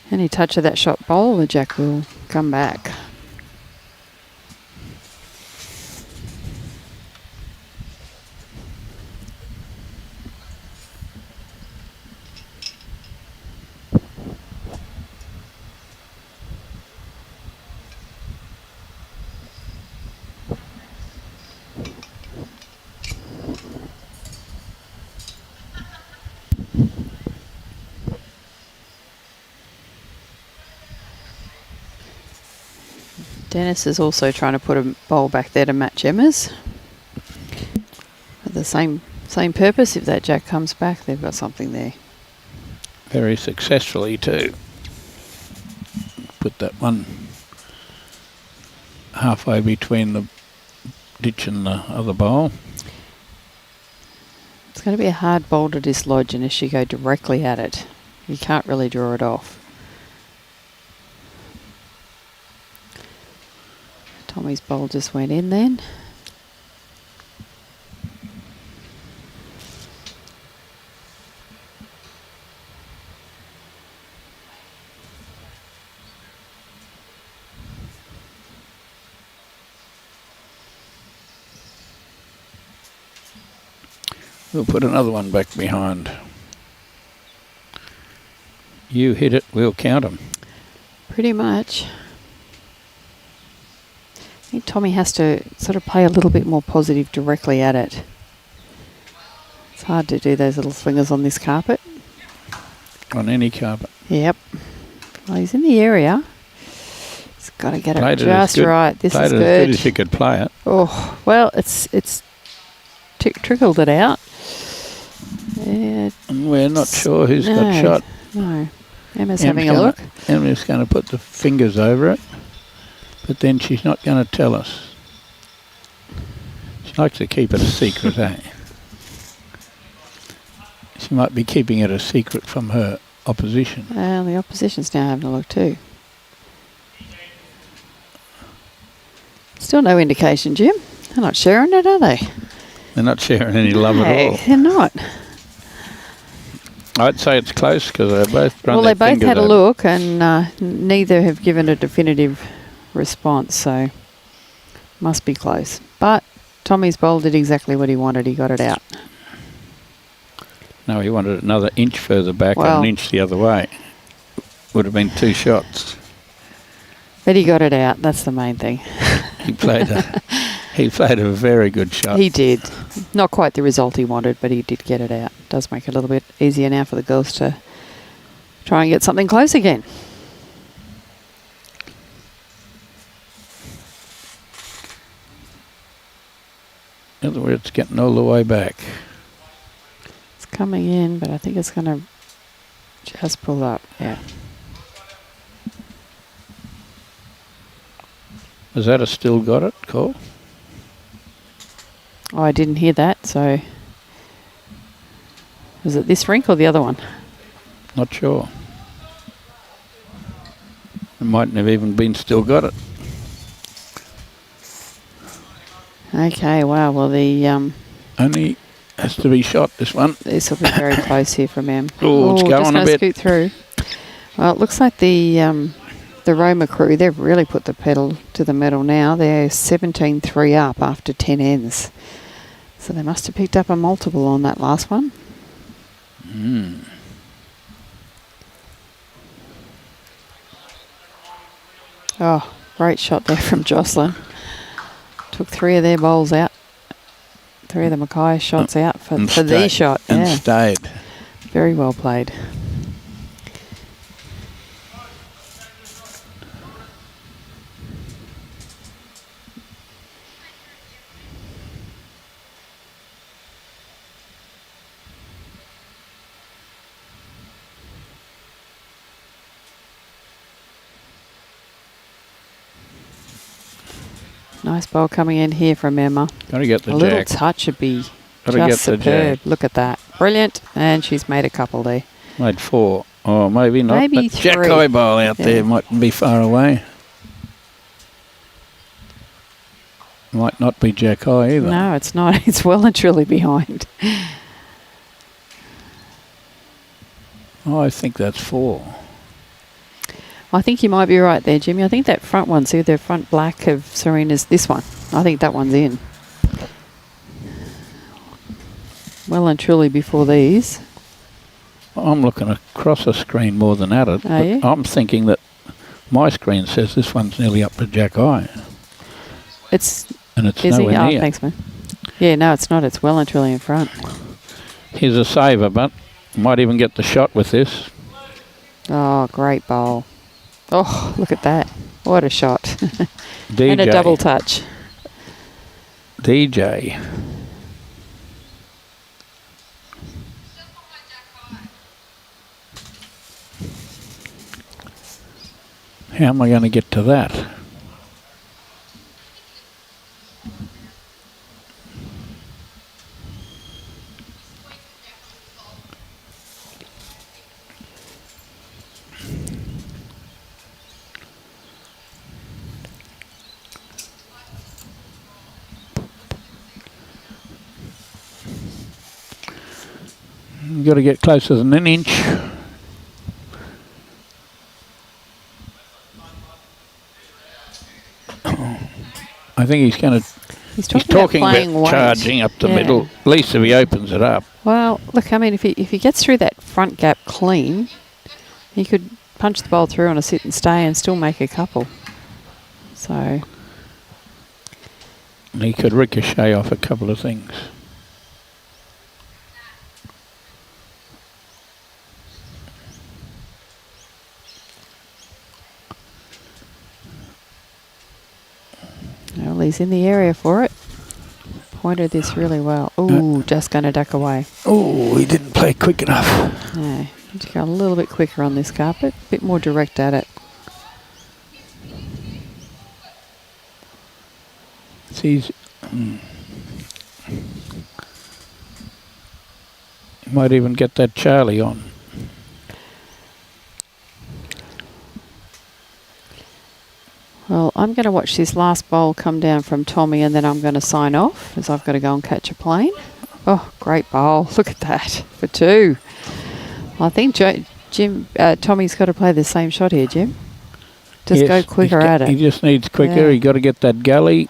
Speaker 2: Any touch of that shot bowl, the jack will come back. Dennis is also trying to put a bowl back there to match Emma's. For the same purpose, if that jack comes back, they've got something there.
Speaker 1: Very successfully too. Put that one halfway between the ditch and the other bowl.
Speaker 2: It's going to be a hard bowl to dislodge unless you go directly at it. You can't really draw it off. Tommy's bowl just went in then.
Speaker 1: We'll put another one back behind. You hit it, we'll count them.
Speaker 2: Pretty much. I think Tommy has to sort of play a little bit more positive directly at it. It's hard to do those little swingers on this carpet.
Speaker 1: On any carpet.
Speaker 2: Yep. Well, he's in the area. He's got to get
Speaker 1: Played
Speaker 2: it just right. This
Speaker 1: Played
Speaker 2: is
Speaker 1: it
Speaker 2: good.
Speaker 1: as good as you could play it.
Speaker 2: Oh, well, it's trickled it out. Yeah,
Speaker 1: And we're not sure who's got shot.
Speaker 2: No. Emma's having a look.
Speaker 1: Emma's going to put the fingers over it, but then she's not going to tell us. She likes to keep it a secret, eh? She might be keeping it a secret from her opposition.
Speaker 2: Well, the opposition's now having a look too. Still no indication, Jim. They're not sharing it, are they?
Speaker 1: They're not sharing any love at all.
Speaker 2: They're not.
Speaker 1: I'd say it's close because they both run
Speaker 2: Well,
Speaker 1: their
Speaker 2: they both
Speaker 1: fingers
Speaker 2: had a
Speaker 1: over.
Speaker 2: look and neither have given a definitive response, so must be close. But Tommy's bowl did exactly what he wanted. He got it out.
Speaker 1: No, he wanted another inch further back
Speaker 2: Well,
Speaker 1: and an inch the other way. Would have been 2 shots.
Speaker 2: But he got it out. That's the main thing.
Speaker 1: He played a very good shot.
Speaker 2: He did. Not quite the result he wanted, but he did get it out. Does make it a little bit easier now for the girls to try and get something close again.
Speaker 1: In other words, getting all the way back.
Speaker 2: It's coming in, but I think it's going to just pull up. Yeah.
Speaker 1: Has that a still got it call?
Speaker 2: Oh, I didn't hear that, so... Was it this rink or the other one?
Speaker 1: Not sure. It mightn't have even been still got it.
Speaker 2: Okay, wow. Well, the
Speaker 1: Only Has to be shot, this one.
Speaker 2: This will be very close here from Em.
Speaker 1: Oh, it's
Speaker 2: just
Speaker 1: going a
Speaker 2: gonna
Speaker 1: bit.
Speaker 2: scoot through. Well, it looks like the Roma crew, they've really put the pedal to the metal now. They're 17-3 up after 10 ends. So they must have picked up a multiple on that last one. Oh, great shot there from Jocelyn. Took 3 of their bowls out. 3 of the Mackay shots out for the shot.
Speaker 1: And
Speaker 2: Yeah,
Speaker 1: stayed.
Speaker 2: very well played. Nice ball coming in here from Emma.
Speaker 1: Got to get the
Speaker 2: A little
Speaker 1: jack.
Speaker 2: touch would be
Speaker 1: Gotta get
Speaker 2: just
Speaker 1: the
Speaker 2: superb.
Speaker 1: jack.
Speaker 2: Look at that. Brilliant. And she's made a couple there.
Speaker 1: Made 4. Oh, maybe not.
Speaker 2: Maybe
Speaker 1: That Jack
Speaker 2: 3.
Speaker 1: eyeball out there mightn't be far away. Might not be Jack Eye either.
Speaker 2: No, it's not. It's well and truly behind.
Speaker 1: Oh, I think that's 4.
Speaker 2: I think you might be right there, Jimmy. I think that front one, see the front black of Serena's, this one. I think that one's in. Well and truly before these.
Speaker 1: I'm looking across the screen more than at it.
Speaker 2: Are
Speaker 1: but
Speaker 2: you?
Speaker 1: I'm thinking that my screen says this one's nearly up to Jack Eye.
Speaker 2: It's
Speaker 1: And it's
Speaker 2: is he?
Speaker 1: nowhere
Speaker 2: Oh,
Speaker 1: near.
Speaker 2: thanks, man. Yeah, no, it's not. It's well and truly in front.
Speaker 1: Here's a saver, but might even get the shot with this.
Speaker 2: Oh, great bowl. Oh, look at that. What a shot.
Speaker 1: DJ.
Speaker 2: And a double touch.
Speaker 1: DJ. How am I going to get to that? You've got to get closer than an inch. I think he's going to.
Speaker 2: He's
Speaker 1: He's
Speaker 2: talking,
Speaker 1: talking
Speaker 2: about playing
Speaker 1: about
Speaker 2: weight.
Speaker 1: charging up the
Speaker 2: Yeah.
Speaker 1: middle. At least if he opens it up.
Speaker 2: Well, look, I mean, if he gets through that front gap clean, he could punch the ball through on a sit and stay and still make a couple. So,
Speaker 1: And he could ricochet off a couple of things.
Speaker 2: well, he's in the area for it. Pointed this really well. Ooh, just going to duck away.
Speaker 1: Oh, he didn't play quick enough.
Speaker 2: Yeah, need to go a little bit quicker on this carpet. A bit more direct at it.
Speaker 1: He's might even get that Charlie on.
Speaker 2: Well, I'm going to watch this last bowl come down from Tommy and then I'm going to sign off as I've got to go and catch a plane. Oh, great bowl. Look at that for 2. I think Tommy's got to play the same shot here, Jim. Just
Speaker 1: Yes,
Speaker 2: go quicker
Speaker 1: he's
Speaker 2: at it.
Speaker 1: He just needs quicker.
Speaker 2: Yeah.
Speaker 1: He's got to get that gully.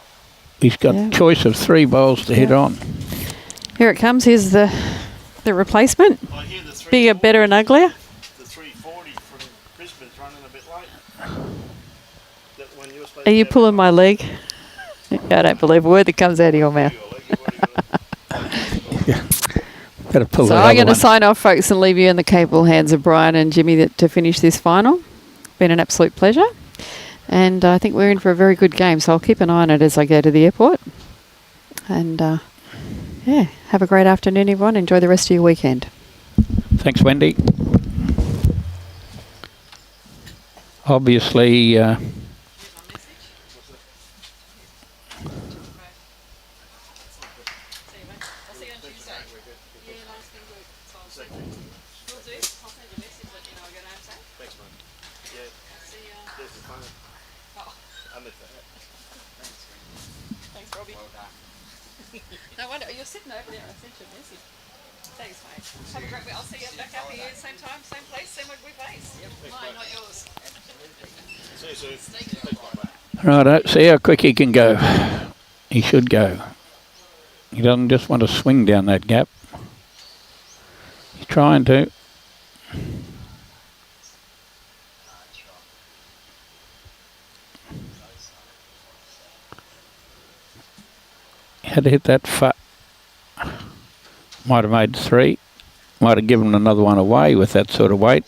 Speaker 1: He's got
Speaker 2: Yeah.
Speaker 1: choice of 3 bowls to hit
Speaker 2: Yeah.
Speaker 1: on.
Speaker 2: Here it comes. Here's the replacement.
Speaker 3: I hear the
Speaker 2: Bigger, better and uglier.
Speaker 3: The 340 from Brisbane's running a bit late. That when you're supposed
Speaker 2: Are
Speaker 3: to
Speaker 2: you
Speaker 3: have
Speaker 2: pulling my leg? I don't believe a word that comes out of your mouth.
Speaker 3: your leg, you've already got it.
Speaker 1: Got to pull
Speaker 2: So
Speaker 1: that
Speaker 2: I'm
Speaker 1: other
Speaker 2: going to
Speaker 1: one.
Speaker 2: sign off, folks, and leave you in the capable hands of Brian and Jimmy to finish this final. Been an absolute pleasure. And I think we're in for a very good game, so I'll keep an eye on it as I go to the airport. And, yeah, have a great afternoon, everyone. Enjoy the rest of your weekend.
Speaker 1: Thanks, Wendy. Obviously,
Speaker 3: Thanks, man. Yeah. There's the phone. I'm at that.
Speaker 2: Thanks, Robbie.
Speaker 3: Well done.
Speaker 2: No wonder. You're sitting over there. I sent you a message. Thanks, mate. Have a great week. I'll see you back up here, same time, same place, same way we face. Yep. Mine, not yours.
Speaker 3: See you soon. Thanks, mate.
Speaker 1: Righto, see how quick he can go. He should go. He doesn't just want to swing down that gap. He's trying to. Had to hit that fat. Might have made 3. Might have given another one away with that sort of weight.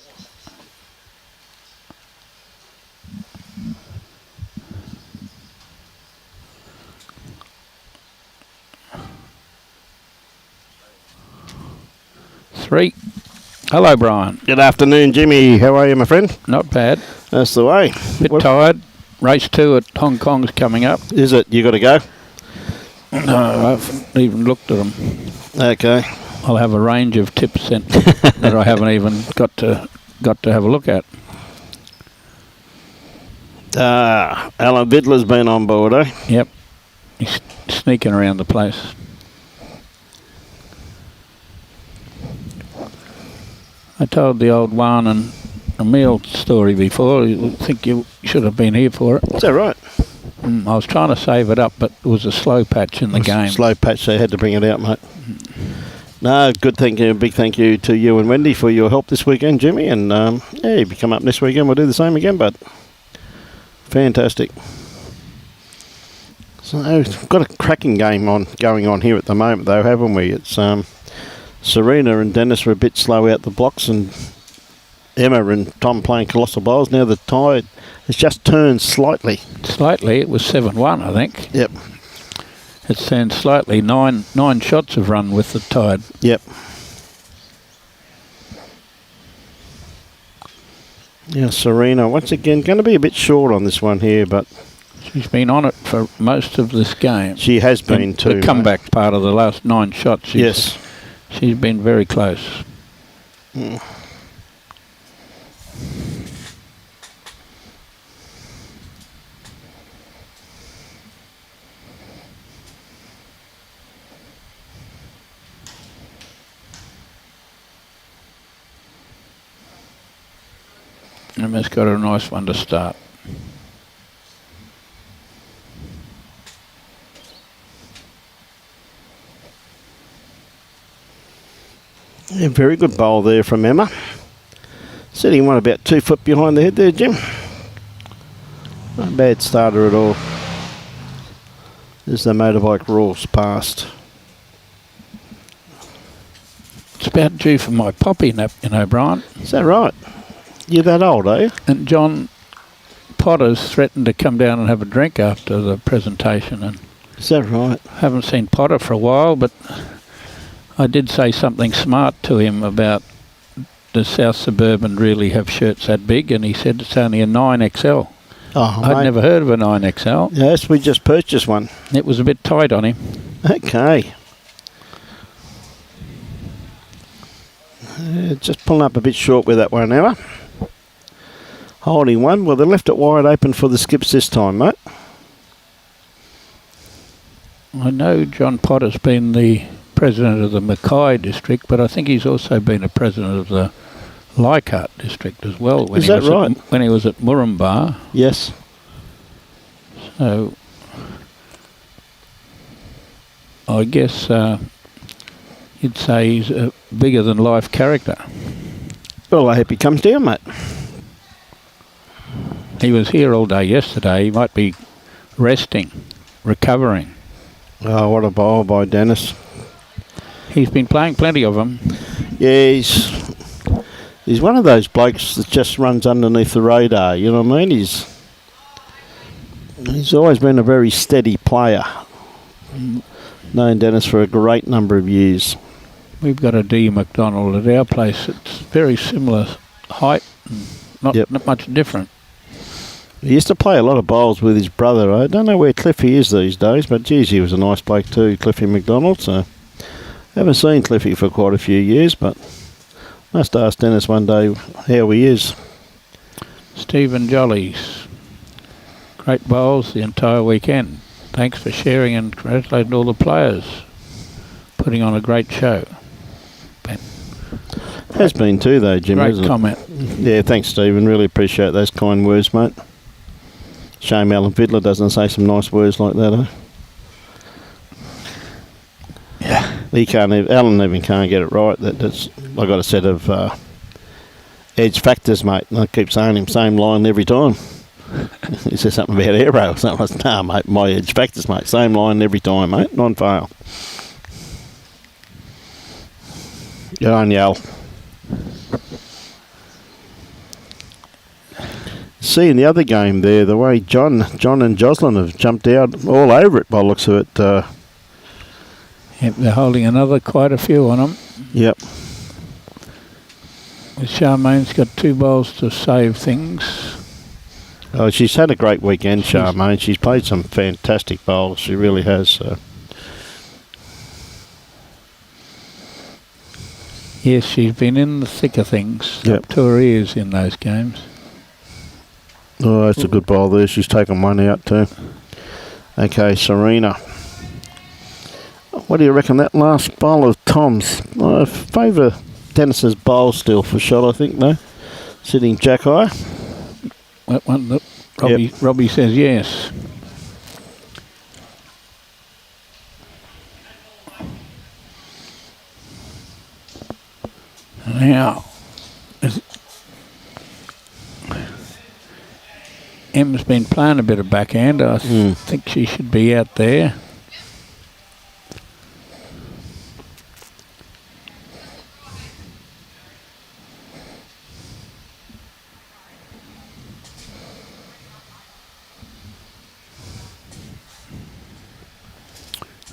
Speaker 1: Three. Hello, Brian.
Speaker 3: Good afternoon, Jimmy. How are you, my friend?
Speaker 1: Not bad.
Speaker 3: That's the way.
Speaker 1: Bit tired. Race 2 at Hong Kong's coming up.
Speaker 3: Is it? You got to go?
Speaker 1: No, I haven't even looked at them.
Speaker 3: Okay.
Speaker 1: I'll have a range of tips sent that I haven't even got to have a look at.
Speaker 3: Alan Vidler's been on board, eh?
Speaker 1: Yep. He's sneaking around the place. I told the old Juan and Emil story before. I think you should have been here for it.
Speaker 3: Is that right?
Speaker 1: I was trying to save it up, but it was a slow patch in the game.
Speaker 3: Slow patch, so I had to bring it out, mate. No, good thank you. Big thank you to you and Wendy for your help this weekend, Jimmy. And yeah, if you come up this weekend, we'll do the same again, but fantastic. So we've got a cracking game going on here at the moment, though, haven't we? It's Serena and Dennis were a bit slow out the blocks, and Emma and Tom playing colossal bowls. Now the tide has just turned slightly.
Speaker 1: Slightly, it was 7-1, I think.
Speaker 3: Yep.
Speaker 1: It's turned slightly. Nine shots have run with the tide.
Speaker 3: Yep. Yeah, Serena once again going to be a bit short on this one here, but
Speaker 1: she's been on it for most of this game.
Speaker 3: She has been too.
Speaker 1: The comeback part of the last 9 shots.
Speaker 3: Yes.
Speaker 1: She's been very close.
Speaker 3: Mm.
Speaker 1: Emma's got a nice one to start.
Speaker 3: Yeah, very good bowl there from Emma. Setting one about 2 foot behind the head there, Jim. Not a bad starter at all. As the motorbike roars past.
Speaker 1: It's about due for my poppy nap, you know, Brian.
Speaker 3: Is that right? You're that old, are you?
Speaker 1: And John Potter's threatened to come down and have a drink after the presentation. And
Speaker 3: is that right?
Speaker 1: Haven't seen Potter for a while, but I did say something smart to him about does South Suburban really have shirts that big, and he said it's only a 9XL.
Speaker 3: Oh,
Speaker 1: I'd never heard of a 9XL.
Speaker 3: Yes, we just purchased one.
Speaker 1: It was a bit tight on him.
Speaker 3: Okay. Just pulling up a bit short with that one, Emma. Holding one. Well, they left it wide open for the skips this time, mate.
Speaker 1: I know John Potter's been the president of the Mackay district, but I think he's also been a president of the Leichhardt district as well.
Speaker 3: Is that right?
Speaker 1: When he was at Murrumba.
Speaker 3: Yes.
Speaker 1: So I guess you'd say he's a bigger than life character.
Speaker 3: Well, I hope he comes down, mate.
Speaker 1: He was here all day yesterday. He might be resting, recovering.
Speaker 3: Oh, what a bowl by Dennis.
Speaker 1: He's been playing plenty of them.
Speaker 3: Yeah, he's one of those blokes that just runs underneath the radar, you know what I mean? He's always been a very steady player. Known Dennis for a great number of years.
Speaker 1: We've got a D McDonald at our place. It's very similar height, and not much different.
Speaker 3: He used to play a lot of bowls with his brother. I don't know where Cliffy is these days, but geez, he was a nice bloke too, Cliffy McDonald. So haven't seen Cliffy for quite a few years, but must ask Dennis one day how he is.
Speaker 1: Stephen Jolly's great bowls the entire weekend. thanks for sharing and congratulating all the players. Putting on a great show.
Speaker 3: Has been too, though, Jim.
Speaker 1: Great
Speaker 3: Hasn't
Speaker 1: comment.
Speaker 3: it? Yeah, thanks, Stephen. Really appreciate those kind words, mate. Shame Alan Fiddler doesn't say some nice words like that, eh?
Speaker 1: Yeah.
Speaker 3: Alan even can't get it right. That's I got a set of edge factors, mate. And I keep saying him same line every time. He says something about aero or something. I said, nah, mate, my edge factors, mate. Same line every time, mate. Non-fail. Good on you, Al. See, in the other game there, the way John and Jocelyn have jumped out all over it by the looks of it.
Speaker 1: Yep, they're holding quite a few on them.
Speaker 3: Yep.
Speaker 1: Charmaine's got 2 bowls to save things.
Speaker 3: Oh, she's had a great weekend, Charmaine. She's played some fantastic bowls. She really has. So.
Speaker 1: Yes, she's been in the thick of things.
Speaker 3: Yep.
Speaker 1: Up to her ears in those games.
Speaker 3: Oh, that's a good bowl there. She's taken one out too. Okay, Serena. What do you reckon that last bowl of Tom's? I favour Dennis's bowl still for shot, I think, no? Sitting jack high.
Speaker 1: That one, look,
Speaker 3: Yep.
Speaker 1: Robbie says yes. Now, Em's been playing a bit of backhand. I think she should be out there.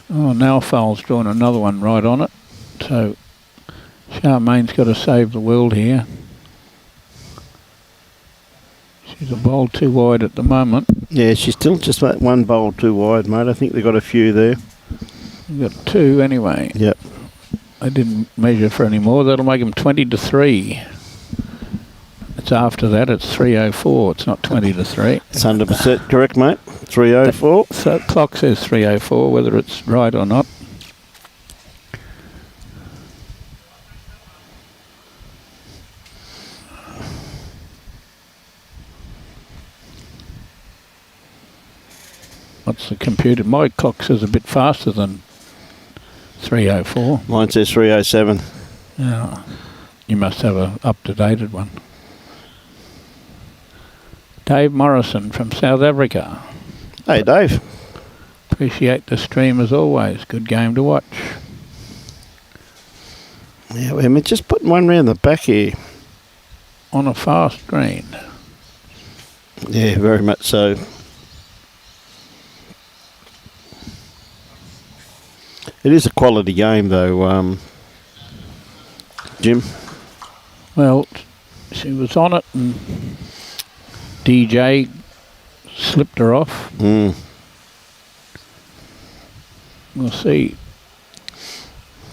Speaker 1: Oh, now Fowle's drawn another one right on it. So Charmaine's got to save the world here. She's a bowl too wide at the moment.
Speaker 3: Yeah, she's still just about one bowl too wide, mate. I think they've got a few there.
Speaker 1: We've got 2 anyway.
Speaker 3: Yep.
Speaker 1: They didn't measure for any more. That'll make them 20-3. It's after that. It's 3:04. It's not 20-3.
Speaker 3: It's 100% correct, mate. 3:04.
Speaker 1: So the clock says 3:04, whether it's right or not. What's the computer? My clock says a bit faster than 3:04.
Speaker 3: Mine says 3:07.
Speaker 1: Yeah, you must have a up-to-dated one. Dave Morrison from South Africa.
Speaker 3: Hey, Dave.
Speaker 1: Appreciate the stream as always. Good game to watch.
Speaker 3: Yeah, I mean, just putting one round the back here.
Speaker 1: On a fast green.
Speaker 3: Yeah, very much so. It is a quality game, though, Jim.
Speaker 1: Well, she was on it and DJ slipped her off. We'll see.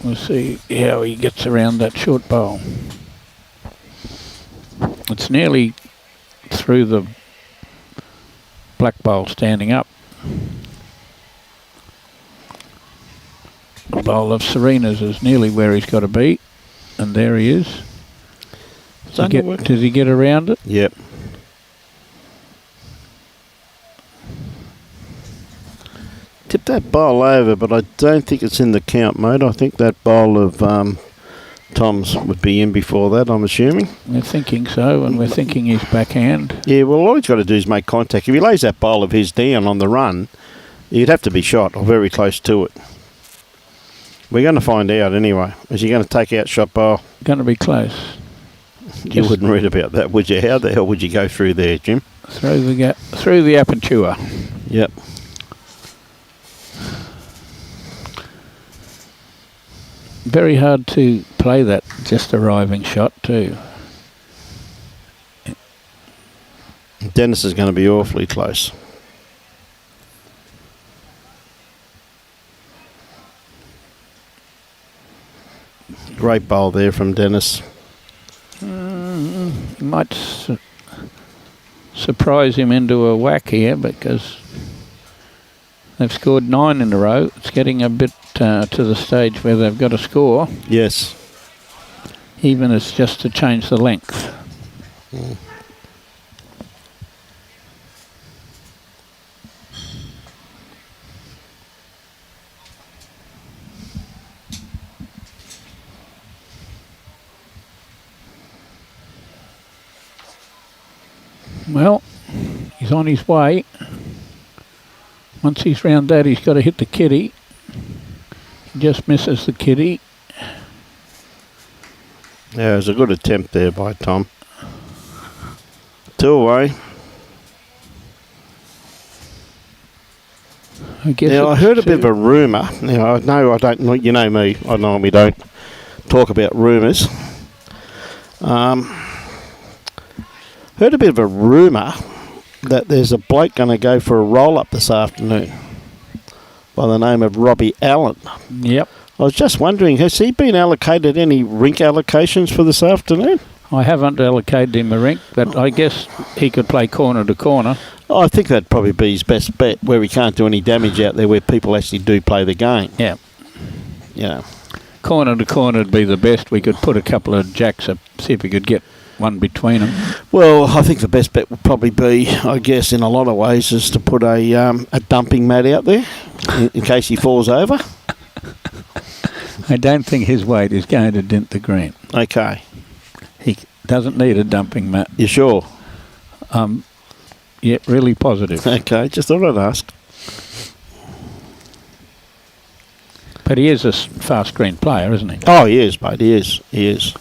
Speaker 1: We'll see how he gets around that short bowl. It's nearly through the black bowl standing up. The bowl of Serena's is nearly where he's got to be. And there he is. Does he get around it?
Speaker 3: Yep. Tip that bowl over, but I don't think it's in the count, mate. I think that bowl of Tom's would be in before that, I'm assuming.
Speaker 1: We're thinking so, and we're thinking he's backhand.
Speaker 3: Yeah, well, all he's got to do is make contact. If he lays that bowl of his down on the run, he'd have to be shot or very close to it. We're going to find out anyway. Is he going to take out shot bowl?
Speaker 1: Going to be close.
Speaker 3: You wouldn't read about that, would you? How the hell would you go through there, Jim?
Speaker 1: Through the aperture.
Speaker 3: Yep.
Speaker 1: Very hard to play that just arriving shot too.
Speaker 3: Dennis is going to be awfully close. Great bowl there from Dennis.
Speaker 1: Might surprise him into a whack here because They've scored 9 in a row. It's getting a bit to the stage where they've got to score,
Speaker 3: Yes.
Speaker 1: even if it's just to change the length. Well, he's on his way. Once he's round that, he's got to hit the kitty. He just misses the kitty.
Speaker 3: Yeah, it was a good attempt there by Tom. 2 away.
Speaker 1: I guess
Speaker 3: Now, I
Speaker 1: it's
Speaker 3: heard a bit of
Speaker 1: two.
Speaker 3: a rumour. Now, I know I don't, you know me, I know we don't talk about rumours. Heard a bit of a rumour that there's a bloke going to go for a roll-up this afternoon by the name of Robbie Allen.
Speaker 1: Yep.
Speaker 3: I was just wondering, has he been allocated any rink allocations for this afternoon?
Speaker 1: I haven't allocated him a rink, but I guess he could play corner to corner.
Speaker 3: Oh, I think that'd probably be his best bet, where he can't do any damage out there, where people actually do play the game.
Speaker 1: Yeah.
Speaker 3: You know.
Speaker 1: Corner to corner would be the best. We could put a couple of jacks up, see if we could get one between them.
Speaker 3: Well, I think the best bet would probably be, I guess, in a lot of ways, is to put a dumping mat out there in case he falls over.
Speaker 1: I don't think his weight is going to dent the green.
Speaker 3: Okay.
Speaker 1: He doesn't need a dumping mat.
Speaker 3: You sure?
Speaker 1: Yeah, really positive.
Speaker 3: Okay, just thought I'd ask.
Speaker 1: But he is a fast green player, isn't he?
Speaker 3: Oh, he is, mate. He is. He is.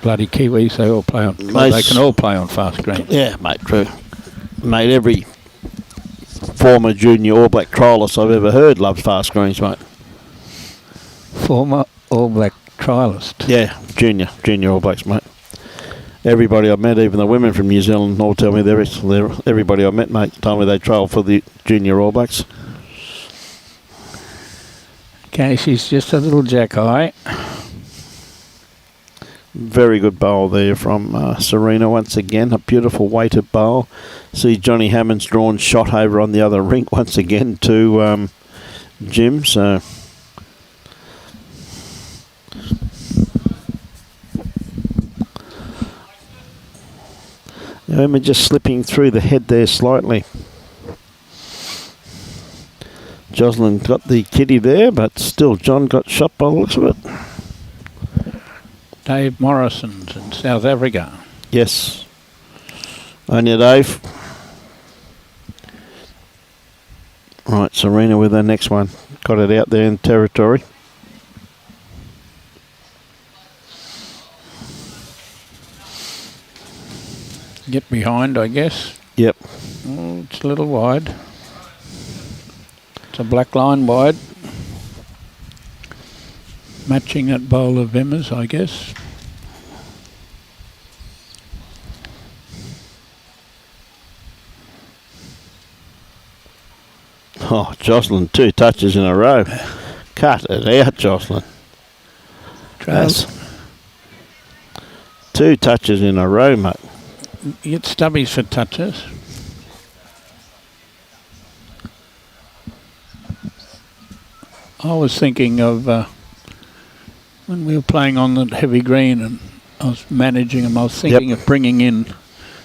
Speaker 1: Bloody Kiwis, they all play on. Well, they can all play on fast green.
Speaker 3: Yeah, mate, true. Mate, every former junior All Black trialist I've ever heard loves fast greens, mate.
Speaker 1: Former All Black trialist.
Speaker 3: Yeah, junior All Blacks, mate. Everybody I've met, even the women from New Zealand, all tell me everybody I've met, mate, told me they trial for the junior All Blacks.
Speaker 1: Okay, she's just a little jack high.
Speaker 3: Very good bowl there from Serena once again. A beautiful weighted bowl. See Johnny Hammond's drawn shot over on the other rink once again to Jim. So Emma just slipping through the head there slightly. Jocelyn got the kitty there, but still John got shot by the looks of it.
Speaker 1: Dave Morrison's in South Africa.
Speaker 3: Yes. On you, Dave. Right, Serena with her next one. Got it out there in territory.
Speaker 1: Get behind, I guess.
Speaker 3: Yep.
Speaker 1: Oh, it's a little wide. It's a black line wide. Matching that bowl of Emma's, I guess.
Speaker 3: Oh, Jocelyn, 2 touches in a row. Cut it out, Jocelyn.
Speaker 1: Trails.
Speaker 3: 2 touches in a row, mate.
Speaker 1: You get stubbies for touches. I was thinking of when we were playing on the heavy green and I was managing them, I was thinking of bringing in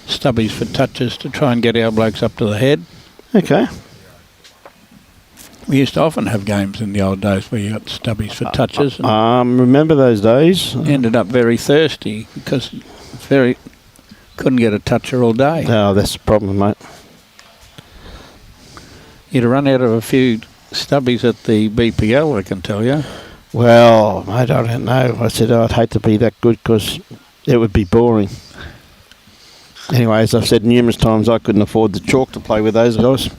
Speaker 1: stubbies for touches to try and get our blokes up to the head.
Speaker 3: Okay.
Speaker 1: We used to often have games in the old days where you got stubbies for touches and
Speaker 3: Remember those days?
Speaker 1: ended up very thirsty because couldn't get a toucher all day.
Speaker 3: Oh, that's the problem, mate.
Speaker 1: You'd run out of a few stubbies at the BPL, I can tell you.
Speaker 3: Well, mate, I don't know. I said I'd hate to be that good because it would be boring. Anyway, as I've said numerous times, I couldn't afford the chalk to play with those guys.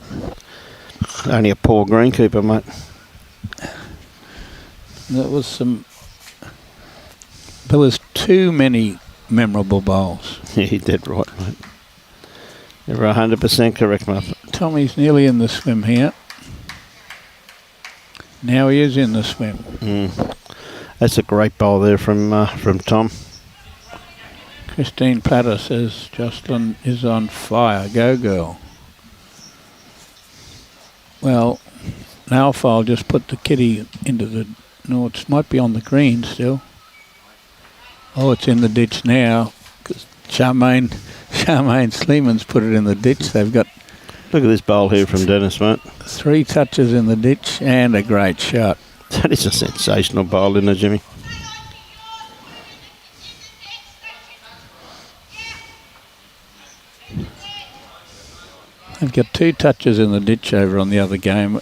Speaker 3: Only a poor greenkeeper, mate.
Speaker 1: There was too many memorable bowls.
Speaker 3: Yeah, you did right, mate. You're 100% correct, mate.
Speaker 1: Tommy's nearly in the swim here. Now he is in the swim.
Speaker 3: That's a great bowl there from Tom.
Speaker 1: Christine Platter says Jocelyn is on fire. Go girl. Well, alpha just put the kitty into the... No, it might be on the green still. Oh, it's in the ditch now. Because Charmaine Sleeman's put it in the ditch. They've got...
Speaker 3: Look at this bowl here from Dennis, mate.
Speaker 1: 3 touches in the ditch and a great shot.
Speaker 3: That is a sensational bowl, isn't it, Jimmy?
Speaker 1: They've got 2 touches in the ditch over on the other game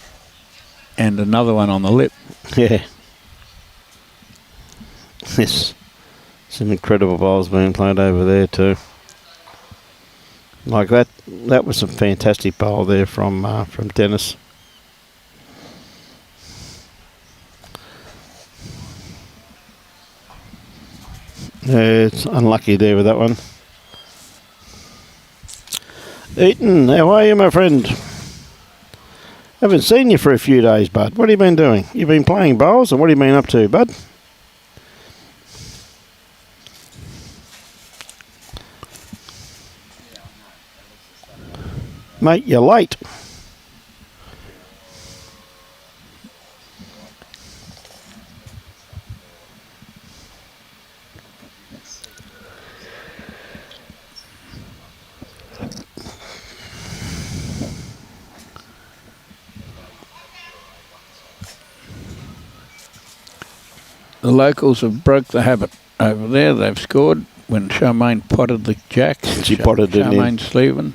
Speaker 1: and another one on the lip.
Speaker 3: Yeah. Yes. Some incredible bowls being played over there too. Like that was a fantastic bowl there from Dennis. Yeah, it's unlucky there with that one. Eaton, how are you, my friend? Haven't seen you for a few days, bud. What have you been doing? You've been playing bowls, or what have you been up to, bud? Mate, you're late.
Speaker 1: The locals have broke the habit over there. They've scored when Charmaine potted the jacks.
Speaker 3: She potted, didn't
Speaker 1: Charmaine Sleevan.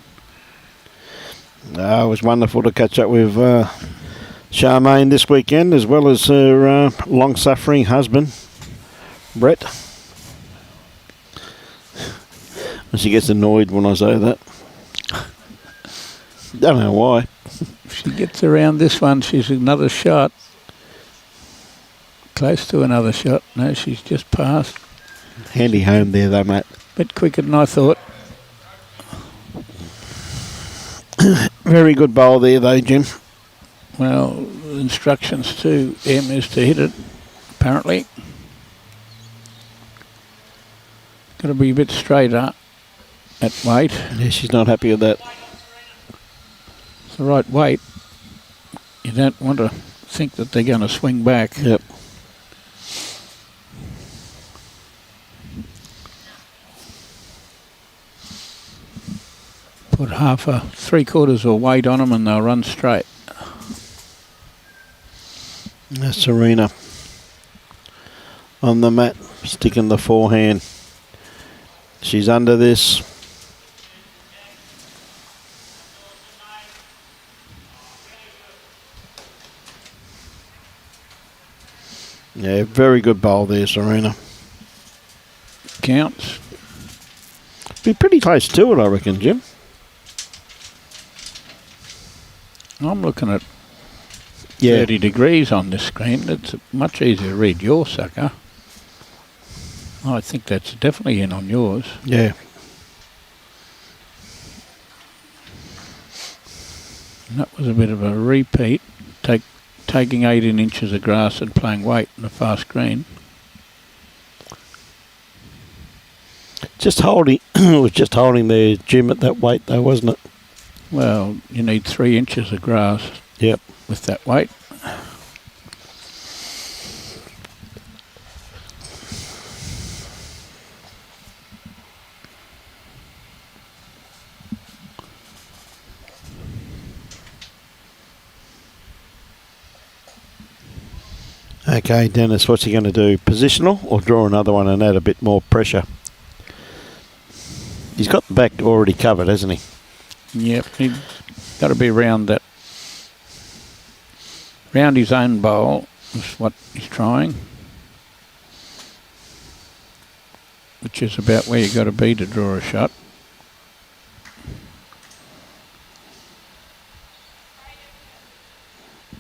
Speaker 3: It was wonderful to catch up with Charmaine this weekend, as well as her long-suffering husband, Brett. And she gets annoyed when I say that. Don't know why.
Speaker 1: If she gets around this one, she's another shot. Close to another shot. No, she's just passed.
Speaker 3: Handy home there, though, mate.
Speaker 1: Bit quicker than I thought.
Speaker 3: Very good bowl there, though, Jim.
Speaker 1: Well, the instructions to M is to hit it, apparently. Got to be a bit straighter at weight.
Speaker 3: Yeah, she's not happy with that.
Speaker 1: It's the right weight. You don't want to think that they're going to swing back.
Speaker 3: Yep.
Speaker 1: Put half a 3/4 of weight on them and they'll run straight.
Speaker 3: That's Serena on the mat, sticking the forehand. She's under this. Yeah, very good bowl there, Serena.
Speaker 1: Counts.
Speaker 3: Be pretty close to it, I reckon, Jim.
Speaker 1: I'm looking at
Speaker 3: Yeah.
Speaker 1: 30 degrees on this screen. It's much easier to read your sucker. I think that's definitely in on yours.
Speaker 3: Yeah.
Speaker 1: And that was a bit of a repeat. Taking 18 inches of grass and playing weight in a fast green.
Speaker 3: Just holding, it was just holding there, Jim, at that weight though, wasn't it?
Speaker 1: Well, you need 3 inches of grass.
Speaker 3: Yep.
Speaker 1: With that weight.
Speaker 3: Okay, Dennis, what's he going to do? Positional or draw another one and add a bit more pressure? He's got the back already covered, hasn't he?
Speaker 1: Yep, he's got to be around that. Round his own bowl is what he's trying. Which is about where you got to be to draw a shot.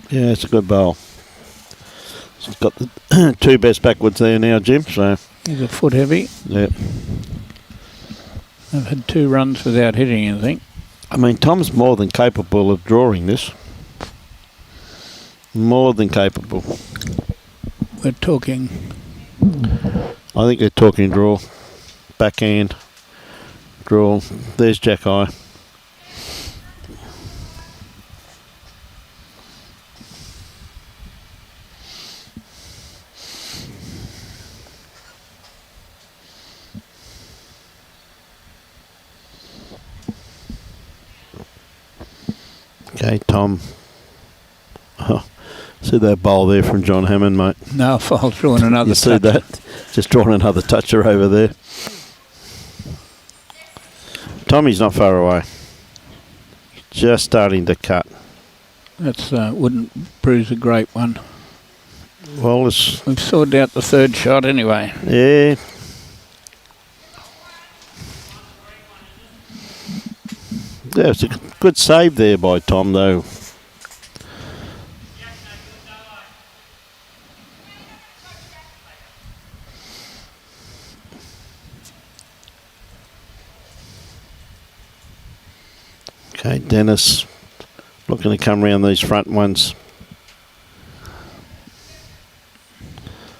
Speaker 3: Yeah, it's a good bowl. He's got the 2 best backwards there now, Jim. So
Speaker 1: He's a foot heavy.
Speaker 3: Yep.
Speaker 1: I've had 2 runs without hitting anything.
Speaker 3: I mean, Tom's more than capable of drawing this. More than capable.
Speaker 1: We're talking.
Speaker 3: I think they're talking draw. Backhand. Draw. There's Jack Eye. Okay, Tom. Oh, see that bowl there from John Hammond, mate?
Speaker 1: No, I'll draw in another
Speaker 3: You see
Speaker 1: touch.
Speaker 3: that? Just drawing another toucher over there. Tommy's not far away. Just starting to cut.
Speaker 1: That's wouldn't bruise a great one.
Speaker 3: Well,
Speaker 1: We've sorted out the third shot anyway.
Speaker 3: yeah. Yeah, it's a good save there by Tom, though. Okay, Dennis looking to come around these front ones.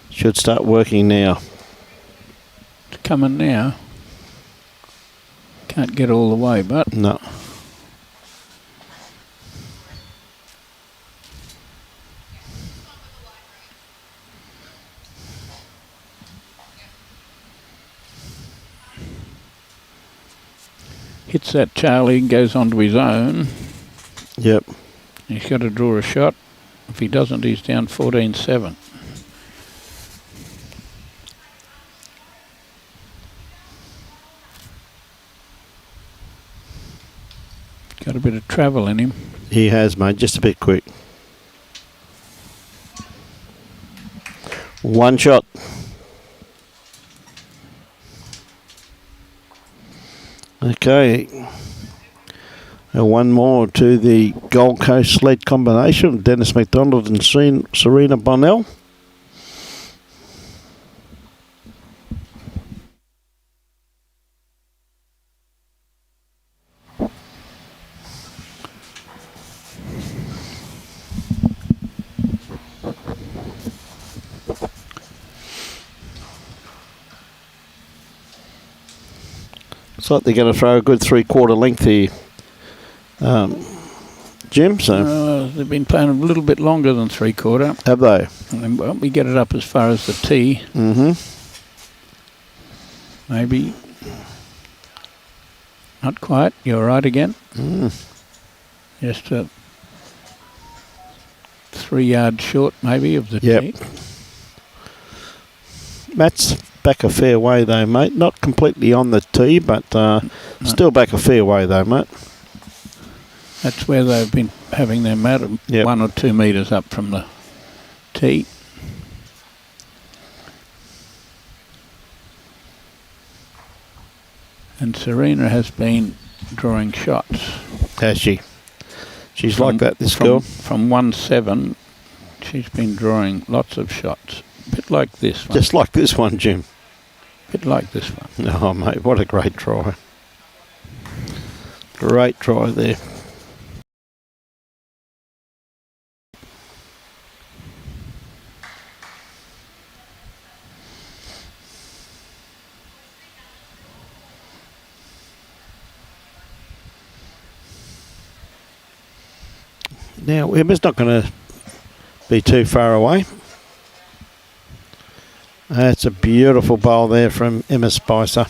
Speaker 3: Should start working now.
Speaker 1: It's coming now. Can't get all the way, but
Speaker 3: No.
Speaker 1: hits that Charlie and goes onto his own.
Speaker 3: Yep.
Speaker 1: He's got to draw a shot. If he doesn't, he's down 14-7. Got a bit of travel in him.
Speaker 3: He has, mate. Just a bit quick. One shot. Okay. One more to the Gold Coast sled combination. Dennis McDonald and Serena Bonnell. Looks like they're going to throw a good 3/4 length here, Jim. So
Speaker 1: they've been playing a little bit longer than 3/4.
Speaker 3: have they?
Speaker 1: And then, well, we get it up as far as the tee.
Speaker 3: Mm-hmm.
Speaker 1: Maybe. Not quite. You're right again. Just a 3 yard short, maybe, of the tee.
Speaker 3: Matt's back a fair way though, mate. Not completely on the tee, but still back a fair way though, mate.
Speaker 1: That's where they've been having their mat, 1 or 2 metres up from the tee. And Serena has been drawing shots.
Speaker 3: Has she? She's like that, this girl.
Speaker 1: From 1-7, she's been drawing lots of shots. A bit like this one.
Speaker 3: Just like this one, Jim.
Speaker 1: A bit like this one.
Speaker 3: Oh, mate, what a great try. Great try there. Now, Emma's not going to be too far away. That's a beautiful bowl there from Emma Spicer.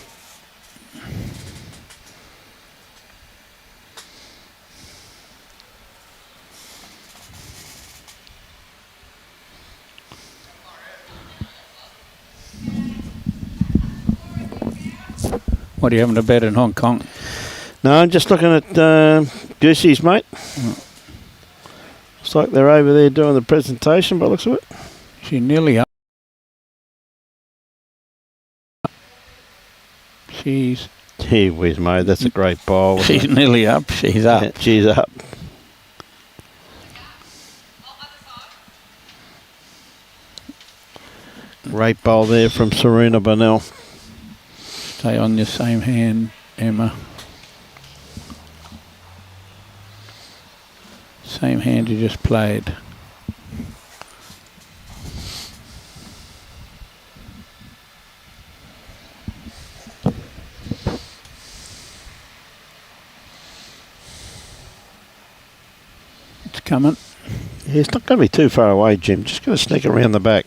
Speaker 1: What are you having to bet in Hong Kong?
Speaker 3: No, I'm just looking at Goosey's, mate. Looks like they're over there doing the presentation by the looks of it.
Speaker 1: She's nearly up. She's...
Speaker 3: Gee whiz, mate, that's a great bowl.
Speaker 1: She's nearly up. She's up.
Speaker 3: Yeah, she's up. Great bowl there from Serena Bonnell.
Speaker 1: Stay on your same hand, Emma. Same hand you just played. It's coming.
Speaker 3: Yeah, it's not going to be too far away, Jim. Just going to sneak around the back.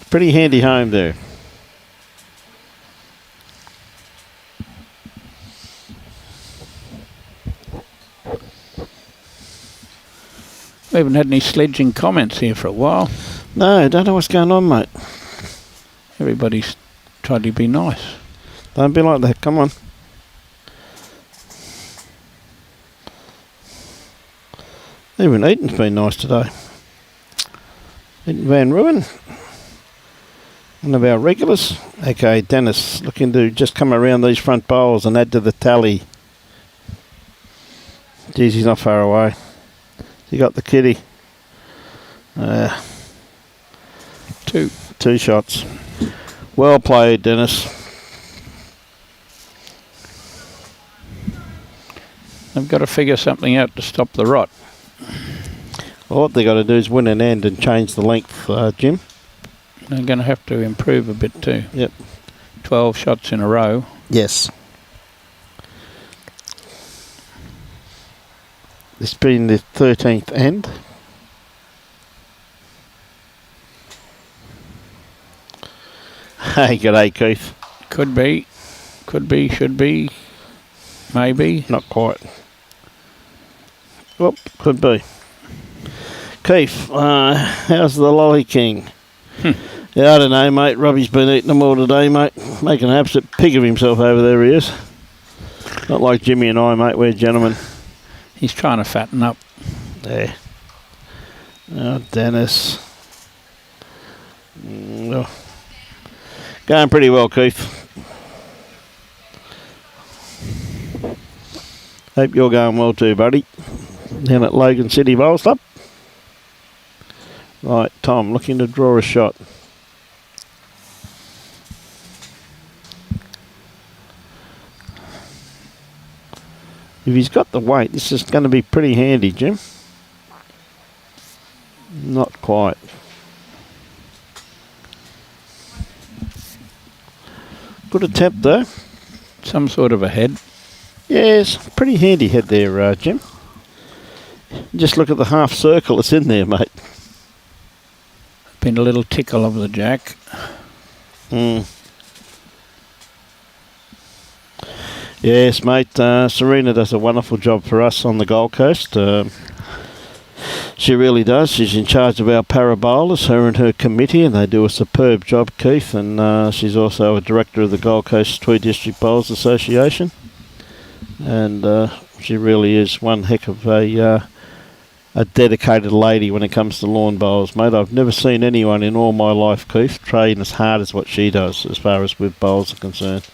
Speaker 3: Pretty handy home there.
Speaker 1: We haven't had any sledging comments here for a while.
Speaker 3: No, don't know what's going on, mate.
Speaker 1: Everybody's tried to be nice.
Speaker 3: Don't be like that. Come on. Even Eaton's been nice today. Eaton Van Ruin. One of our regulars. Okay, Dennis looking to just come around these front bowls and add to the tally. Geez, he's not far away. He got the kitty. Two shots. Well played, Dennis.
Speaker 1: They've got to figure something out to stop the rot.
Speaker 3: Well, what they got to do is win an end and change the length, Jim.
Speaker 1: They're going to have to improve a bit too.
Speaker 3: Yep.
Speaker 1: 12 shots in a row.
Speaker 3: Yes. This being the 13th end. Hey, g'day, Keith.
Speaker 1: Could be, should be, maybe.
Speaker 3: Not quite. Well, could be. Keith, how's the Lolly King? Yeah, I don't know, mate. Robbie's been eating them all today, mate. Making an absolute pig of himself over there, he is. Not like Jimmy and I, mate. We're gentlemen.
Speaker 1: He's trying to fatten up.
Speaker 3: There. Oh, Dennis. Oh. Going pretty well, Keith. Hope you're going well too, buddy. Down at Logan City Bowl Stop. Right, Tom, looking to draw a shot. If he's got the weight, this is going to be pretty handy, Jim. Not quite. Good attempt, though.
Speaker 1: Some sort of a head.
Speaker 3: Yes, pretty handy head there, Jim. Just look at the half circle that's in there, mate.
Speaker 1: Been a little tickle of the jack.
Speaker 3: Yes, mate. Serena does a wonderful job for us on the Gold Coast. She really does. She's in charge of our parabolas, her and her committee, and they do a superb job, Keith. And she's also a director of the Gold Coast Tweed District Bowls Association. And she really is one heck of a dedicated lady when it comes to lawn bowls, mate. I've never seen anyone in all my life, Keith, train as hard as what she does as far as with bowls are concerned.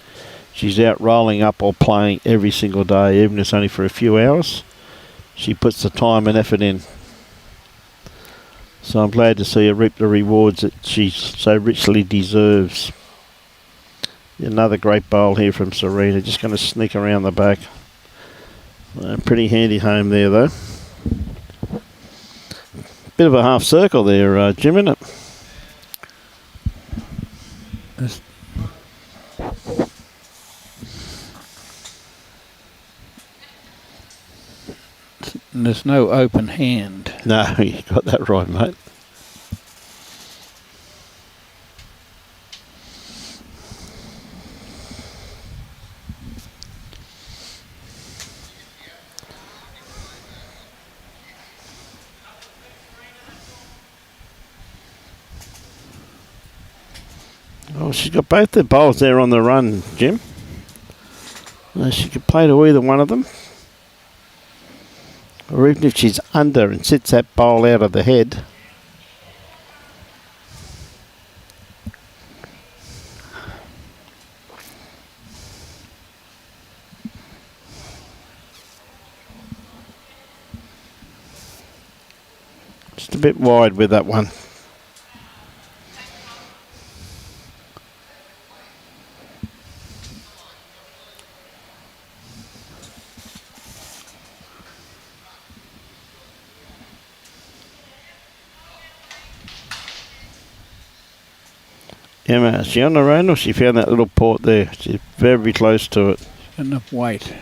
Speaker 3: She's out rolling up or playing every single day, even if it's only for a few hours. She puts the time and effort in. So I'm glad to see her reap the rewards that she so richly deserves. Another great bowl here from Serena, just going to sneak around the back. Pretty handy home there, though. Bit of a half circle there, Jim, isn't it?
Speaker 1: There's no open hand.
Speaker 3: No, you got that right, mate. Oh, she's got both the bowls there on the run, Jim. She could play to either one of them. Or even if she's under and sits that bowl out of the head. Just a bit wide with that one. Emma, is she on her own or she found that little port there? She's very close to it.
Speaker 1: Enough weight.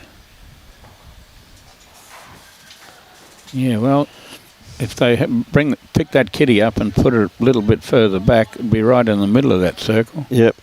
Speaker 1: Yeah, well, if they pick that kitty up and put her a little bit further back, it'd be right in the middle of that circle.
Speaker 3: Yep.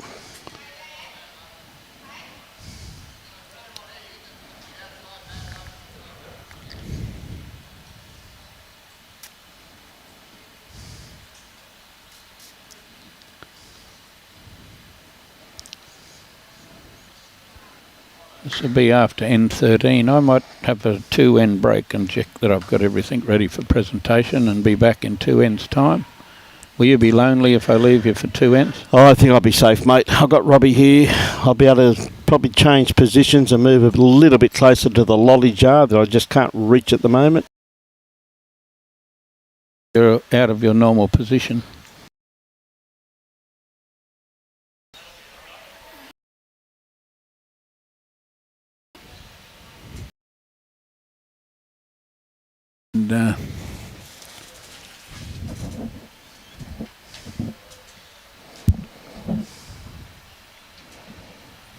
Speaker 1: This will be after N13. I might have a 2N break and check that I've got everything ready for presentation and be back in 2N's time. Will you be lonely if I leave you for 2N's?
Speaker 3: Oh, I think I'll be safe, mate. I've got Robbie here. I'll be able to probably change positions and move a little bit closer to the lolly jar that I just can't reach at the moment.
Speaker 1: You're out of your normal position. And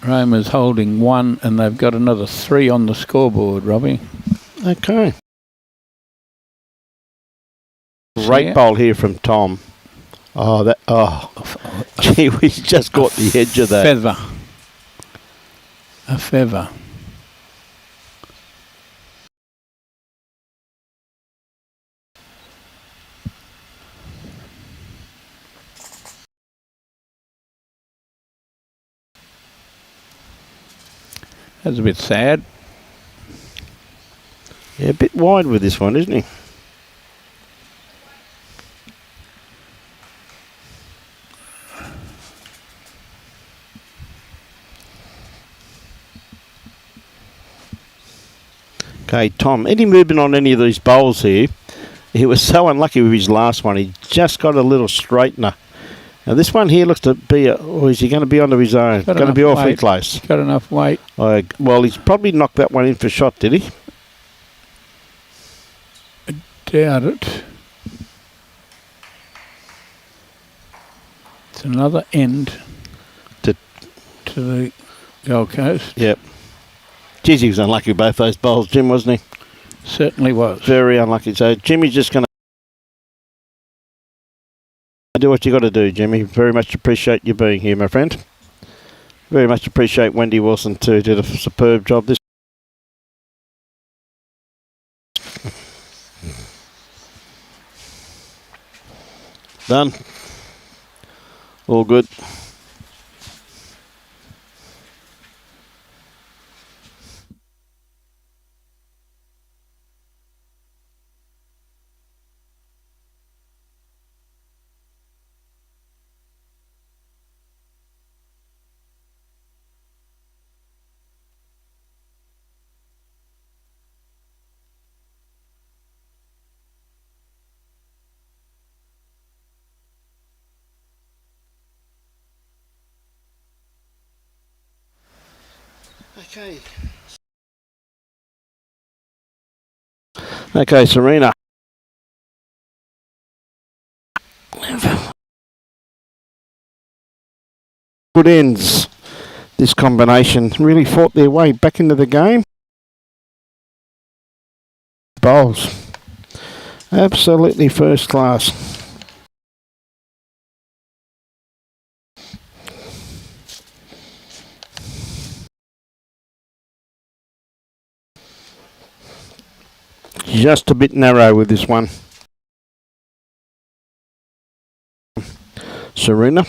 Speaker 1: Roma's holding 1 and they've got another 3 on the scoreboard, Robbie.
Speaker 3: Okay. Great bowl here from Tom. Oh, that. Oh, gee, we just got the edge of that.
Speaker 1: Feather. A feather. That's a bit sad.
Speaker 3: Yeah, a bit wide with this one, isn't he? Okay, Tom, any movement on any of these bowls here? He was so unlucky with his last one. He just got a little straightener. Now this one here looks to be, or is he going to be onto his own? Going to be awfully close.
Speaker 1: Got enough weight.
Speaker 3: Well, he's probably knocked that one in for shot, did he?
Speaker 1: I doubt it. It's another end to the Gold Coast.
Speaker 3: Yep. Geez, he was unlucky with both those bowls, Jim, wasn't he?
Speaker 1: Certainly was.
Speaker 3: Very unlucky. So Jimmy's just going to do what you got to do, Jimmy. Very much appreciate you being here, my friend. Very much appreciate Wendy Wilson too. Did a superb job this. Done. All good. Okay. Okay, Serena. Good ends. This combination really fought their way back into the game. Bowls. Absolutely first class. Just a bit narrow with this one. Serena.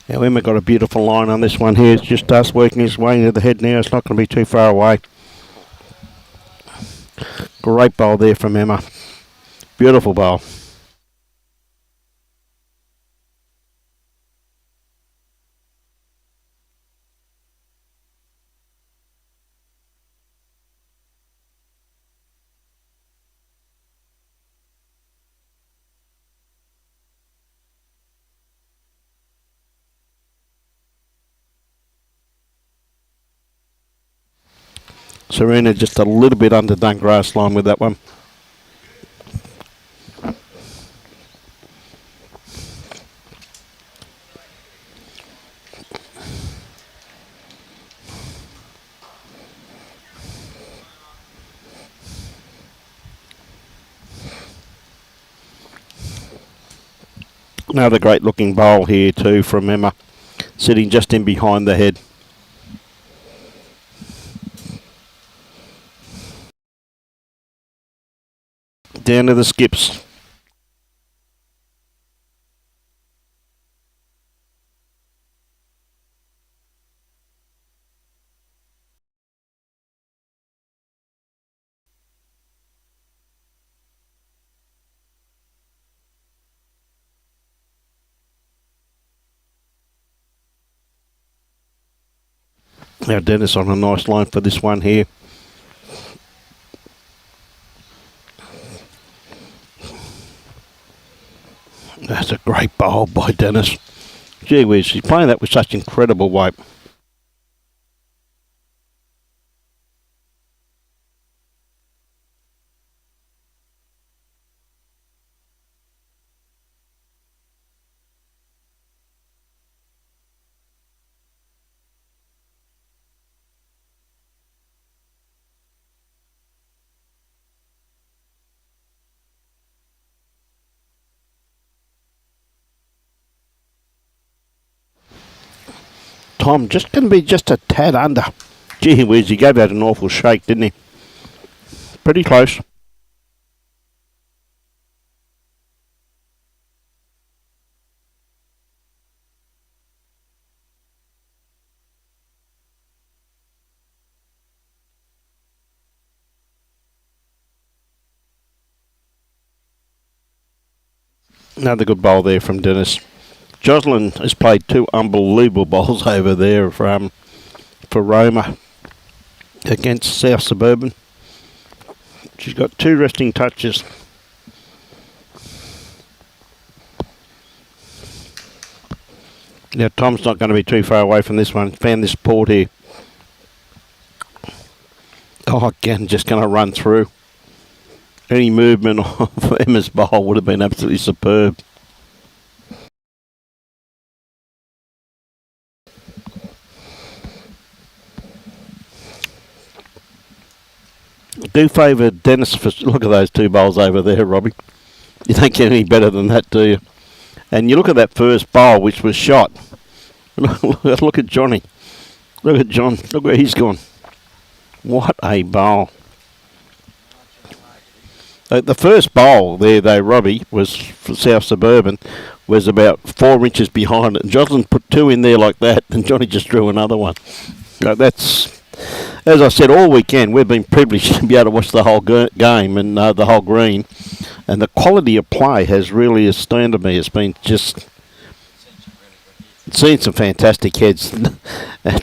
Speaker 3: Now Emma got a beautiful line on this one here. It's just us working his way into the head now. It's not going to be too far away. Great bowl there from Emma. Beautiful bowl. Serena just a little bit underdone grass line with that one. Another great looking bowl here too from Emma, sitting just in behind the head. Down to the skips. Now Dennis on a nice line for this one here. That's a great bowl by Dennis. Gee whiz, she's playing that with such incredible weight. Tom just going to be just a tad under. Gee whiz, he gave that an awful shake, didn't he? Pretty close. Another good bowl there from Dennis. Jocelyn has played two unbelievable bowls over there for Roma against South Suburban. She's got two resting touches. Now Tom's not going to be too far away from this one. Found this port here. Oh, again, just going to run through. Any movement of Emma's bowl would have been absolutely superb. Do favour Dennis for... Look at those two bowls over there, Robbie. You don't get any better than that, do you? And you look at that first bowl, which was shot. Look at Johnny. Look at John. Look where he's gone. What a bowl. The first bowl there, though, Robbie, was for South Suburban, was about 4 inches behind it. And Jocelyn put two in there like that, and Johnny just drew another one. So that's, as I said, all weekend we've been privileged to be able to watch the whole game and the whole green. And the quality of play has really astounded me. It's been just... Seen some fantastic heads,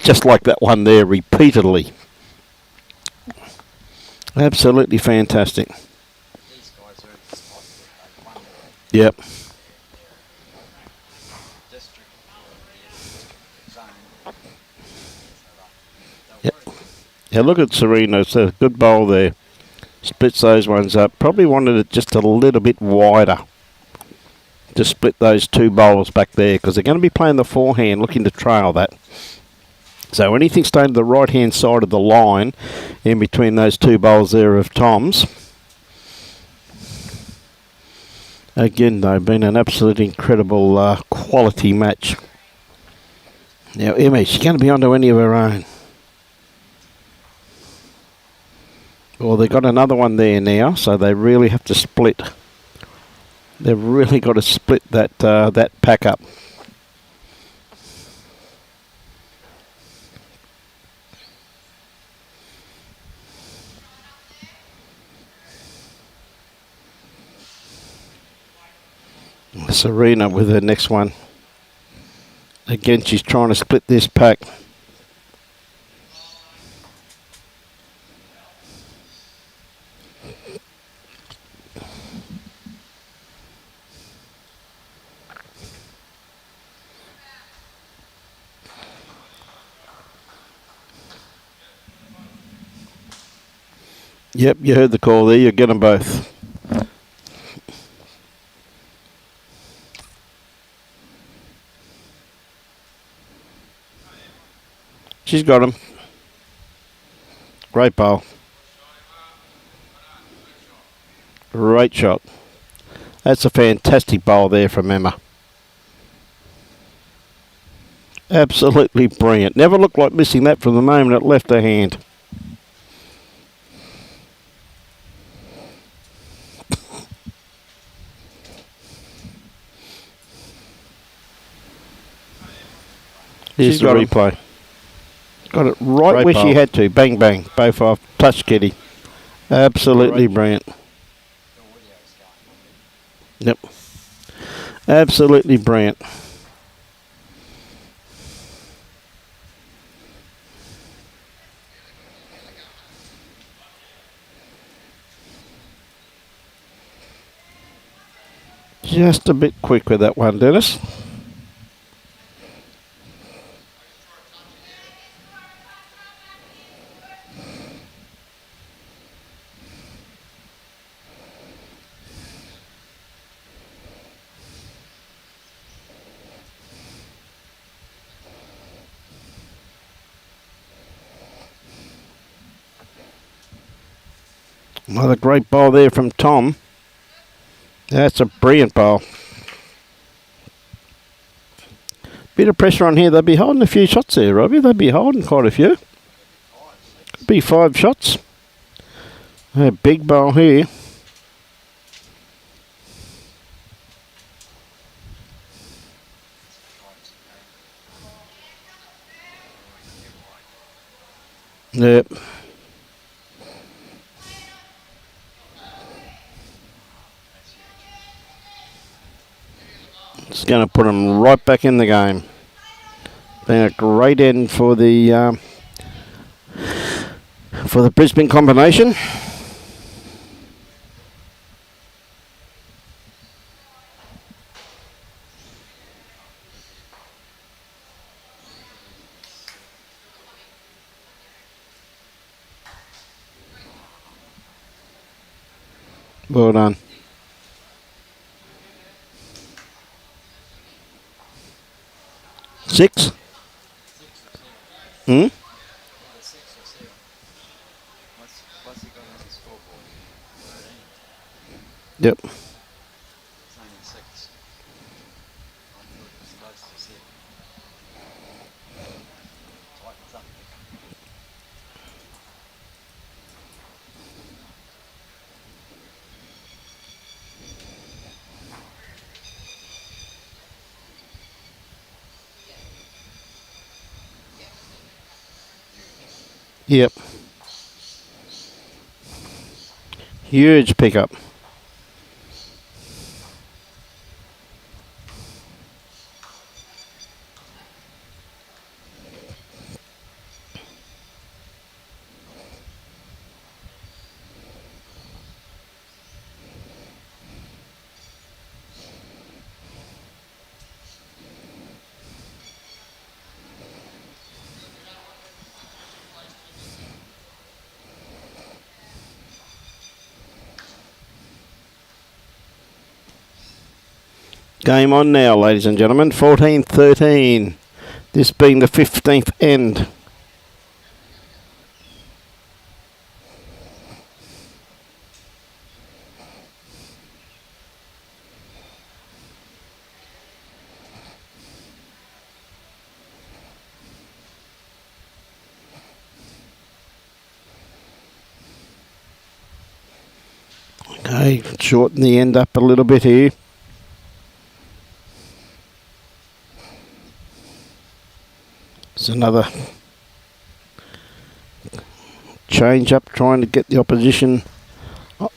Speaker 3: just like that one there, repeatedly. Absolutely fantastic. Yep. Yep. Yeah, look at Serena. It's a good bowl there. Splits those ones up. Probably wanted it just a little bit wider to split those two bowls back there, because they're going to be playing the forehand, looking to trail that. So anything staying to the right-hand side of the line, in between those two bowls there of Tom's. Again, though, been an absolutely incredible quality match. Now, Emma, she's going to be onto any of her own. Well, they've got another one there now, so they really have to split. They've really got to split that that pack up. Serena with her next one. Again, she's trying to split this pack. Yep, you heard the call there. You get them both. She's got him. Great bowl. Great shot. That's a fantastic bowl there from Emma. Absolutely brilliant. Never looked like missing that from the moment it left her hand. Here's the
Speaker 1: got 'em.
Speaker 3: replay.
Speaker 1: Got it right
Speaker 3: Great
Speaker 1: where
Speaker 3: bowl.
Speaker 1: she had to. Bang, bang. Both off. Touch kitty. Absolutely brilliant. Yep. Absolutely brilliant. Just a bit quick with that one, Dennis. Another great bowl there from Tom. That's a brilliant bowl. Bit of pressure on here. They'll be holding a few shots there, Robbie. They'll be holding quite a few. Be 5 shots. A big bowl here. Yep. It's going to put them right back in the game. Been a great end for the Brisbane combination. Well done. Six? Hmm? Yep. Yep. Huge pickup. Game on now, ladies and gentlemen. 14-13. This being the 15th end. Okay, shorten the end up a little bit here. It's another change up, trying to get the opposition on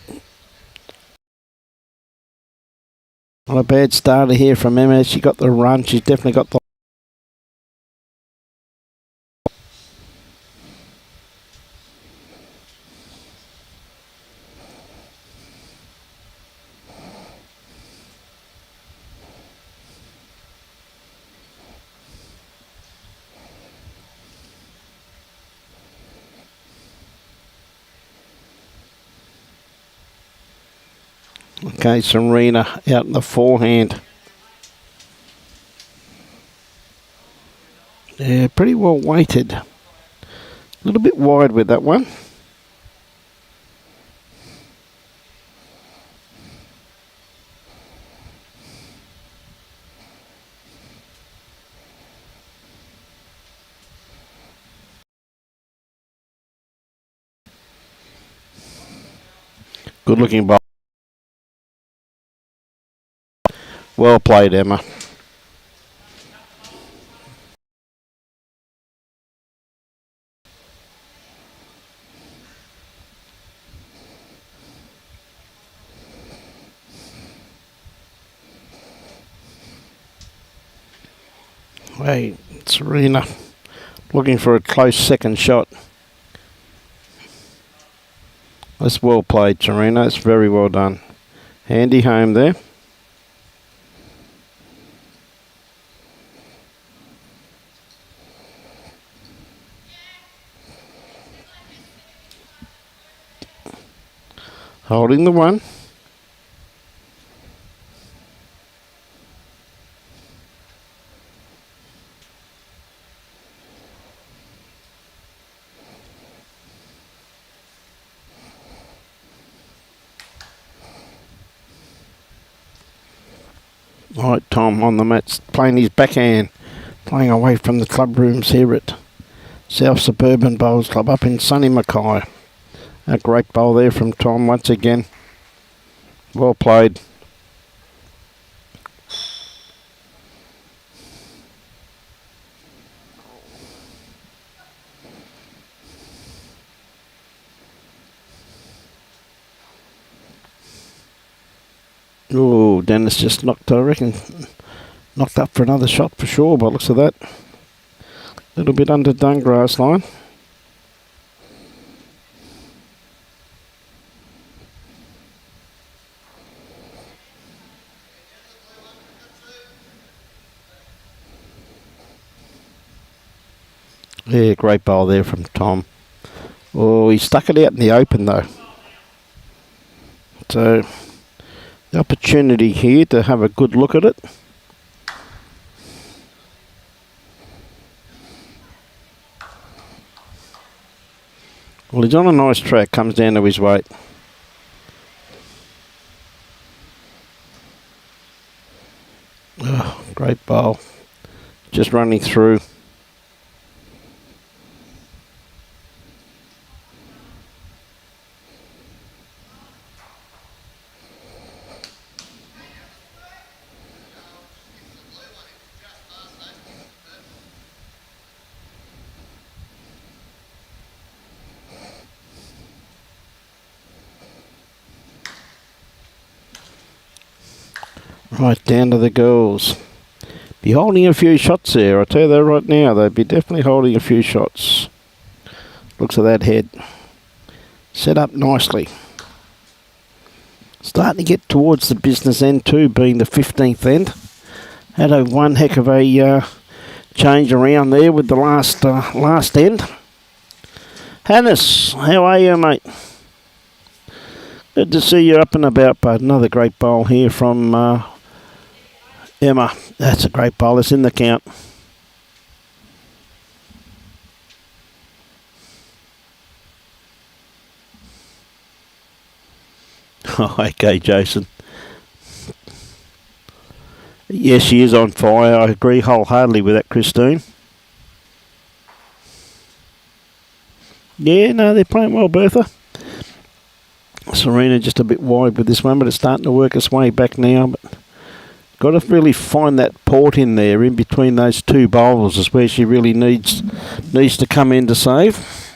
Speaker 1: a bad starter here from Emma. She got the run. She's definitely got the... Okay, Serena out in the forehand. Yeah, pretty well weighted. A little bit wide with that one. Good looking ball. Well played, Emma.
Speaker 3: Hey, Serena looking for a close second shot. That's well played, Serena. That's very well done. Handy home there. Holding the one. Right, Tom on the mat, playing his backhand, playing away from the club rooms here at South Suburban Bowls Club up in sunny Mackay. A great bowl there from Tom once again. Well played. Oh, Dennis just knocked, I reckon, knocked up for another shot for sure by the looks of that. A little bit underdone grass line. Yeah, great bowl there from Tom. Oh, he stuck it out in the open though. So, the opportunity here to have a good look at it. Well, he's on a nice track, comes down to his weight. Oh, great bowl. Just running through. Right down to the girls. Be holding a few shots there. I tell you that right now. They'd be definitely holding a few shots. Looks at that head. Set up nicely. Starting to get towards the business end too, being the 15th end. Had a one heck of a change around there with the last end. Hannes, how are you, mate? Good to see you up and about, bud. Another great bowl here from Emma. That's a great bowl. It's in the count. Oh, okay, Jason. Yes, she is on fire. I agree wholeheartedly with that, Christine. Yeah, no, they're playing well, Bertha. Serena just a bit wide with this one, but it's starting to work its way back now. But got to really find that port in there, in between those two bowls, is where she really needs to come in to save.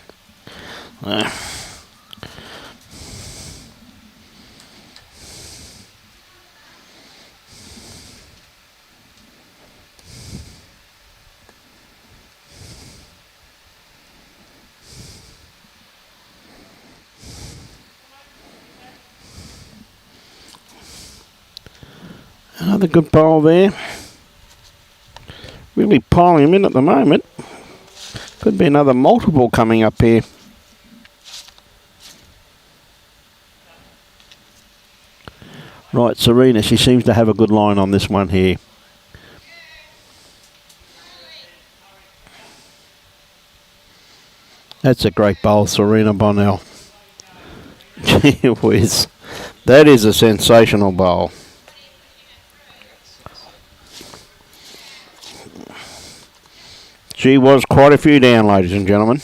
Speaker 3: Another good bowl there. Really piling them in at the moment. Could be another multiple coming up here. Right, Serena, she seems to have a good line on this one here. That's a great bowl, Serena Bonnell. Gee whiz. That is a sensational bowl. She was quite a few down, ladies and gentlemen.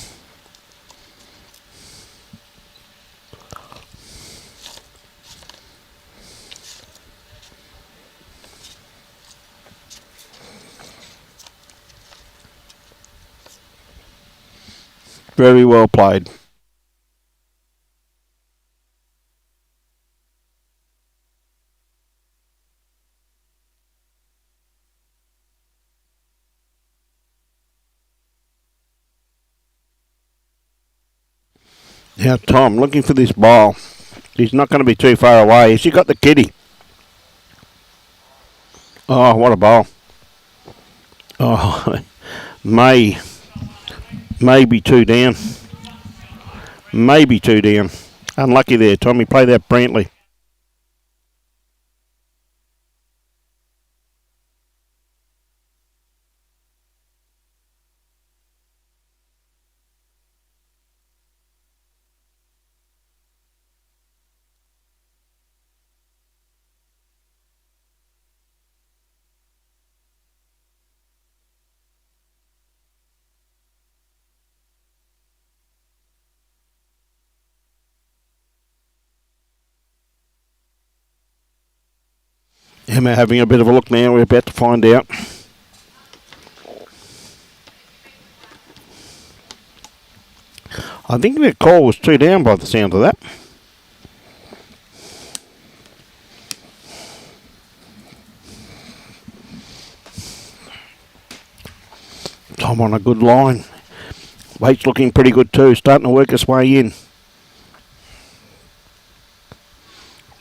Speaker 3: Very well played. Now, Tom, looking for this ball. He's not going to be too far away. Has he got the kitty? Oh, what a ball. Oh, maybe two down. Maybe two down. Unlucky there, Tommy. Play that Brantley. Emma having a bit of a look now. We're about to find out. I think the call was two down by the sound of that. Tom on a good line. Weight's looking pretty good too. Starting to work its way in.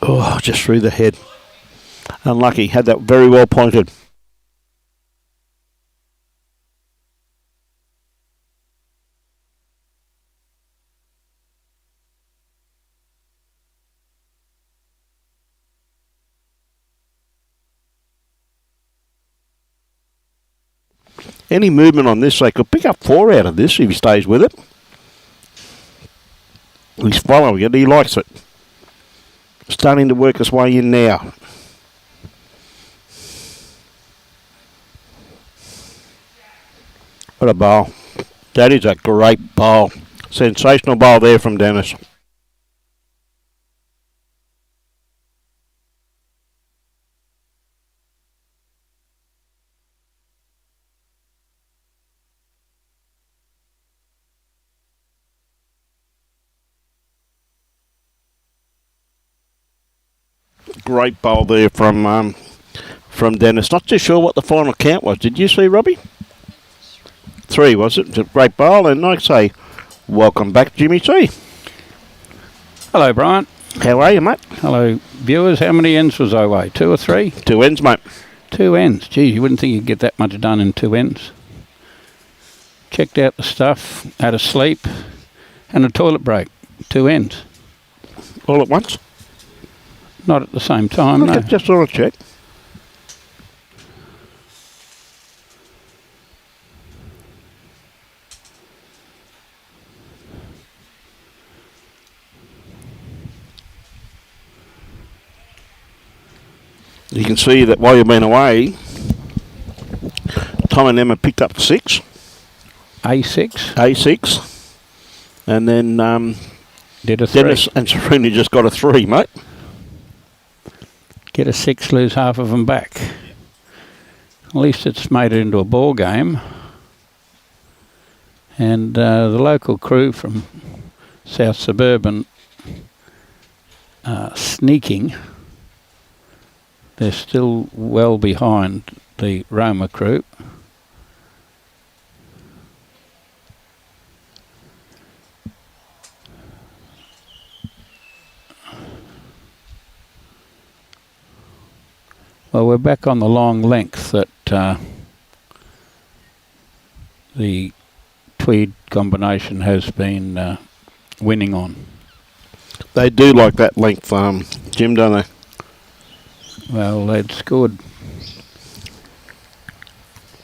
Speaker 3: Oh, just through the head. Unlucky. Had that very well pointed. Any movement on this, they could pick up 4 out of this if he stays with it. He's following it. He likes it. Starting to work his way in now. What a bowl. That is a great bowl. Sensational bowl there from Dennis. Great bowl there from Dennis. Not too sure what the final count was. Did you see, Robbie? 3, was it? It's a great bowl, and like I say, welcome back, Jimmy T.
Speaker 1: Hello, Brian.
Speaker 3: How are you, mate?
Speaker 1: Hello, viewers. How many ends was I away? 2 or 3?
Speaker 3: 2 ends, mate.
Speaker 1: 2 ends. Gee, you wouldn't think you'd get that much done in 2 ends. Checked out the stuff, had a sleep, and a toilet break. 2 ends.
Speaker 3: All at once?
Speaker 1: Not at the same time, no.
Speaker 3: Just sort of check. You can see that while you've been away, Tom and Emma picked up 6.
Speaker 1: A6.
Speaker 3: A6. And then
Speaker 1: Did a 3.
Speaker 3: Dennis and Serena just got a 3, mate.
Speaker 1: Get a 6, lose half of them back. At least it's made it into a ball game. And the local crew from South Suburban sneaking. They're still well behind the Roma crew. Well, we're back on the long length that the Tweed combination has been winning on.
Speaker 3: They do like that length, Jim, don't they?
Speaker 1: Well, they'd scored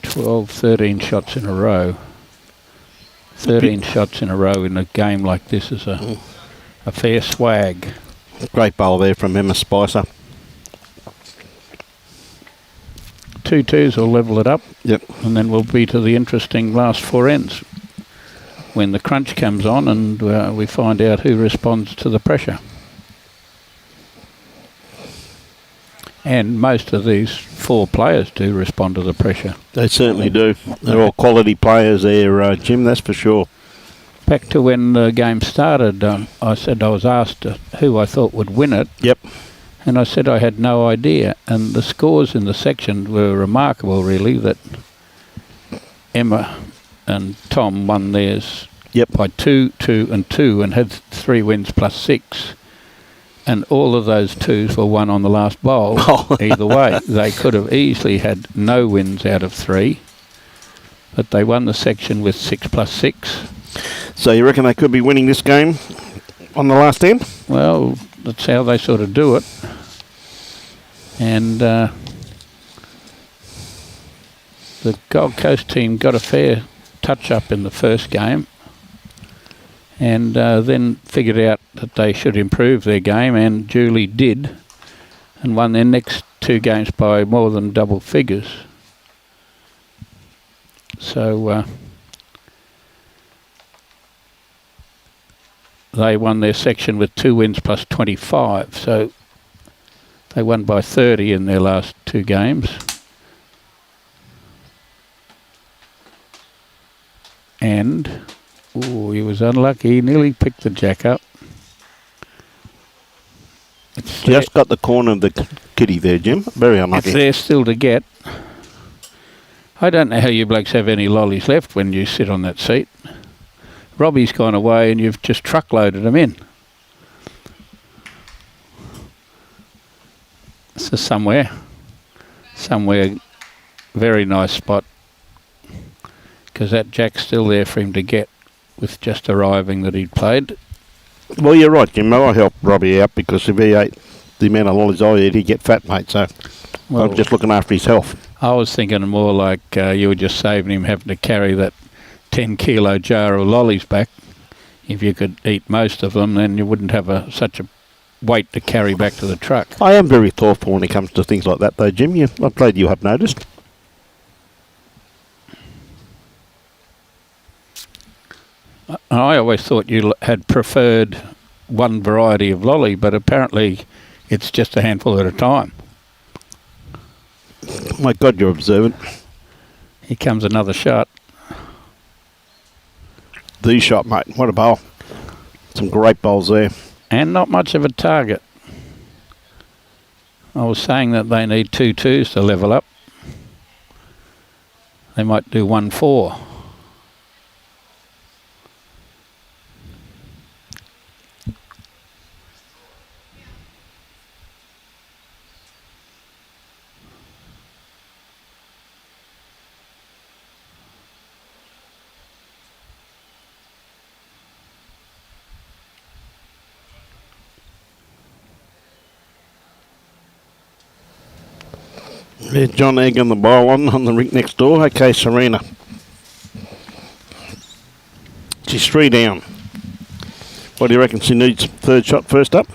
Speaker 1: 12, 13 shots in a row. 13 shots in a row in a game like this is a fair swag.
Speaker 3: Great bowl there from Emma Spicer.
Speaker 1: 2 2s will level it up.
Speaker 3: Yep.
Speaker 1: And then we'll be to the interesting last 4 ends when the crunch comes on and we find out who responds to the pressure. And most of these 4 players do respond to the pressure.
Speaker 3: They certainly do. They're all quality players there, Jim, that's for sure.
Speaker 1: Back to when the game started, I said I was asked who I thought would win it.
Speaker 3: Yep.
Speaker 1: And I said I had no idea. And the scores in the section were remarkable, really, that Emma and Tom won theirs
Speaker 3: Yep.
Speaker 1: by 2, 2 and 2 and had 3 wins plus 6. And all of those 2s were won on the last bowl.
Speaker 3: Oh.
Speaker 1: Either way, they could have easily had no wins out of 3. But they won the section with 6 plus 6.
Speaker 3: So you reckon they could be winning this game on the last end?
Speaker 1: Well, that's how they sort of do it. And the Gold Coast team got a fair touch-up in the first game. And then figured out that they should improve their game, and duly did, and won their next 2 games by more than double figures. So they won their section with 2 wins plus 25, so they won by 30 in their last 2 games. And oh, he was unlucky. He nearly picked the jack up.
Speaker 3: Just got the corner of the kitty there, Jim. Very unlucky.
Speaker 1: It's there still to get. I don't know how you blokes have any lollies left when you sit on that seat. Robbie's gone away and you've just truckloaded them in. So somewhere, very nice spot. Because that jack's still there for him to get with just arriving that he'd played.
Speaker 3: Well, you're right, Jim. I helped Robbie out because if he ate the amount of lollies I ate, he'd get fat, mate. So
Speaker 1: Well,
Speaker 3: I'm just looking after his health.
Speaker 1: I was thinking more like you were just saving him having to carry that 10-kilo jar of lollies back. If you could eat most of them, then you wouldn't have such a weight to carry back to the truck.
Speaker 3: I am very thoughtful when it comes to things like that, though, Jim. I'm glad you have noticed.
Speaker 1: I always thought you had preferred one variety of lolly, but apparently it's just a handful at a time.
Speaker 3: My God, you're observant.
Speaker 1: Here comes another shot.
Speaker 3: The shot, mate. What a bowl. Some great bowls there.
Speaker 1: And not much of a target. I was saying that they need 2 2s to level up. They might do 1 4.
Speaker 3: There's John Egg on the bowl on the rink next door. Okay, Serena. She's 3 down. What do you reckon? She needs 3rd shot first up?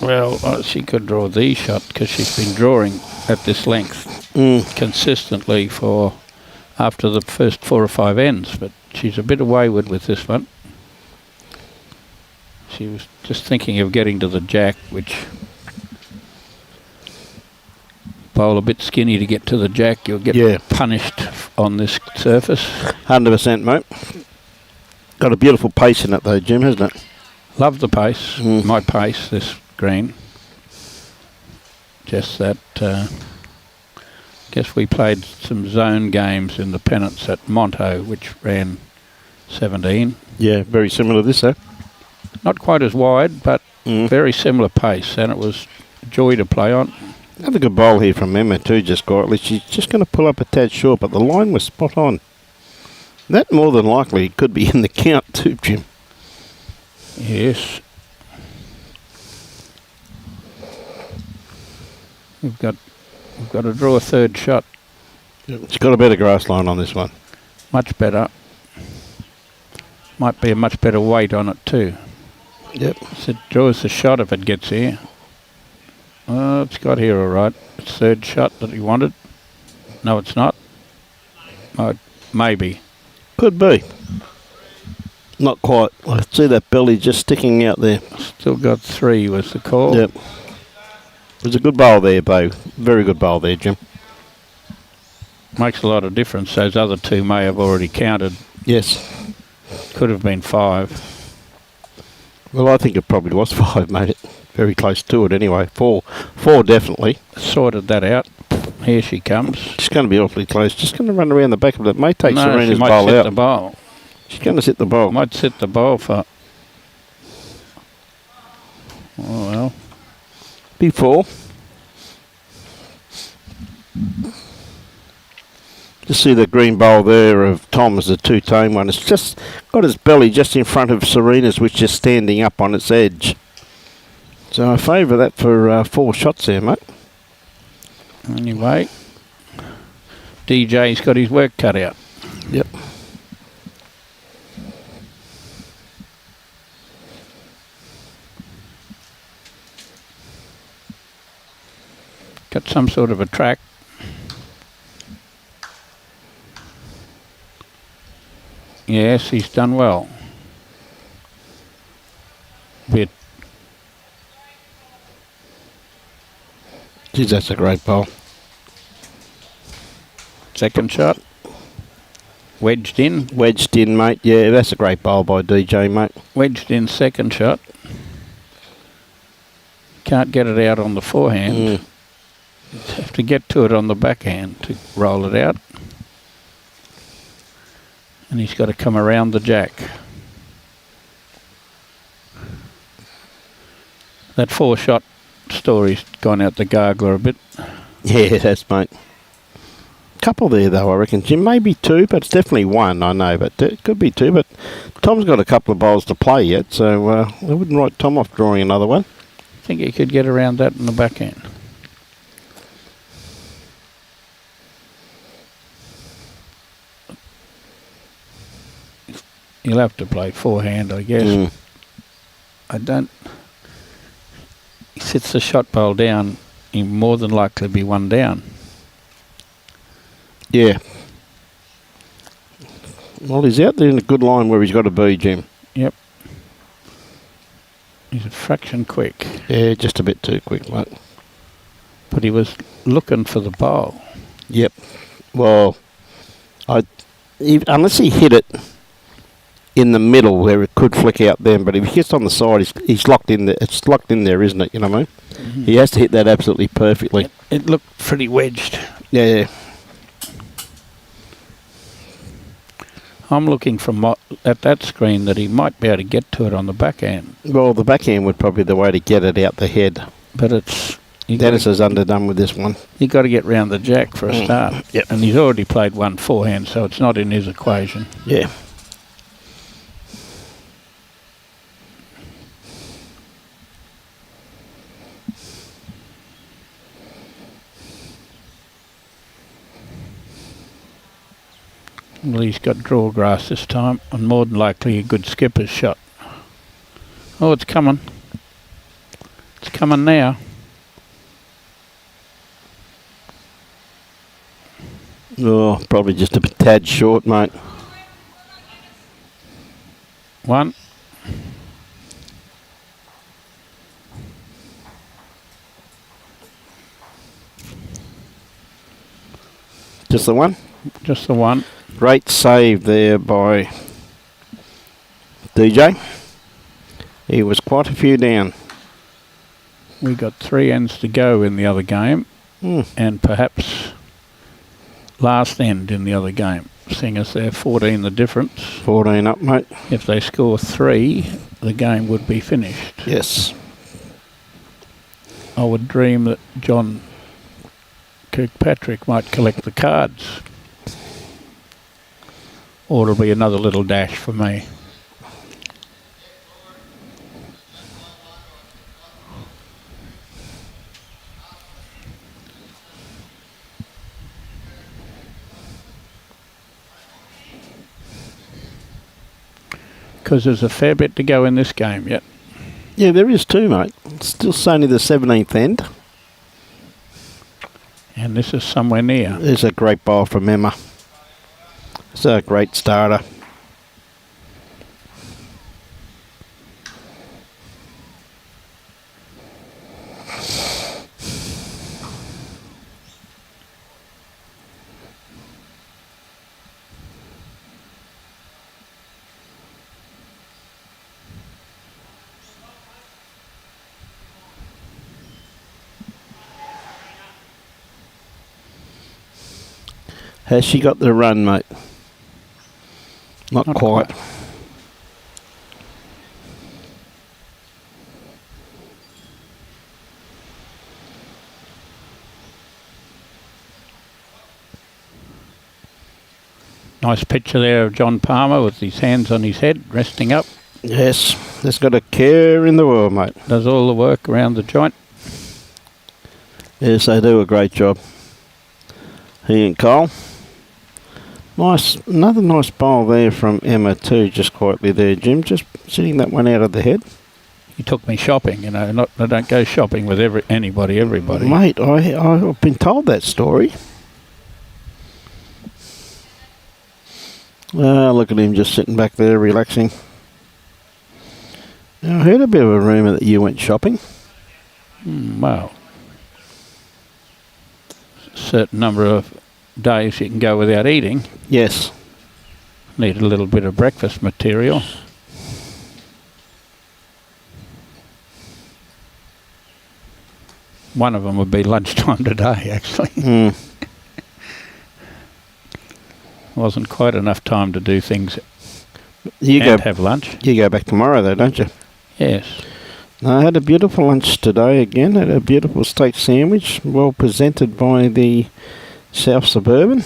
Speaker 1: Well, she could draw the shot because she's been drawing at this length consistently for after the first 4 or 5 ends, but she's a bit wayward with this one. She was just thinking of getting to the jack, which bowl a bit skinny to get to the jack. You'll get punished on this surface.
Speaker 3: 100%, mate. Got a beautiful pace in it, though, Jim, hasn't it?
Speaker 1: Love the pace. My pace, this green. Just that, guess we played some zone games in the pennants at Monto, which ran 17.
Speaker 3: Yeah, very similar to this, eh?
Speaker 1: Not quite as wide, but very similar pace, and it was a joy to play on.
Speaker 3: Another good bowl here from Emma too, just quietly. She's just going to pull up a tad short, but the line was spot on. That more than likely could be in the count too, Jim.
Speaker 1: Yes. We've got to draw a 3rd shot.
Speaker 3: She's got a better grass line on this one.
Speaker 1: Much better. Might be a much better weight on it too.
Speaker 3: Yep.
Speaker 1: So it draws the shot if it gets here. It's got here all right. It's 3rd shot that he wanted. No, it's not. Maybe.
Speaker 3: Could be. Not quite. I see that belly just sticking out there.
Speaker 1: Still got 3 was the call.
Speaker 3: Yep. It was a good bowl there, Bo. Very good bowl there, Jim.
Speaker 1: Makes a lot of difference. Those other 2 may have already counted.
Speaker 3: Yes.
Speaker 1: Could have been 5.
Speaker 3: Well, I think it probably was 5, mate. Very close to it anyway. 4 definitely.
Speaker 1: Sorted that out. Here she comes.
Speaker 3: She's going to be awfully close. Just going to run around the back of it. May take
Speaker 1: No,
Speaker 3: Serena's
Speaker 1: she might
Speaker 3: bowl
Speaker 1: set
Speaker 3: out.
Speaker 1: the bowl.
Speaker 3: She's going to sit the ball.
Speaker 1: Might sit the ball for... Oh, well.
Speaker 3: Before. Just see the green bowl there of Tom as a two-tone one. It's just got its belly just in front of Serena's, which is standing up on its edge. So I favour that for 4 shots there, mate.
Speaker 1: Anyway, DJ's got his work cut out.
Speaker 3: Yep.
Speaker 1: Got some sort of a track. Yes, he's done well. Bit.
Speaker 3: Geez, that's a great bowl.
Speaker 1: Second shot. Wedged in.
Speaker 3: Wedged in, mate. Yeah, that's a great bowl by DJ, mate.
Speaker 1: Wedged in second shot. Can't get it out on the forehand. Have to get to it on the backhand to roll it out. And he's got to come around the jack. That 4-shot story's gone out the gargler a bit.
Speaker 3: Yeah, it has, mate. Couple there, though, I reckon, Jim. Maybe 2, but it's definitely 1, I know. But it could be 2, but Tom's got a couple of bowls to play yet, so I wouldn't write Tom off drawing another one.
Speaker 1: I think he could get around that in the backhand. He'll have to play forehand, I guess. I don't... He sits the shot bowl down, he'll more than likely be 1 down.
Speaker 3: Yeah. Well, he's out there in a good line where he's got to be, Jim.
Speaker 1: Yep. He's a fraction quick.
Speaker 3: Yeah, just a bit too quick, mate.
Speaker 1: But he was looking for the bowl.
Speaker 3: Yep. Well, unless he hit it in the middle where it could flick out then, but if he hits on the side, he's locked in there. It's locked in there, isn't it? You know what I mean? He has to hit that absolutely perfectly.
Speaker 1: It looked pretty wedged.
Speaker 3: Yeah.
Speaker 1: I'm looking from at that screen that he might be able to get to it on the backhand.
Speaker 3: Well, the backhand would probably be the way to get it out the head.
Speaker 1: But it's...
Speaker 3: Dennis is underdone with this one.
Speaker 1: You've got to get round the jack for a start.
Speaker 3: Yep.
Speaker 1: And he's already played 1 forehand, so it's not in his equation.
Speaker 3: Yeah.
Speaker 1: Well, he's got draw grass this time, and more than likely a good skipper's shot. Oh, it's coming. It's coming now.
Speaker 3: Oh, probably just a tad short, mate.
Speaker 1: 1.
Speaker 3: Just the 1?
Speaker 1: Just the 1.
Speaker 3: Great save there by DJ. He was quite a few down.
Speaker 1: We got 3 ends to go in the other game, and perhaps last end in the other game, seeing as they're 14 the difference.
Speaker 3: 14 up, mate.
Speaker 1: If they score 3, the game would be finished.
Speaker 3: Yes.
Speaker 1: I would dream that John Kirkpatrick might collect the cards. Or it'll be another little dash for me. Because there's a fair bit to go in this game yet.
Speaker 3: Yeah, there is too, mate. It's still only the 17th end.
Speaker 1: And this is somewhere near.
Speaker 3: There's a great bowl from Emma. It's a great starter. Has she got the run, mate? Not quite.
Speaker 1: Nice picture there of John Palmer with his hands on his head, resting up.
Speaker 3: Yes, he's got a care in the world, mate.
Speaker 1: Does all the work around the joint.
Speaker 3: Yes, they do a great job. He and Cole. Nice, another nice bowl there from Emma too, just quietly there, Jim. Just sitting that one out of the head.
Speaker 1: He took me shopping, you know. I don't go shopping with everybody.
Speaker 3: Mate, I've been told that story. Look at him just sitting back there relaxing. Now, I heard a bit of a rumour that you went shopping.
Speaker 1: Well, a certain number of days you can go without eating.
Speaker 3: Yes.
Speaker 1: Need a little bit of breakfast material. One of them would be lunchtime today, actually. Wasn't quite enough time to do things and have lunch.
Speaker 3: You go back tomorrow though, don't you?
Speaker 1: Yes.
Speaker 3: No, I had a beautiful lunch today again. Had a beautiful steak sandwich, well presented by the South Suburban.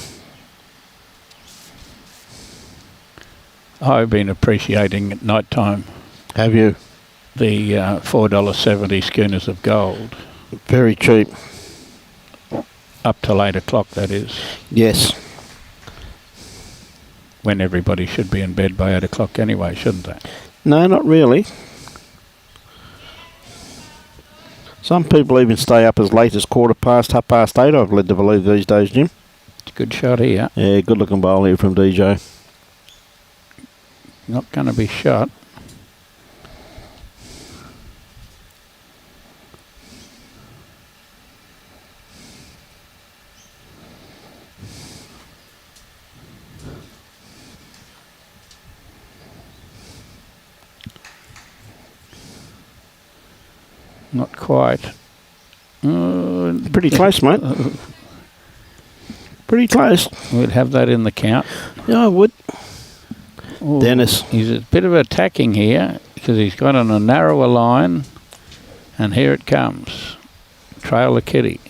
Speaker 1: I've been appreciating at night time.
Speaker 3: Have you?
Speaker 1: The $4.70 schooners of gold.
Speaker 3: Very cheap.
Speaker 1: Up till 8 o'clock, that is.
Speaker 3: Yes.
Speaker 1: When everybody should be in bed by 8 o'clock anyway, shouldn't they?
Speaker 3: No, not really. Some people even stay up as late as 8:15, I've led to believe these days, Jim.
Speaker 1: It's a good shot here.
Speaker 3: Yeah, good looking bowl here from DJ.
Speaker 1: Not going to be shot. Not quite.
Speaker 3: Pretty close, mate. Pretty close.
Speaker 1: We'd have that in the count.
Speaker 3: Yeah, I would.
Speaker 1: Ooh,
Speaker 3: Dennis.
Speaker 1: He's a bit of attacking here because he's got on a narrower line, and here it comes. Trail the kitty.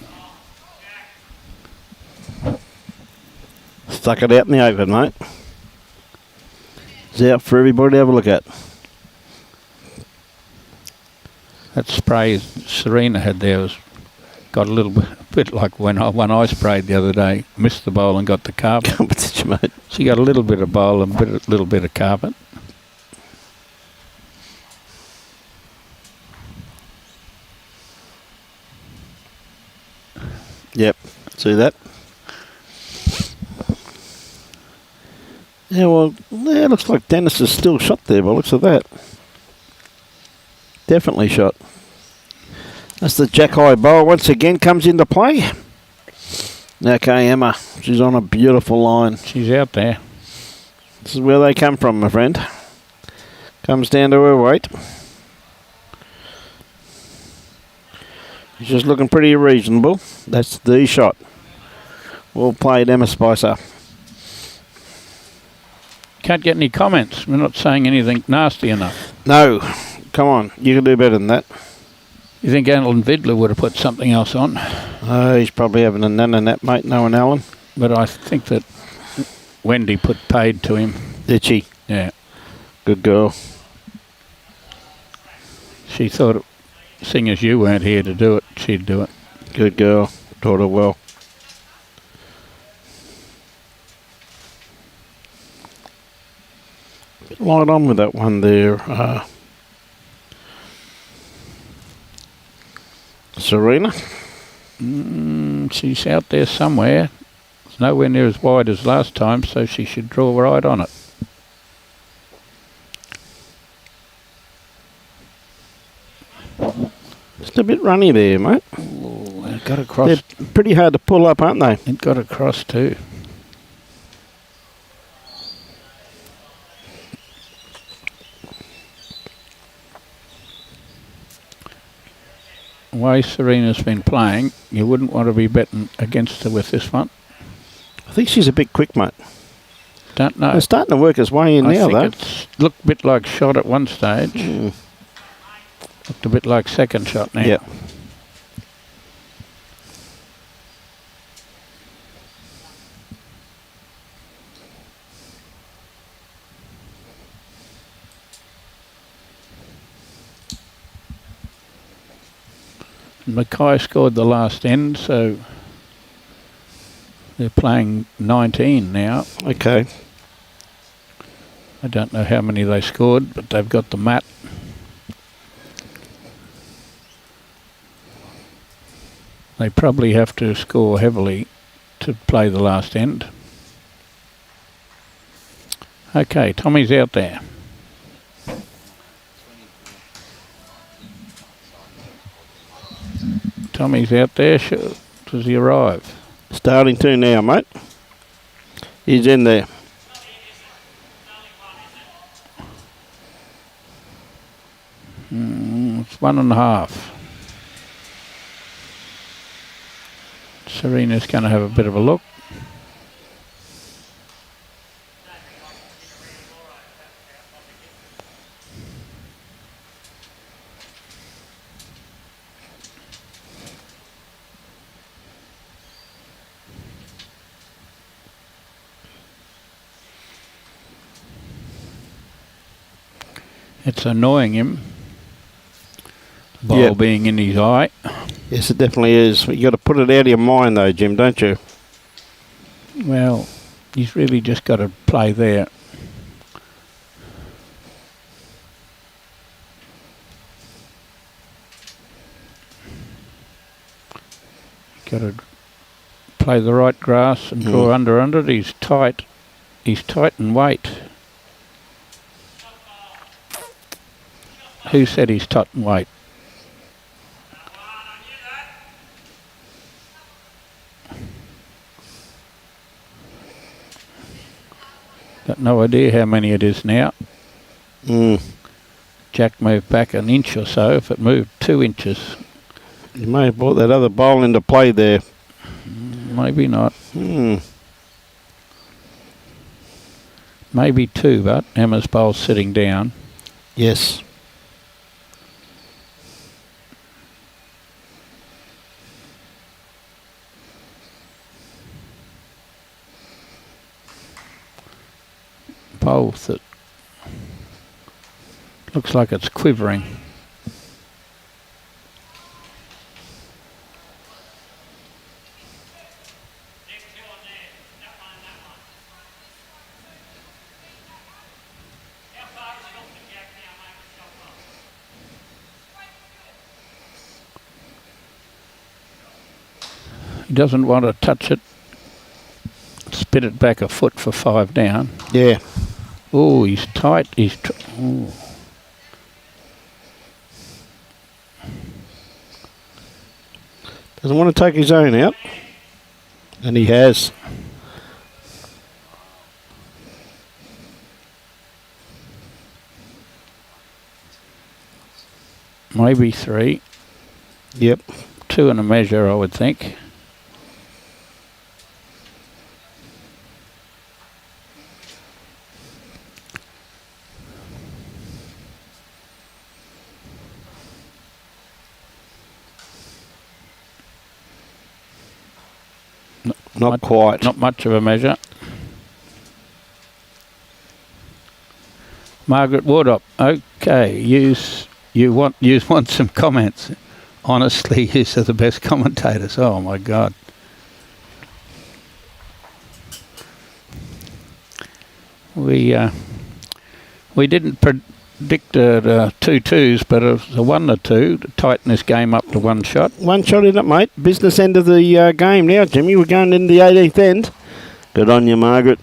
Speaker 3: Stuck it out in the open, mate. It's out for everybody to have a look at.
Speaker 1: That spray Serena had there was got a little bit like when I sprayed the other day. Missed the bowl and got the carpet.
Speaker 3: What did you, mate?
Speaker 1: She got a little bit of bowl and a little bit of carpet.
Speaker 3: Yep, see that? Yeah, well, yeah, it looks like Dennis is still shot there by the looks of that. Definitely shot. That's the Jack High bowl once again comes into play. Okay, Emma, she's on a beautiful line.
Speaker 1: She's out there.
Speaker 3: This is where they come from, my friend. Comes down to her weight. She's looking pretty reasonable. That's the shot. Well played, Emma Spicer.
Speaker 1: Can't get any comments. We're not saying anything nasty enough.
Speaker 3: No, come on, you can do better than that.
Speaker 1: You think Alan Vidler would have put something else on?
Speaker 3: Oh, he's probably having a none in that, mate, knowing Alan.
Speaker 1: But I think that Wendy put paid to him.
Speaker 3: Did she?
Speaker 1: Yeah.
Speaker 3: Good girl.
Speaker 1: She thought, seeing as you weren't here to do it, she'd do it.
Speaker 3: Good girl. Taught her well. Bit light on with that one there. Serena?
Speaker 1: She's out there somewhere. It's nowhere near as wide as last time, so she should draw right on it.
Speaker 3: Just a bit runny there, mate.
Speaker 1: Ooh, it got across.
Speaker 3: They're pretty hard to pull up, aren't they?
Speaker 1: It got across too. The way Serena's been playing, you wouldn't want to be betting against her with this one.
Speaker 3: I think she's a bit quick, mate.
Speaker 1: Don't know.
Speaker 3: It's starting to work its way in
Speaker 1: I
Speaker 3: now,
Speaker 1: think
Speaker 3: though.
Speaker 1: it's looked a bit like shot at one stage. Looked a bit like second shot now.
Speaker 3: Yep.
Speaker 1: Mackay scored the last end, so they're playing 19 now.
Speaker 3: Okay.
Speaker 1: I don't know how many they scored, but they've got the mat. They probably have to score heavily to play the last end. Okay, Tommy's out there. Tommy's out there. Does he arrive?
Speaker 3: Starting to now, mate. He's in there.
Speaker 1: It's 1.5. Serena's going to have a bit of a look. It's annoying him, the ball being in his eye.
Speaker 3: Yes, it definitely is. You got to put it out of your mind, though, Jim, don't you?
Speaker 1: Well, he's really just got to play there. Got to play the right grass and draw under it. He's tight. He's tight and weight. Who said he's tight and weight? Got no idea how many it is now. Jack moved back an inch or so. If it moved 2 inches.
Speaker 3: You may have brought that other bowl into play there.
Speaker 1: Maybe not. Maybe 2, but Emma's bowl's sitting down.
Speaker 3: Yes.
Speaker 1: Bowl that looks like it's quivering. He doesn't want to touch it. Spit it back a foot for 5 down.
Speaker 3: Yeah.
Speaker 1: Oh, he's tight. Ooh.
Speaker 3: Doesn't want to take his own out. And he has.
Speaker 1: Maybe 3.
Speaker 3: Yep.
Speaker 1: 2 and a measure, I would think.
Speaker 3: Not quite.
Speaker 1: Not much of a measure. Margaret Wardop. Okay, you want some comments. Honestly, you are the best commentators. Oh my God. We didn't predict 2 twos, but it was a 1 or 2 to tighten this game up to 1 shot.
Speaker 3: 1 shot in it, mate. Business end of the game now, Jimmy. We're going into the 18th end. Good on you, Margaret.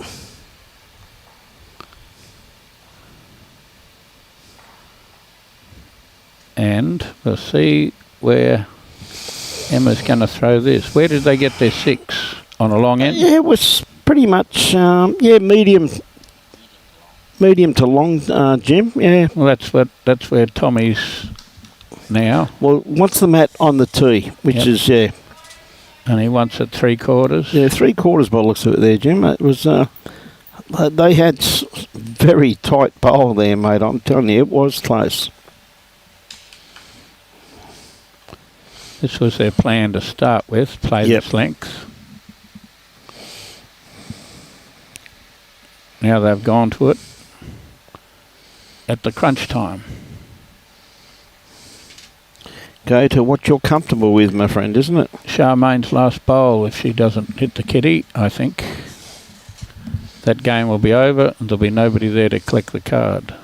Speaker 1: And we'll see where Emma's going to throw this. Where did they get their 6? On a long end?
Speaker 3: Yeah, it was pretty much, medium to long, Jim. Yeah.
Speaker 1: Well, that's where Tommy's now.
Speaker 3: Well, what's the mat on the tee, which is,
Speaker 1: And he wants it 3/4.
Speaker 3: Yeah, 3/4 by the looks of it there, Jim. It was They had very tight bowl there, mate. I'm telling you, it was close.
Speaker 1: This was their plan to start with, play
Speaker 3: Yep.
Speaker 1: this length. Now they've gone to it at the crunch time.
Speaker 3: Go to what you're comfortable with, my friend, isn't it?
Speaker 1: Charmaine's last bowl, if she doesn't hit the kitty, I think that game will be over and there'll be nobody there to collect the card.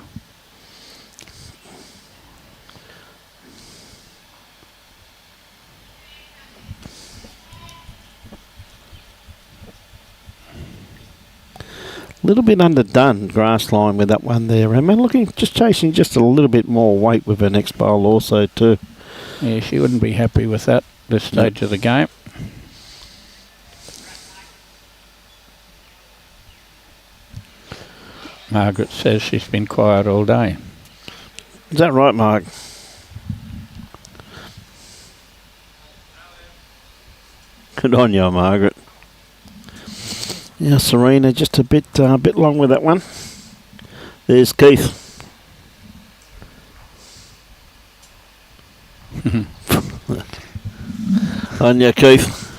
Speaker 3: A little bit underdone grass line with that one there, Emma. Looking, just chasing just a little bit more weight with her next bowl also too.
Speaker 1: Yeah, she wouldn't be happy with that this stage of the game. Margaret says she's been quiet all day.
Speaker 3: Is that right, Mark? Good on you, Margaret. Yeah, Serena just a bit long with that one. There's Keith. On you, Keith.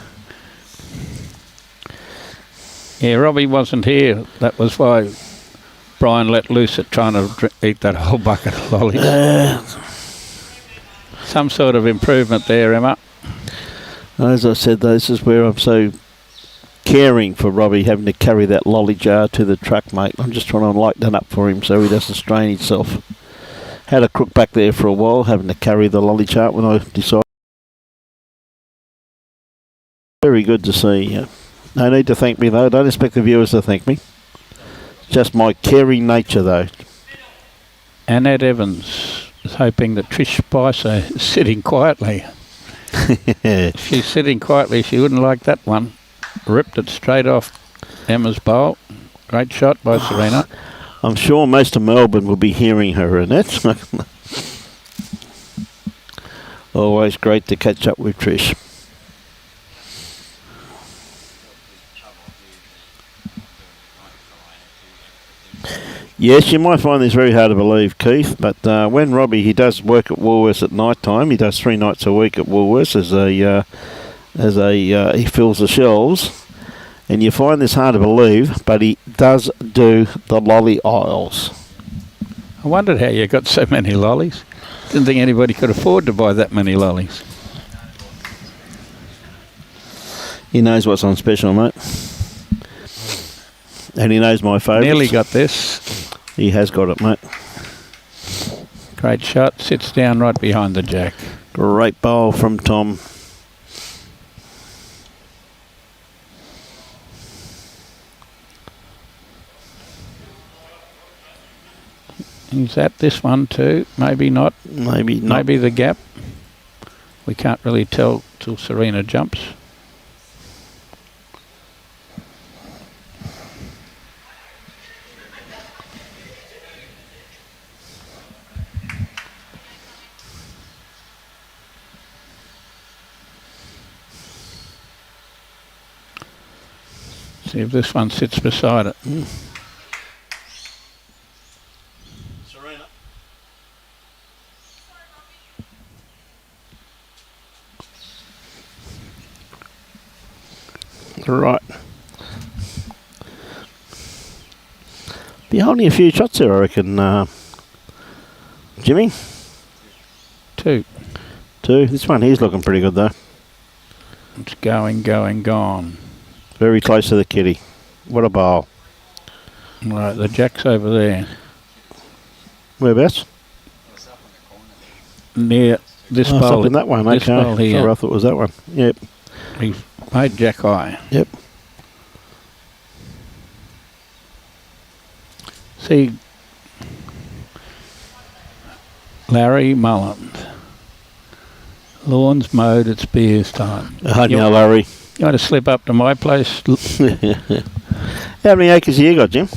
Speaker 1: Yeah, Robbie wasn't here. That was why Brian let loose at trying to eat that whole bucket of lollies. Some sort of improvement there, Emma.
Speaker 3: As I said, this is where I'm so caring for Robbie having to carry that lolly jar to the truck, mate. I'm just trying to lighten that up for him so he doesn't strain himself. Had a crook back there for a while, having to carry the lolly chart when I decided. Very good to see. No need to thank me, though. Don't expect the viewers to thank me. Just my caring nature, though.
Speaker 1: Annette Evans is hoping that Trish Spicer is sitting quietly. If she's sitting quietly, she wouldn't like that one. Ripped it straight off Emma's bowl. Great shot by Serena.
Speaker 3: I'm sure most of Melbourne will be hearing her, Annette. Always great to catch up with Trish. Yes, you might find this very hard to believe, Keith, but when Robbie, he does work at Woolworths at night time. He does 3 nights a week at Woolworths he fills the shelves, and you find this hard to believe, but he does do the lolly aisles.
Speaker 1: I wondered how you got so many lollies. Didn't think anybody could afford to buy that many lollies.
Speaker 3: He knows what's on special, mate. And he knows my favourites.
Speaker 1: Nearly got this.
Speaker 3: He has got it, mate.
Speaker 1: Great shot. Sits down right behind the jack.
Speaker 3: Great bowl from Tom.
Speaker 1: He's at this one too. Maybe not.
Speaker 3: Maybe not.
Speaker 1: Maybe the gap. We can't really tell till Serena jumps. See if this one sits beside it.
Speaker 3: Serena. Right. Be holding a few shots there, I reckon, Jimmy.
Speaker 1: 2.
Speaker 3: This one here's looking pretty good, though.
Speaker 1: It's going, gone.
Speaker 3: Very close to the kitty. What a bowl.
Speaker 1: Right, the jack's over there.
Speaker 3: Whereabouts?
Speaker 1: Near this
Speaker 3: Oh, it's
Speaker 1: bowl.
Speaker 3: up in that one,
Speaker 1: This
Speaker 3: okay.
Speaker 1: bowl here.
Speaker 3: Sorry, I thought it was that one. Yep.
Speaker 1: He's made jack high.
Speaker 3: Yep.
Speaker 1: See, Larry Mulland. Lawn's mowed, it's beers time.
Speaker 3: I know, Larry.
Speaker 1: You want to slip up to my place?
Speaker 3: How many acres have you got, Jim?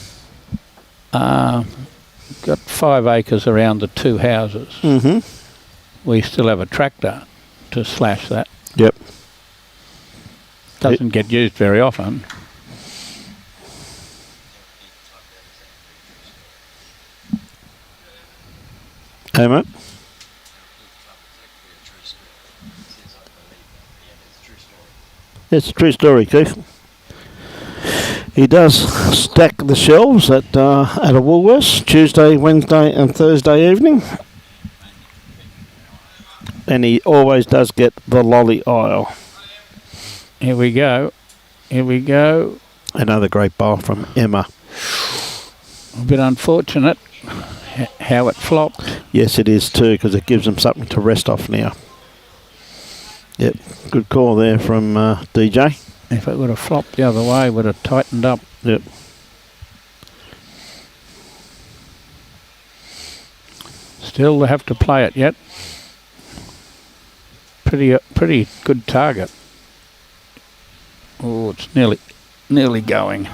Speaker 1: Got 5 acres around the 2 houses.
Speaker 3: Mm-hmm.
Speaker 1: We still have a tractor to slash that.
Speaker 3: Yep.
Speaker 1: Doesn't get used very often.
Speaker 3: Hey, mate. It's a true story, Keith. He does stack the shelves at a Woolworths Tuesday, Wednesday and Thursday evening. And he always does get the lolly aisle.
Speaker 1: Here we go. Here we go.
Speaker 3: Another great bowl from Emma.
Speaker 1: A bit unfortunate how it flopped.
Speaker 3: Yes, it is too, because it gives them something to rest off now. Yep, good call there from DJ.
Speaker 1: If it would have flopped the other way, it would have tightened up.
Speaker 3: Yep.
Speaker 1: Still, they have to play it yet. Pretty good target. Oh, it's nearly going.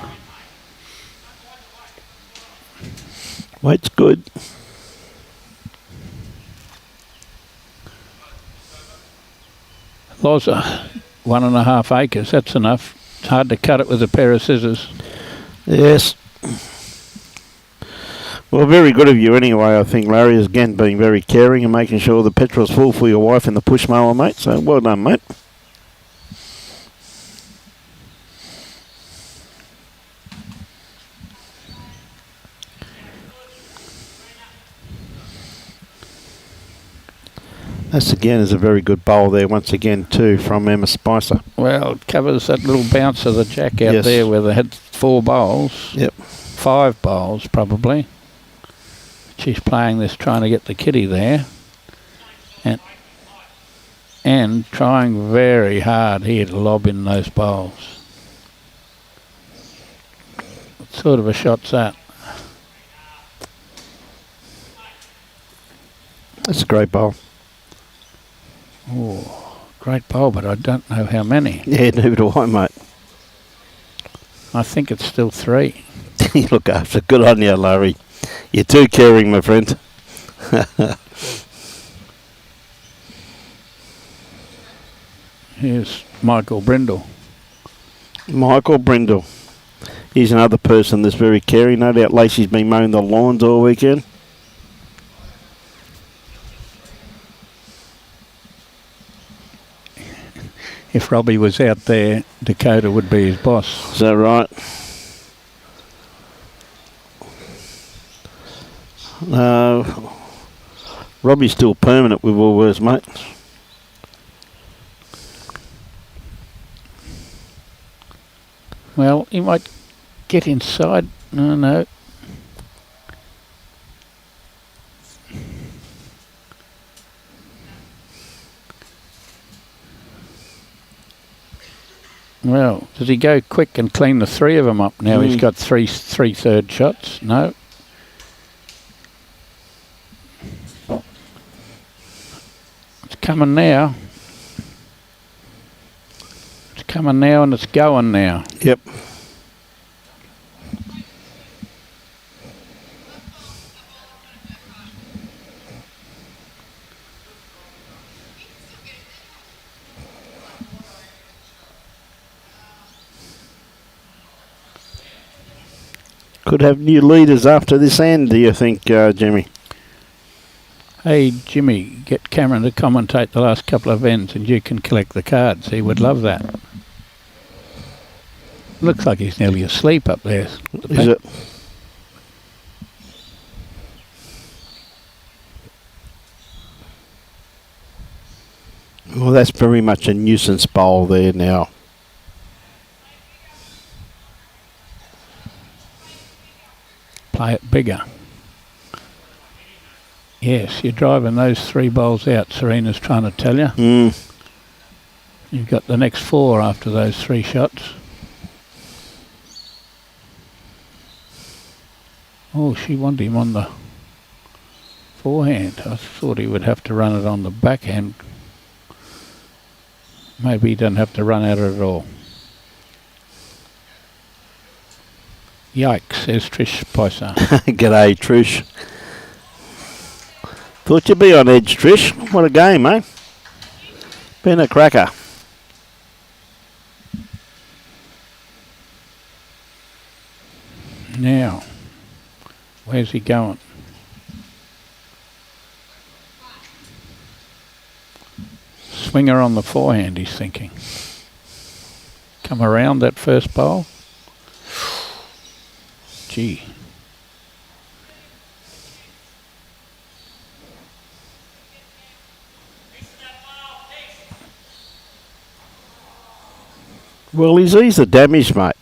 Speaker 3: Weight's good.
Speaker 1: Loza, 1.5 acres, that's enough. It's hard to cut it with a pair of scissors.
Speaker 3: Yes. Well, very good of you anyway, I think, Larry, is again being very caring and making sure the petrol's full for your wife in the push mower, mate. So well done, mate. This again is a very good bowl there once again too from Emma Spicer.
Speaker 1: Well, it covers that little bounce of the jack out there where they had 4 bowls.
Speaker 3: Yep.
Speaker 1: 5 bowls probably. She's playing this trying to get the kitty there. And trying very hard here to lob in those bowls. What sort of a shot's that?
Speaker 3: That's a great bowl.
Speaker 1: Oh, great bowl, but I don't know how many.
Speaker 3: Yeah, neither do I, mate.
Speaker 1: I think it's still 3.
Speaker 3: You look after. Good on you, Larry. You're too caring, my friend.
Speaker 1: Here's Michael Brindle.
Speaker 3: Michael Brindle. He's another person that's very caring. No doubt Lacey's been mowing the lawns all weekend.
Speaker 1: If Robbie was out there, Dakota would be his boss.
Speaker 3: Is that right? Robbie's still permanent with Woolworths, mate.
Speaker 1: Well, he might get inside. No. Well, does he go quick and clean the 3 of them up now? He's got three third shots. No. It's coming now. It's coming now and it's going now.
Speaker 3: Yep. Could have new leaders after this end, do you think, Jimmy?
Speaker 1: Hey, Jimmy, get Cameron to commentate the last couple of ends and you can collect the cards. He would love that. Looks like he's nearly asleep up there.
Speaker 3: Is it? Well, that's very much a nuisance bowl there now.
Speaker 1: Play it bigger. Yes, you're driving those 3 bowls out, Serena's trying to tell you. You've got the next 4 after those 3 shots. Oh, she wanted him on the forehand. I thought he would have to run it on the backhand. Maybe he doesn't have to run at it at all. Yikes, says Trish Spicer.
Speaker 3: G'day, Trish. Thought you'd be on edge, Trish. What a game, eh? Been a cracker.
Speaker 1: Now, where's he going? swinger on the forehand, he's thinking. Come around that first bowl. Gee.
Speaker 3: Well, he's eased the damage, mate.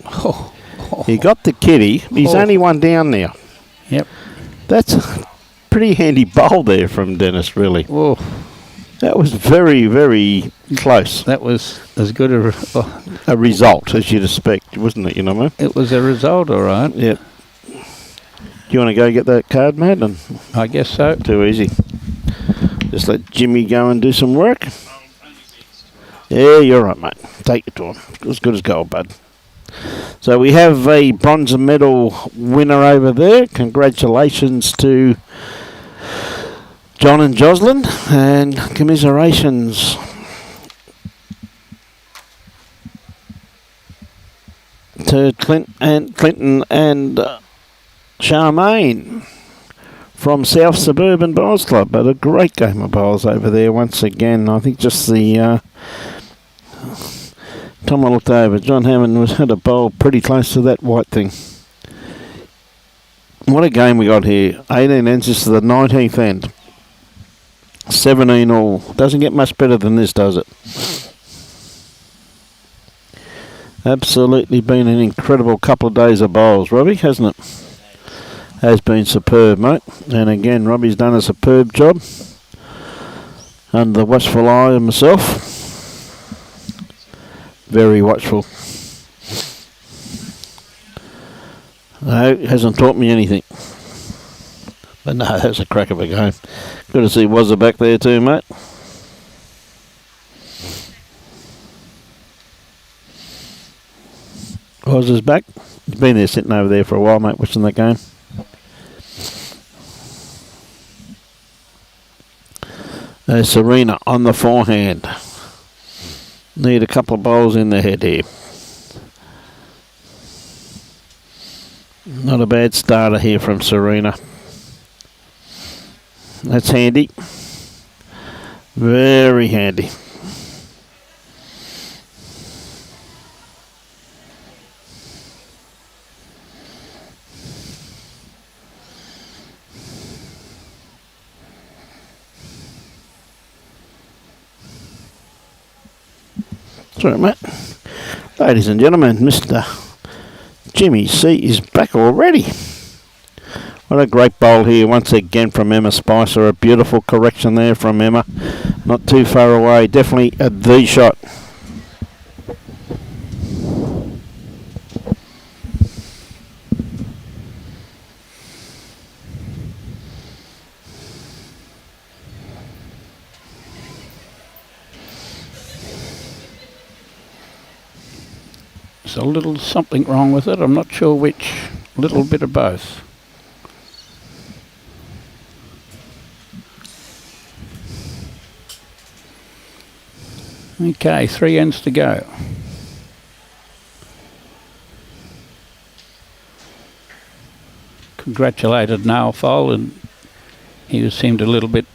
Speaker 3: He got the kitty. He's only one down now.
Speaker 1: Yep.
Speaker 3: That's a pretty handy bowl there from Dennis, really.
Speaker 1: Oh,
Speaker 3: That was very, very close.
Speaker 1: that was as good
Speaker 3: A result, as you'd expect, wasn't it? You know what I mean?
Speaker 1: it was a result, all right.
Speaker 3: Yep. Do you want to go get that card, mate? And
Speaker 1: I guess so.
Speaker 3: too easy. Just let Jimmy go and do some work. Yeah, you're right, mate. Take your time. As good as gold, bud. So we have a bronze medal winner over there. Congratulations to John and Jocelyn, and commiserations to Clinton and Charmaine from South Suburban Bowls Club. But a great game of bowls over there once again. I think just the Tom, I looked over. John Hammond had a bowl pretty close to that white thing. What a game we got here. 18 ends, this is the 19th end. 17 all. Doesn't get much better than this, does it? Absolutely been an incredible couple of days of bowls, Robbie, hasn't it? Has been superb, mate. And again, Robbie's done a superb job. Under the watchful eye of myself. Very watchful. No, hasn't taught me anything. But no, that's a crack of a game. Good to see Wazza back there too, mate. Wazza's back. He's been there sitting over there for a while, mate, watching that game. There's Serena on the forehand. Need a couple of bowls in the head here. Not a bad starter here from Serena. That's handy. Very handy. Sorry, mate. Ladies and gentlemen, Mr. Jimmy C is back already. What a great bowl here once again from Emma Spicer. A beautiful correction there from Emma. Not too far away. Definitely a D shot.
Speaker 1: There's a little something wrong with it. I'm not sure which. A little bit of both. Okay, 3 ends to go. Congratulated Noel Foal, and he seemed a little bit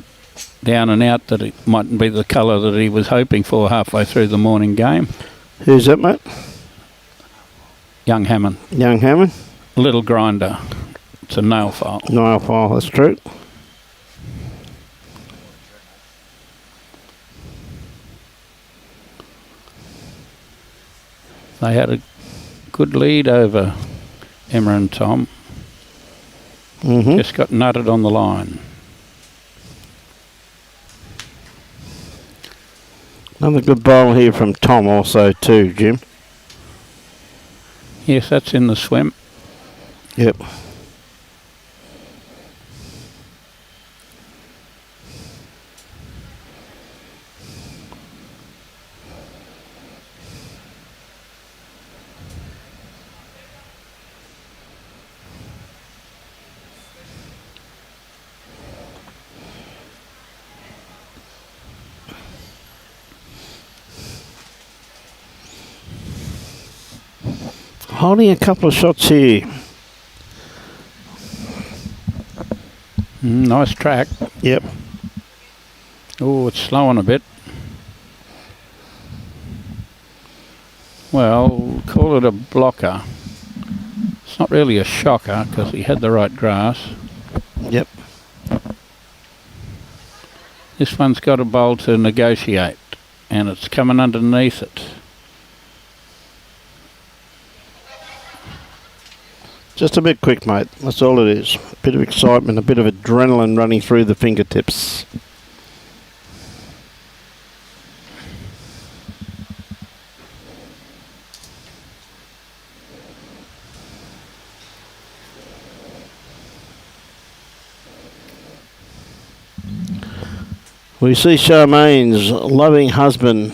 Speaker 1: down and out that it mightn't be the colour that he was hoping for halfway through the morning game.
Speaker 3: Who's that, mate?
Speaker 1: Young Hammond.
Speaker 3: Young Hammond?
Speaker 1: Little grinder. It's a nail file.
Speaker 3: Nail file, that's true.
Speaker 1: They had a good lead over Emma and Tom. Just got nutted on the line.
Speaker 3: Another good bowl here from Tom also too, Jim.
Speaker 1: Yes, that's in the swim.
Speaker 3: Yep. Holding a couple of shots here.
Speaker 1: Nice track.
Speaker 3: Yep.
Speaker 1: Oh, it's slowing a bit. Well, call it a blocker. It's not really a shocker because he had the right grass.
Speaker 3: Yep.
Speaker 1: This one's got a bowl to negotiate, and it's coming underneath it.
Speaker 3: Just a bit quick, mate. That's all it is. A bit of excitement, a bit of adrenaline running through the fingertips. We see Charmaine's loving husband,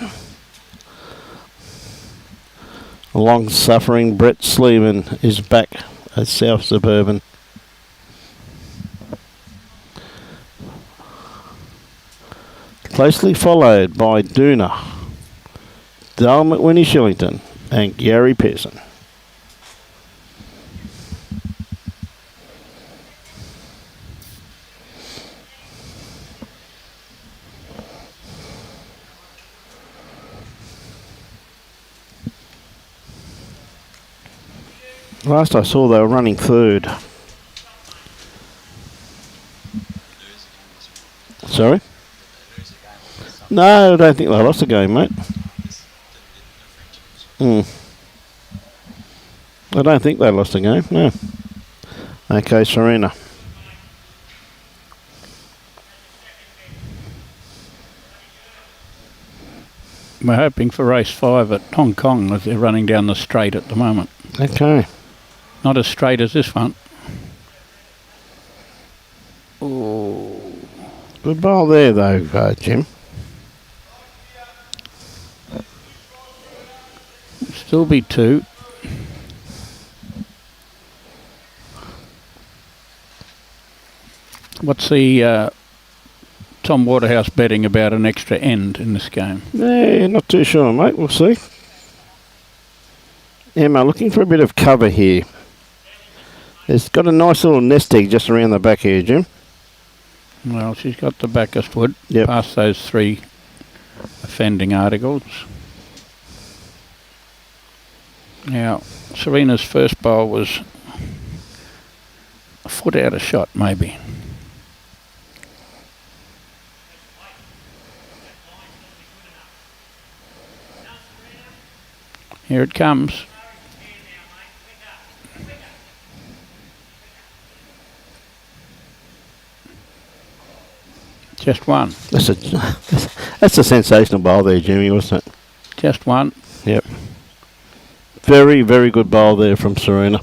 Speaker 3: long-suffering Brett Sleeman, is back at South Suburban. Closely followed by Doona, Dale McWhinney-Shillington and Gary Pearson. Last I saw, they were running third. Sorry? No, I don't think they lost the game, mate. I don't think they lost the game, no. Okay, Serena.
Speaker 1: We're hoping for race 5 at Hong Kong as they're running down the straight at the moment.
Speaker 3: Okay.
Speaker 1: Not as straight as this one. Oh.
Speaker 3: Good ball there, though, Jim.
Speaker 1: Still be 2. What's the Tom Waterhouse betting about an extra end in this game?
Speaker 3: Yeah, not too sure, mate. We'll see. Emma, looking for a bit of cover here. It's got a nice little nest egg just around the back here, Jim.
Speaker 1: Well, she's got the backest wood,
Speaker 3: Yep.
Speaker 1: past those 3 offending articles. Now, Serena's first bowl was a foot out of shot, maybe. Here it comes. Just one.
Speaker 3: That's a sensational bowl there, Jimmy, wasn't it?
Speaker 1: Just one.
Speaker 3: Yep. Very, very good bowl there from Serena.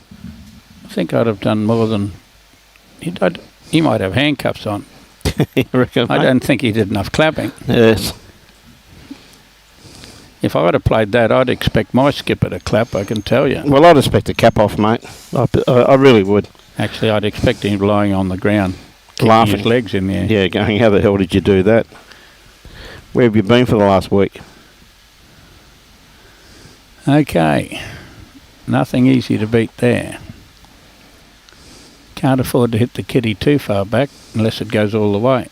Speaker 1: I think I'd have done more than... He might have handcuffs on.
Speaker 3: You reckon,
Speaker 1: I
Speaker 3: mate?
Speaker 1: don't think he did enough clapping.
Speaker 3: Yes.
Speaker 1: If I'd have played that, I'd expect my skipper to clap, I can tell you.
Speaker 3: Well, I'd expect a cap off, mate. I really would.
Speaker 1: Actually, I'd expect him lying on the ground, kicking
Speaker 3: Laughing.
Speaker 1: his legs in the air.
Speaker 3: Yeah, going, how the hell did you do that? Where have you been for the last week?
Speaker 1: Okay. Nothing easy to beat there. Can't afford to hit the kitty too far back unless it goes all the way.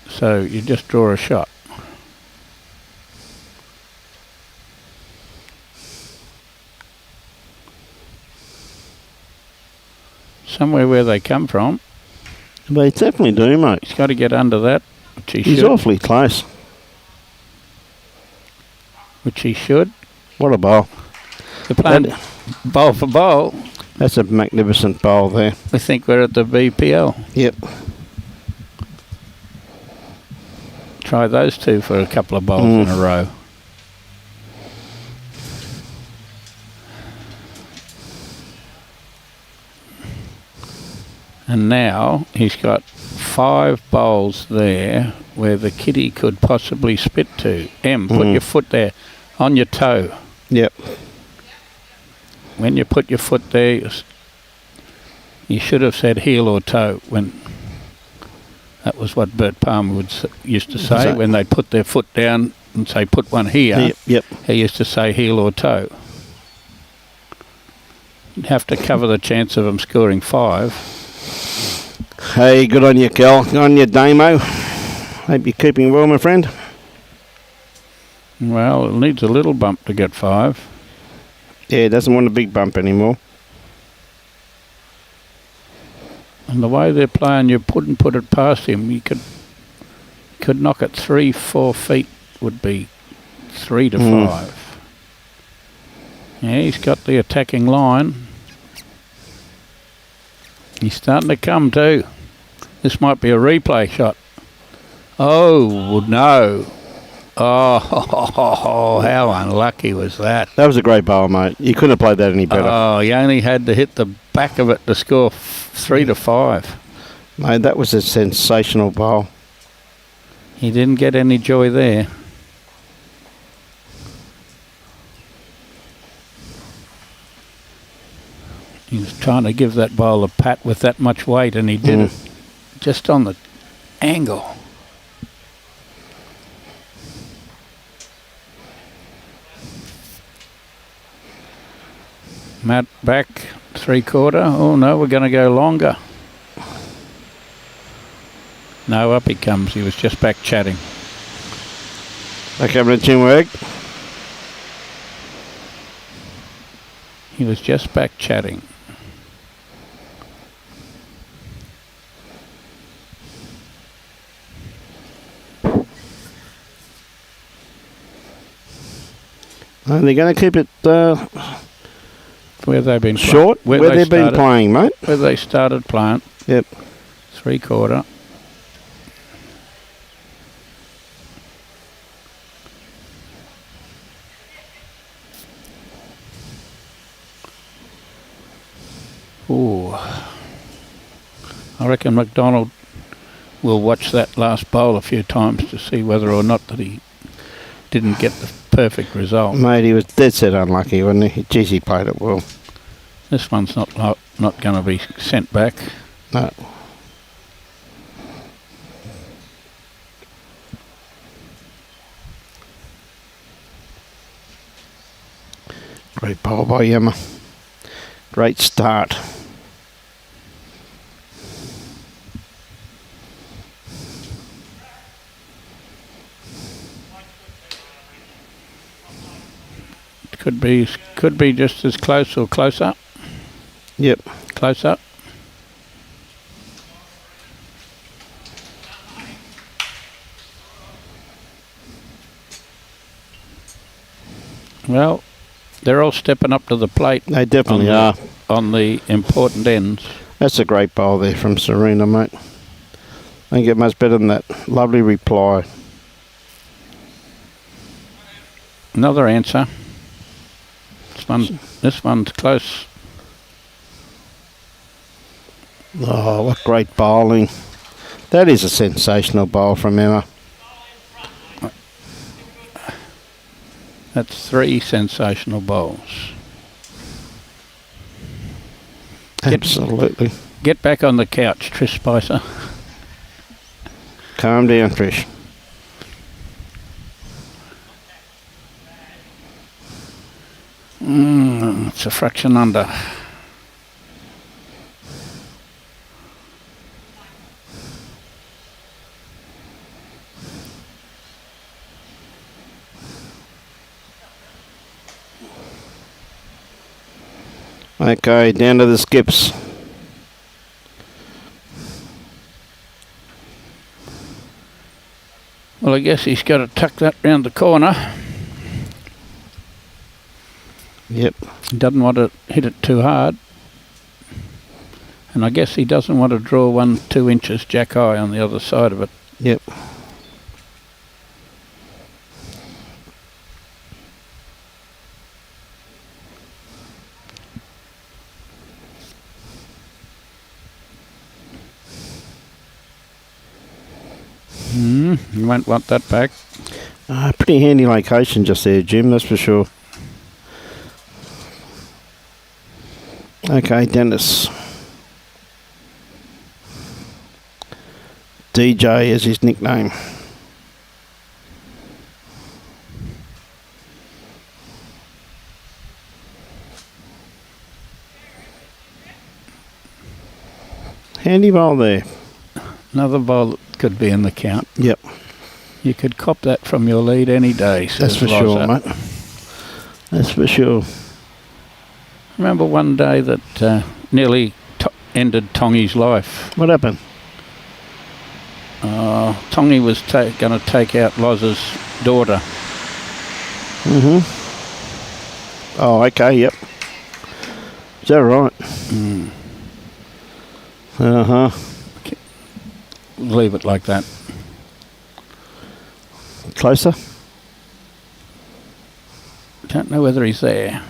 Speaker 1: So you just draw a shot. Somewhere where they come from.
Speaker 3: They definitely do, mate.
Speaker 1: He's got to get under that, which he
Speaker 3: He's
Speaker 1: should.
Speaker 3: awfully close.
Speaker 1: Which he should.
Speaker 3: What a bowl.
Speaker 1: They're playing bowl for bowl.
Speaker 3: That's a magnificent bowl there.
Speaker 1: We think we're at the BPL.
Speaker 3: Yep.
Speaker 1: Try those 2 for a couple of bowls in a row. And now he's got 5 bowls there where the kitty could possibly spit to. Put your foot there on your toe.
Speaker 3: Yep.
Speaker 1: When you put your foot there, you should have said heel or toe. When that was what Bert Palmer used to say when they put their foot down and say put one here.
Speaker 3: Yep.
Speaker 1: He used to say heel or toe. You'd have to cover the chance of them scoring 5.
Speaker 3: Hey, good on you, Cal. Good on you, Damo. Hope you're keeping well, my friend.
Speaker 1: Well, it needs a little bump to get 5.
Speaker 3: Yeah, he doesn't want a big bump anymore.
Speaker 1: And the way they're playing, you couldn't put it past him. You could knock it 3-4 feet, would be 3 to 5. Yeah, he's got the attacking line. He's starting to come too. This might be a replay shot. Oh, no. Oh, how unlucky was that?
Speaker 3: That was a great bowl, mate. You couldn't have played that any better.
Speaker 1: Oh, he only had to hit the back of it to score 3 to 5.
Speaker 3: Mate, that was a sensational bowl.
Speaker 1: He didn't get any joy there. He was trying to give that bowl a pat with that much weight, and he did it just on the angle. Matt back 3/4. Oh no, we're going to go longer. No, up he comes. He was just back chatting.
Speaker 3: Back over to chin work.
Speaker 1: He was just back chatting.
Speaker 3: They're going to keep it
Speaker 1: Where they've been
Speaker 3: short. Where they've been playing, mate.
Speaker 1: Where they started playing.
Speaker 3: Yep.
Speaker 1: 3/4. Ooh. I reckon McDonald will watch that last bowl a few times to see whether or not that he didn't get the perfect result.
Speaker 3: Mate, he was dead set unlucky, wasn't he? Geez, he played it well.
Speaker 1: This one's not going to be sent back.
Speaker 3: No. Great bowl by Yama. Great start.
Speaker 1: Could be just as close or closer.
Speaker 3: Yep.
Speaker 1: Close up. Well, they're all stepping up to the plate.
Speaker 3: They definitely are.
Speaker 1: On the important ends.
Speaker 3: That's a great bowl there from Serena, mate. Don't get much better than that. Lovely reply.
Speaker 1: Another answer. This one's close.
Speaker 3: Oh, what great bowling. That is a sensational bowl from Emma.
Speaker 1: That's 3 sensational bowls.
Speaker 3: Absolutely.
Speaker 1: Get back on the couch, Trish Spicer.
Speaker 3: Calm down, Trish.
Speaker 1: It's a fraction under.
Speaker 3: Okay, down to the skips.
Speaker 1: Well, I guess he's got to tuck that round the corner.
Speaker 3: Yep.
Speaker 1: He doesn't want to hit it too hard. And I guess he doesn't want to draw 1-2 inches jack high on the other side of it.
Speaker 3: Yep.
Speaker 1: You won't want that back.
Speaker 3: Pretty handy location just there, Jim, that's for sure. Okay, Dennis. DJ is his nickname. Handy bowl there.
Speaker 1: Another bowl that could be in the count.
Speaker 3: Yep.
Speaker 1: You could cop that from your lead any day.
Speaker 3: That's
Speaker 1: says
Speaker 3: for sure,
Speaker 1: Loza.
Speaker 3: mate. That's for sure.
Speaker 1: Remember one day that nearly ended Tongy's life.
Speaker 3: What happened?
Speaker 1: Tongy was going to take out Loz's daughter.
Speaker 3: Mm-hmm. Oh, okay, yep. Is that right?
Speaker 1: Mm.
Speaker 3: Uh-huh.
Speaker 1: Leave it like that.
Speaker 3: Closer?
Speaker 1: Don't know whether he's there.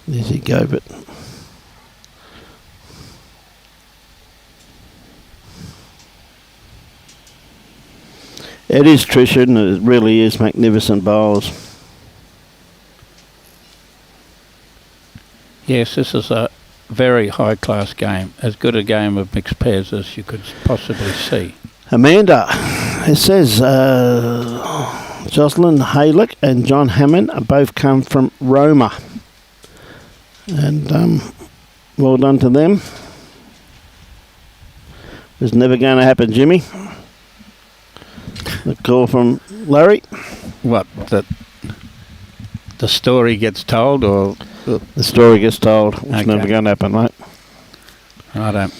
Speaker 3: There you go, but... It is Trishan, it really is magnificent bowls.
Speaker 1: Yes, this is a very high-class game. As good a game of mixed pairs as you could possibly see.
Speaker 3: Amanda, it says Jocelyn Haylick and John Hammond both come from Roma. And well done to them. It's never going to happen, Jimmy. The call from Larry.
Speaker 1: What, that the story gets told, or...
Speaker 3: The story gets told. It's
Speaker 1: Okay.
Speaker 3: never going to happen, mate.
Speaker 1: I don't...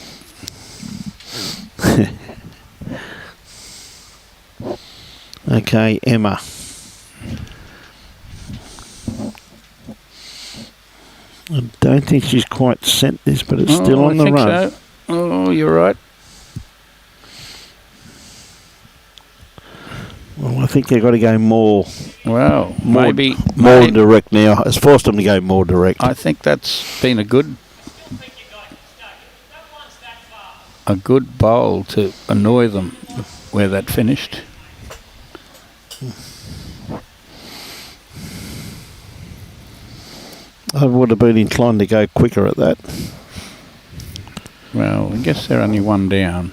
Speaker 3: Okay, Emma. I don't think she's quite sent this, but it's still on the
Speaker 1: I think
Speaker 3: run.
Speaker 1: so. Oh, you're right.
Speaker 3: Well, I think they've got to go more
Speaker 1: Well,
Speaker 3: More-
Speaker 1: maybe...
Speaker 3: more
Speaker 1: maybe-
Speaker 3: direct now. It's forced them to go more direct.
Speaker 1: I think that's been a good bowl to annoy them where that finished.
Speaker 3: I would have been inclined to go quicker at that.
Speaker 1: Well, I guess they're only one down.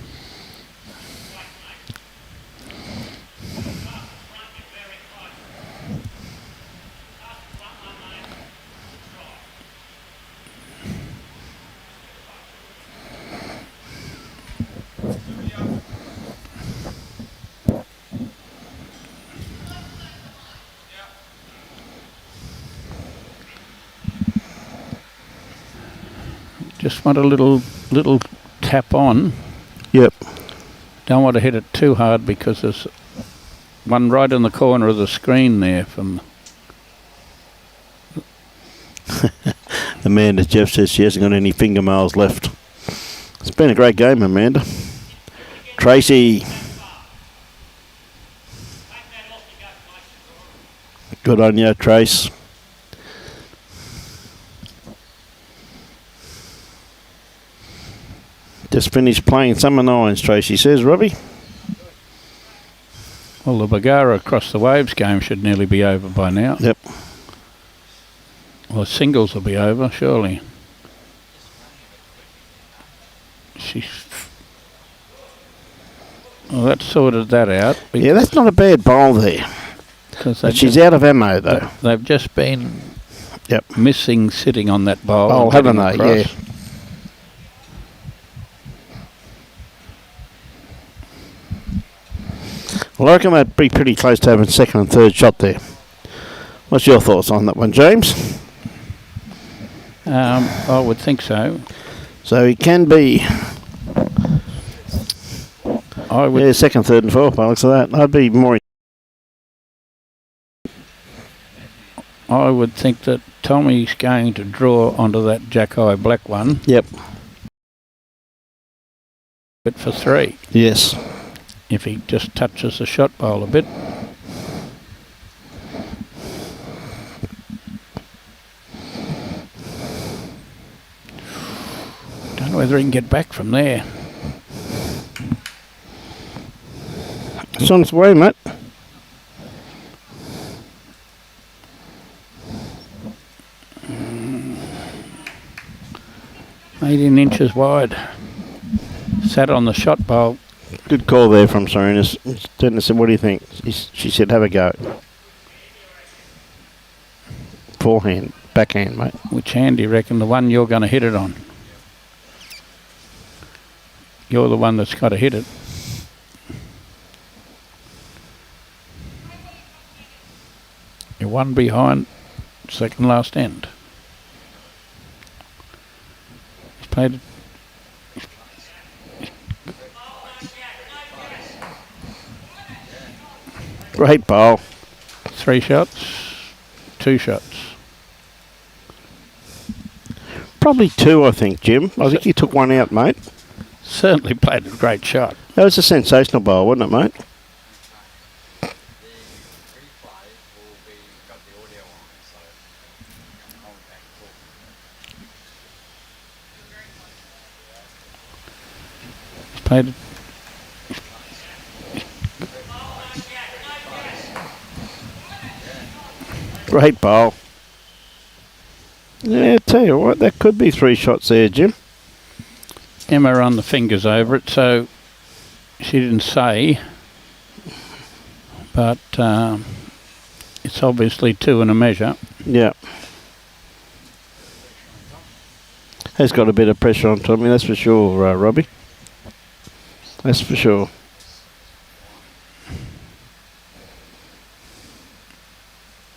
Speaker 1: Just want a little tap on.
Speaker 3: Yep.
Speaker 1: Don't want to hit it too hard because there's one right in the corner of the screen there from...
Speaker 3: Amanda, Jeff says she hasn't got any fingernails left. It's been a great game, Amanda. Tracy. Good on you, Trace. Just finished playing summer nines, Tracy says, Robbie.
Speaker 1: Well, the Bagara across the waves game should nearly be over by now.
Speaker 3: Yep.
Speaker 1: Well, singles will be over, surely. Well, that sorted that out.
Speaker 3: Yeah, that's not a bad bowl there.
Speaker 1: Because
Speaker 3: But she's out of ammo, though.
Speaker 1: they've just been
Speaker 3: Yep.
Speaker 1: missing sitting on that bowl.
Speaker 3: Oh,
Speaker 1: and
Speaker 3: haven't
Speaker 1: getting
Speaker 3: they?
Speaker 1: across.
Speaker 3: Yeah. Well, I reckon they'd be pretty close to having second and third shot there. What's your thoughts on that one, James?
Speaker 1: I would think so.
Speaker 3: So he can be
Speaker 1: I would.
Speaker 3: second, third and fourth by the looks of that. I'd be more...
Speaker 1: I would think that Tommy's going to draw onto that Jack-Eye black one.
Speaker 3: Yep.
Speaker 1: But for 3,
Speaker 3: Yes.
Speaker 1: if he just touches the shot bowl a bit. Don't know whether he can get back from there.
Speaker 3: It's on its way, mate.
Speaker 1: "18 inches wide." Sat on the shot bowl.
Speaker 3: Good call there from Serena. Dennis said, what do you think? She said, have a go. Forehand, backhand, mate.
Speaker 1: Which hand do you reckon? The one you're going to hit it on? You're the one that's got to hit it. You're one behind, second last end. He's played it.
Speaker 3: Great bowl.
Speaker 1: 3 shots, 2 shots.
Speaker 3: Probably 2, I think, Jim. I think you took one out, mate.
Speaker 1: Certainly played a great shot.
Speaker 3: That was a sensational bowl, wasn't it, mate?
Speaker 1: He's played it.
Speaker 3: Great bowl. Yeah, I tell you what, that could be 3 shots there, Jim.
Speaker 1: Emma on the fingers over it, so she didn't say, but it's obviously 2 and a measure.
Speaker 3: Yeah. Has got a bit of pressure on Tommy, that's for sure, Robbie. That's for sure.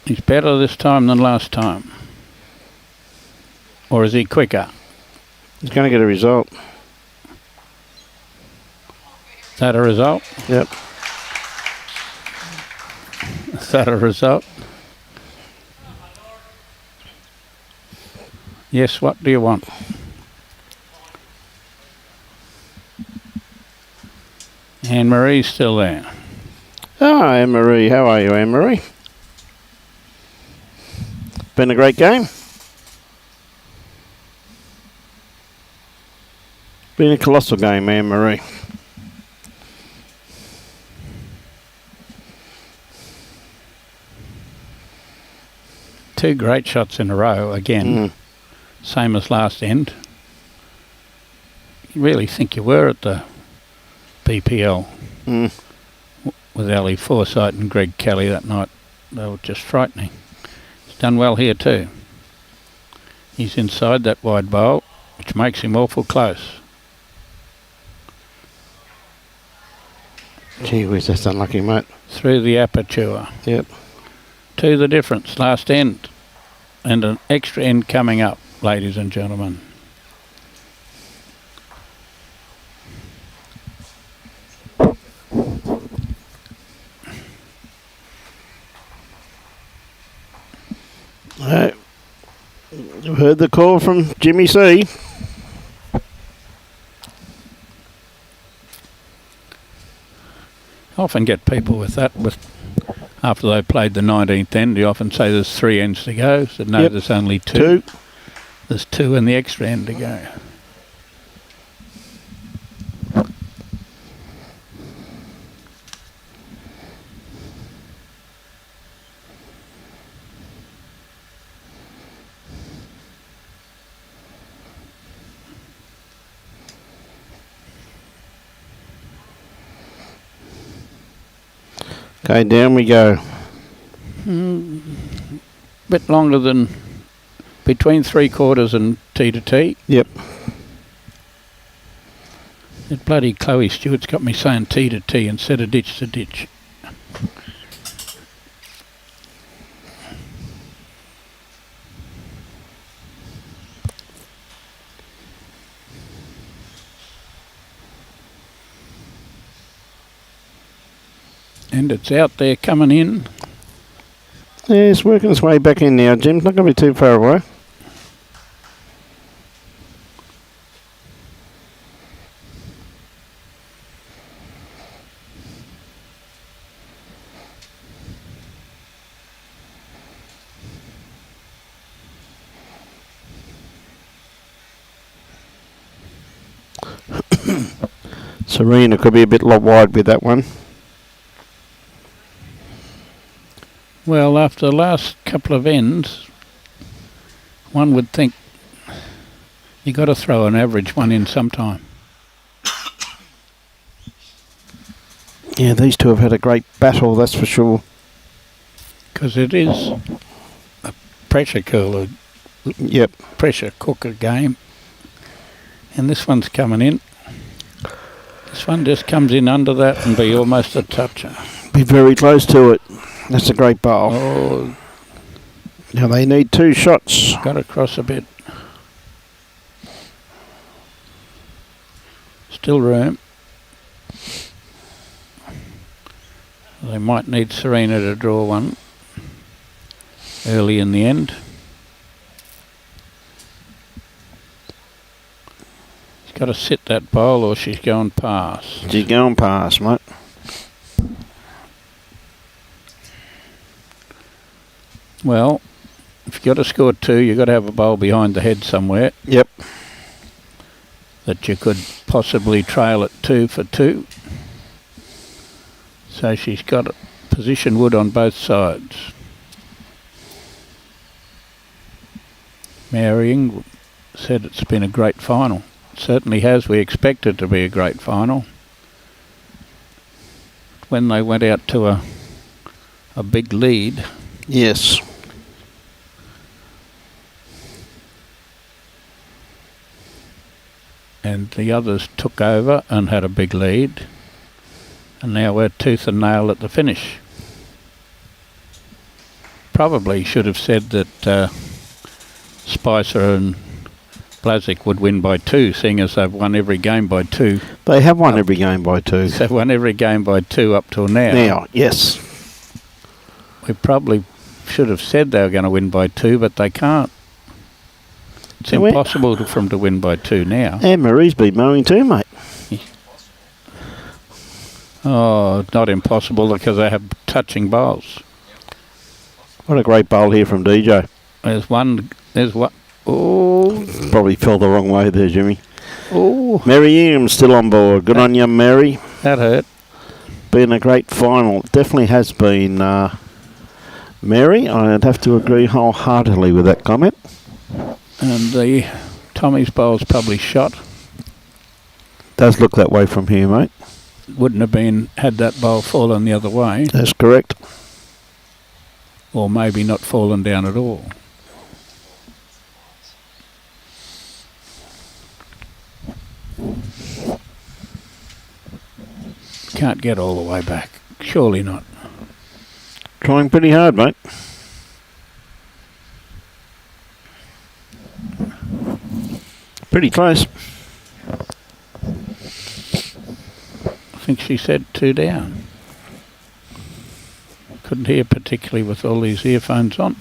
Speaker 1: He's better this time than last time. Or is he quicker?
Speaker 3: He's going to get a result.
Speaker 1: Is that a result?
Speaker 3: Yep.
Speaker 1: Is that a result? Yes, what do you want? Anne-Marie's still there.
Speaker 3: Oh, Anne-Marie. How are you, Anne-Marie? Been a great game? Been a colossal game, Anne-Marie.
Speaker 1: Two great shots in a row again. Same as last end. You really think you were at the BPL with Ali Forsyth and Greg Kelly that night. They were just frightening. He's done well here too. He's inside that wide bowl, which makes him awful close.
Speaker 3: Gee whiz, that's unlucky, mate.
Speaker 1: Through the aperture.
Speaker 3: Yep.
Speaker 1: To the difference, last end. And an extra end coming up, ladies and gentlemen.
Speaker 3: You've heard the call from Jimmy C.
Speaker 1: I often get people with that, after they've played the 19th end, you often say there's 3 ends to go. So no, there's only 2. There's 2 in the extra end to go.
Speaker 3: Okay, down we go.
Speaker 1: Bit longer than between 3/4 and tee to tee.
Speaker 3: Yep.
Speaker 1: That bloody Chloe Stewart's got me saying tee to tee instead of ditch to ditch. And it's out there coming in.
Speaker 3: Yeah, it's working its way back in now, Jim. It's not going to be too far away. Serena could be a bit wide with that one.
Speaker 1: Well, after the last couple of ends, one would think you got to throw an average one in sometime.
Speaker 3: Yeah, these two have had a great battle, that's for sure.
Speaker 1: Because it is a pressure cooler,
Speaker 3: yep,
Speaker 1: pressure cooker game. And this one's coming in. This one just comes in under that and be almost a toucher.
Speaker 3: Be very close to it. That's a great bowl.
Speaker 1: Oh,
Speaker 3: Now they need 2 shots.
Speaker 1: got across a bit. Still room. They might need Serena to draw one early in the end. She's got to sit that bowl or she's going past.
Speaker 3: She's going past, mate.
Speaker 1: Well, if you've got to score 2, you've got to have a bowl behind the head somewhere.
Speaker 3: Yep.
Speaker 1: That you could possibly trail at 2 for 2. So she's got a position wood on both sides. Marrying said it's been a great final. It certainly has. We expect it to be a great final. When they went out to a big lead.
Speaker 3: Yes.
Speaker 1: And the others took over and had a big lead. And now we're tooth and nail at the finish. Probably should have said that Spicer and Blaszczyk would win by 2, seeing as they've won every game by 2.
Speaker 3: They have won every game by 2.
Speaker 1: They've won every game by 2 up till now.
Speaker 3: Now, yes.
Speaker 1: We probably should have said they were going to win by 2, but they can't. It's impossible for them to win by 2 now.
Speaker 3: And Marie's been mowing too, mate.
Speaker 1: Oh, not impossible because they have touching bowls.
Speaker 3: What a great bowl here from DJ.
Speaker 1: There's one. Oh.
Speaker 3: Probably fell the wrong way there, Jimmy.
Speaker 1: Oh.
Speaker 3: Mary Ingham's still on board. Good on you, Mary.
Speaker 1: That hurt.
Speaker 3: Been a great final. Definitely has been, Mary. I'd have to agree wholeheartedly with that comment.
Speaker 1: And the Tommy's bowl's probably shot.
Speaker 3: Does look that way from here, mate.
Speaker 1: Wouldn't have been had that bowl fallen the other way.
Speaker 3: That's correct.
Speaker 1: Or maybe not fallen down at all. Can't get all the way back. Surely not.
Speaker 3: Trying pretty hard, mate. Pretty close.
Speaker 1: I think she said 2 down. Couldn't hear particularly with all these earphones on.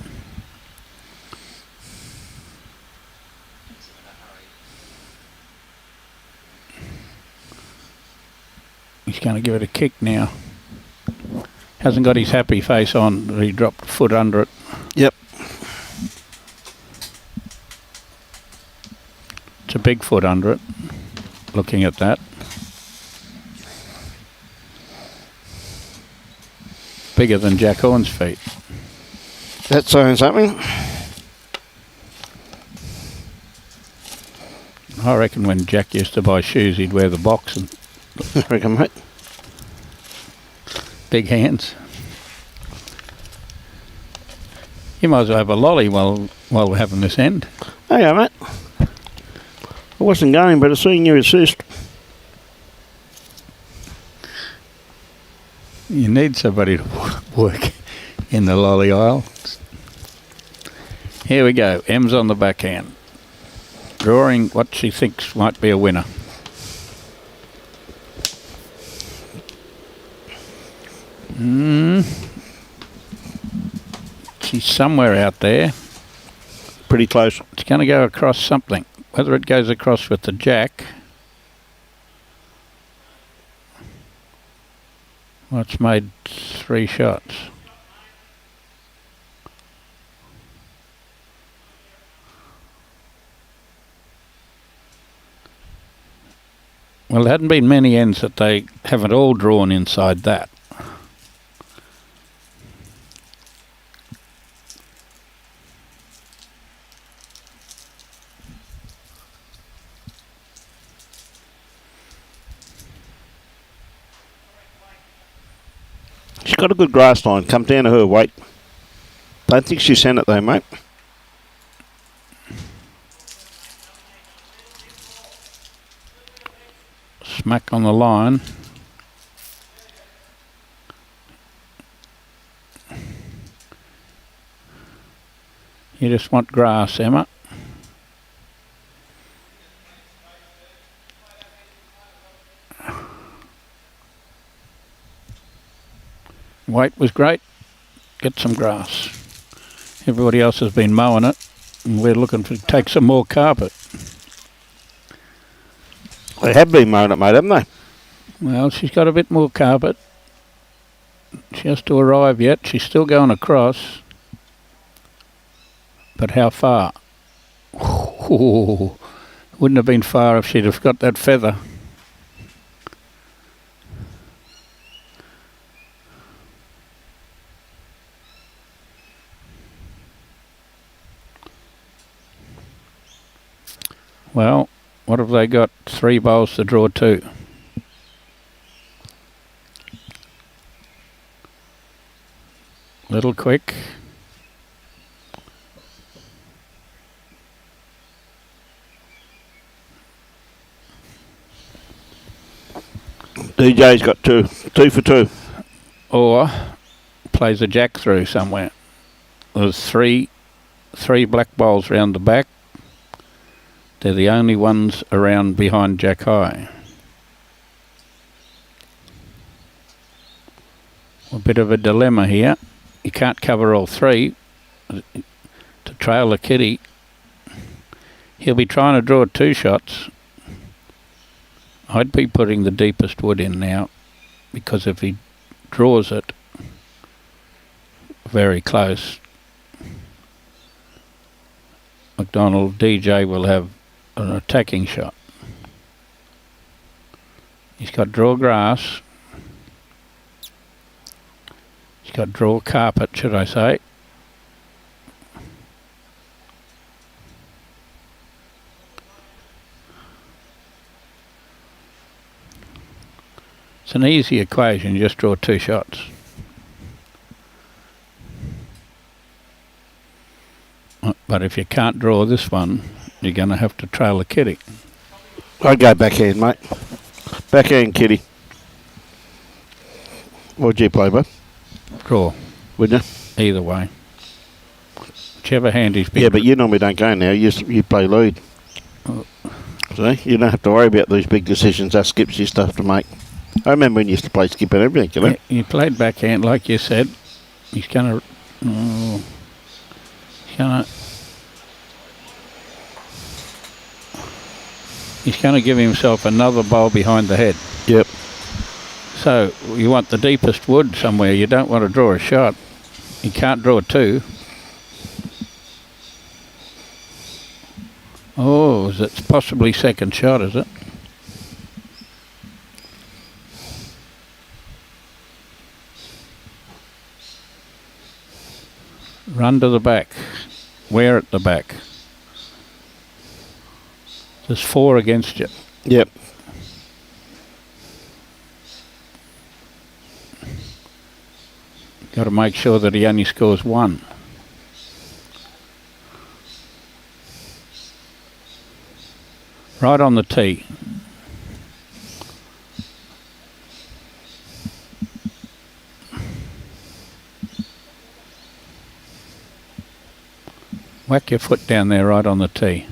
Speaker 1: He's going to give it a kick now. Hasn't got his happy face on, but he dropped a foot under it.
Speaker 3: Yep.
Speaker 1: It's a big foot under it, looking at that. Bigger than Jack Horn's feet.
Speaker 3: That's saying something.
Speaker 1: I reckon when Jack used to buy shoes, he'd wear the box and
Speaker 3: I reckon, mate.
Speaker 1: big hands. You might as well have a lolly while we're having this end.
Speaker 3: Hey, mate. I wasn't going, but I seen you assist.
Speaker 1: You need somebody to work in the lolly aisle. Here we go. M's on the backhand. Drawing what she thinks might be a winner. She's somewhere out there.
Speaker 3: Pretty close.
Speaker 1: It's going to go across something. Whether it goes across with the jack. Well, it's made 3 shots. Well, there hadn't been many ends that they haven't all drawn inside that.
Speaker 3: She's got a good grass line. Come down to her weight. Don't think she sent it though, mate.
Speaker 1: Smack on the line. You just want grass, Emma. Weight was great. Get some grass. Everybody else has been mowing it, and we're looking to take some more carpet.
Speaker 3: They have been mowing it, mate, haven't they?
Speaker 1: Well, she's got a bit more carpet. She has to arrive yet. She's still going across. But how far? Ooh, wouldn't have been far if she'd have got that feather. Well, what have they got? 3 bowls to draw 2. Little quick.
Speaker 3: DJ's got 2 for 2.
Speaker 1: Or plays a jack through somewhere. There's three black bowls round the back. They're the only ones around behind Jack High. A bit of a dilemma here. You can't cover all 3 to trail the kitty. He'll be trying to draw 2 shots. I'd be putting the deepest wood in now, because if he draws it very close, McDonald DJ will have an attacking shot. He's got draw grass. He's got draw carpet, should I say. It's an easy equation, you just draw 2 shots. But if you can't draw this one, you're going to have to trail a kitty.
Speaker 3: I'd go backhand, mate. Backhand kitty. What'd you play, bud?
Speaker 1: Draw.
Speaker 3: Wouldn't you?
Speaker 1: Either way. Whichever hand he's been.
Speaker 3: Yeah, but you normally don't go now. You play lead. See? You don't have to worry about these big decisions. That skips your stuff to make. I remember when you used to play skip and everything, you know?
Speaker 1: Yeah, you played backhand, like you said. He's going to... He's going to give himself another bowl behind the head.
Speaker 3: Yep.
Speaker 1: So you want the deepest wood somewhere. You don't want to draw a shot. You can't draw 2. Oh, is it possibly second shot, is it? Run to the back. Where at the back? There's 4 against you.
Speaker 3: Yep.
Speaker 1: Got to make sure that he only scores 1. Right on the tee. Whack your foot down there right on the tee.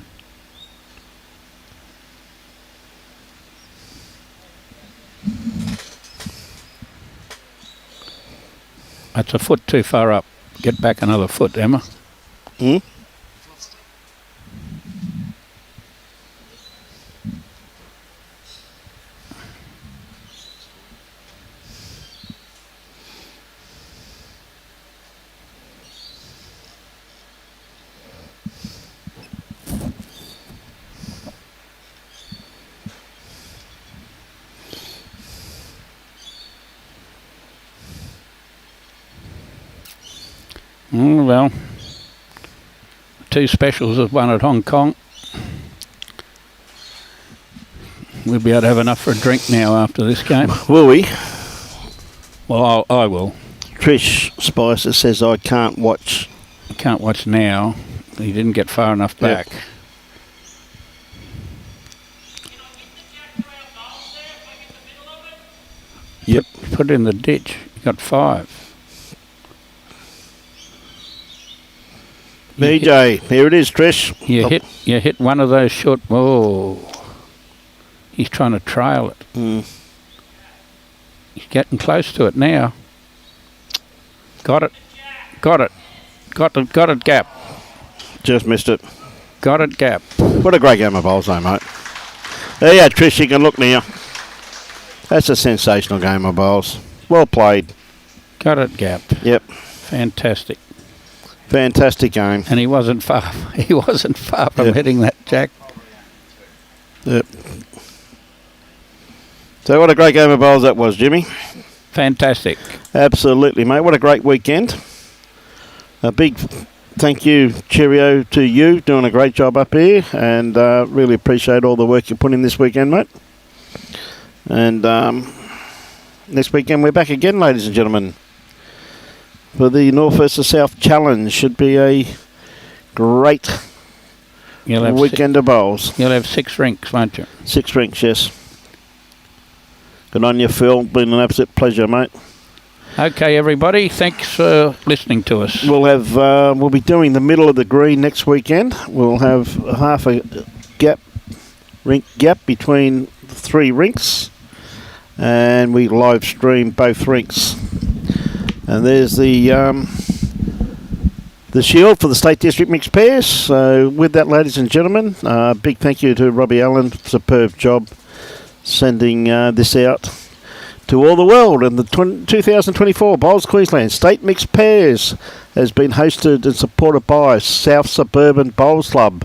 Speaker 1: That's a foot too far up. Get back another foot, Emma.
Speaker 3: Hmm?
Speaker 1: Well, 2 specials have won at Hong Kong. We'll be able to have enough for a drink now after this game.
Speaker 3: Will we?
Speaker 1: Well, I will.
Speaker 3: Trish Spicer says I can't watch.
Speaker 1: Can't watch now. He didn't get far enough back.
Speaker 3: Yep.
Speaker 1: Put it in the ditch. You got 5.
Speaker 3: BJ, here it is, Trish.
Speaker 1: You hit one of those short. Oh, he's trying to trail it. He's getting close to it now. Got it. Got it, gap.
Speaker 3: Just missed it.
Speaker 1: Got it, gap.
Speaker 3: What a great game of bowls, though, mate. There you are, Trish. You can look now. That's a sensational game of bowls. Well played.
Speaker 1: Got it, gap.
Speaker 3: Yep.
Speaker 1: Fantastic.
Speaker 3: Fantastic game.
Speaker 1: And he wasn't far. He wasn't far from hitting that jack.
Speaker 3: Yep. So what a great game of bowls that was, Jimmy.
Speaker 1: Fantastic.
Speaker 3: Absolutely, mate. What a great weekend. A big thank you, cheerio to you. Doing a great job up here. And really appreciate all the work you put in this weekend, mate. And next weekend we're back again, ladies and gentlemen, for the North versus South Challenge. Should be a great weekend of bowls.
Speaker 1: You'll have 6 rinks, won't you?
Speaker 3: 6 rinks, yes. Good on you, Phil. Been an absolute pleasure, mate.
Speaker 1: Okay, everybody. Thanks for listening to us.
Speaker 3: We'll be doing the middle of the green next weekend. We'll have half a rink gap between 3 rinks, and we live stream both rinks. And there's the shield for the State District Mixed Pairs. So with that, ladies and gentlemen, big thank you to Robbie Allen. Superb job sending this out to all the world. And the 2024 Bowls Queensland State Mixed Pairs has been hosted and supported by South Suburban Bowls Club,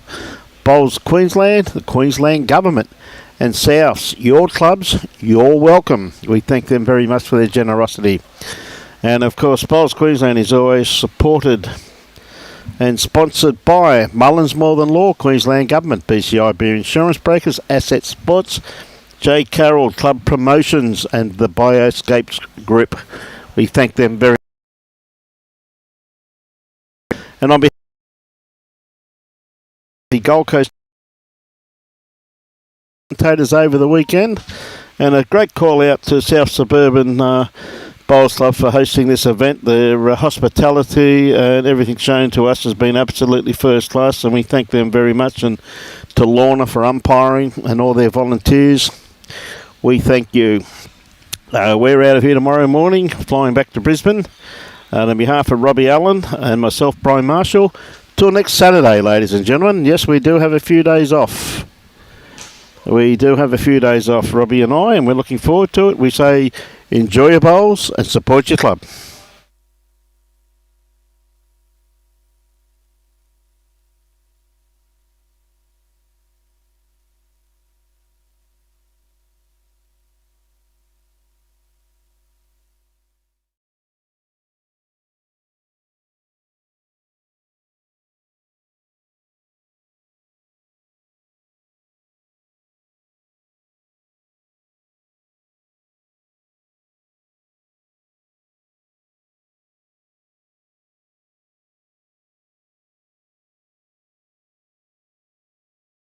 Speaker 3: Bowls Queensland, the Queensland Government, and Souths. Your clubs, you're welcome. We thank them very much for their generosity. And of course, Bowls Queensland is always supported and sponsored by Mullins More Than Law, Queensland Government, BCI Beer Insurance Brokers, Asset Sports, J. Carroll Club Promotions, and the Bioscapes Group. We thank them very much. And on behalf of the Gold Coast commentators over the weekend, and a great call out to South Suburban Bowls Club for hosting this event. Their hospitality and everything shown to us has been absolutely first class, and we thank them very much. And to Lorna for umpiring and all their volunteers, we thank you. We're out of here tomorrow morning, flying back to Brisbane. On behalf of Robbie Allen and myself, Brian Marshall, till next Saturday, ladies and gentlemen. Yes, we do have a few days off. We do have a few days off, Robbie and I, and we're looking forward to it. We say enjoy your bowls and support your club.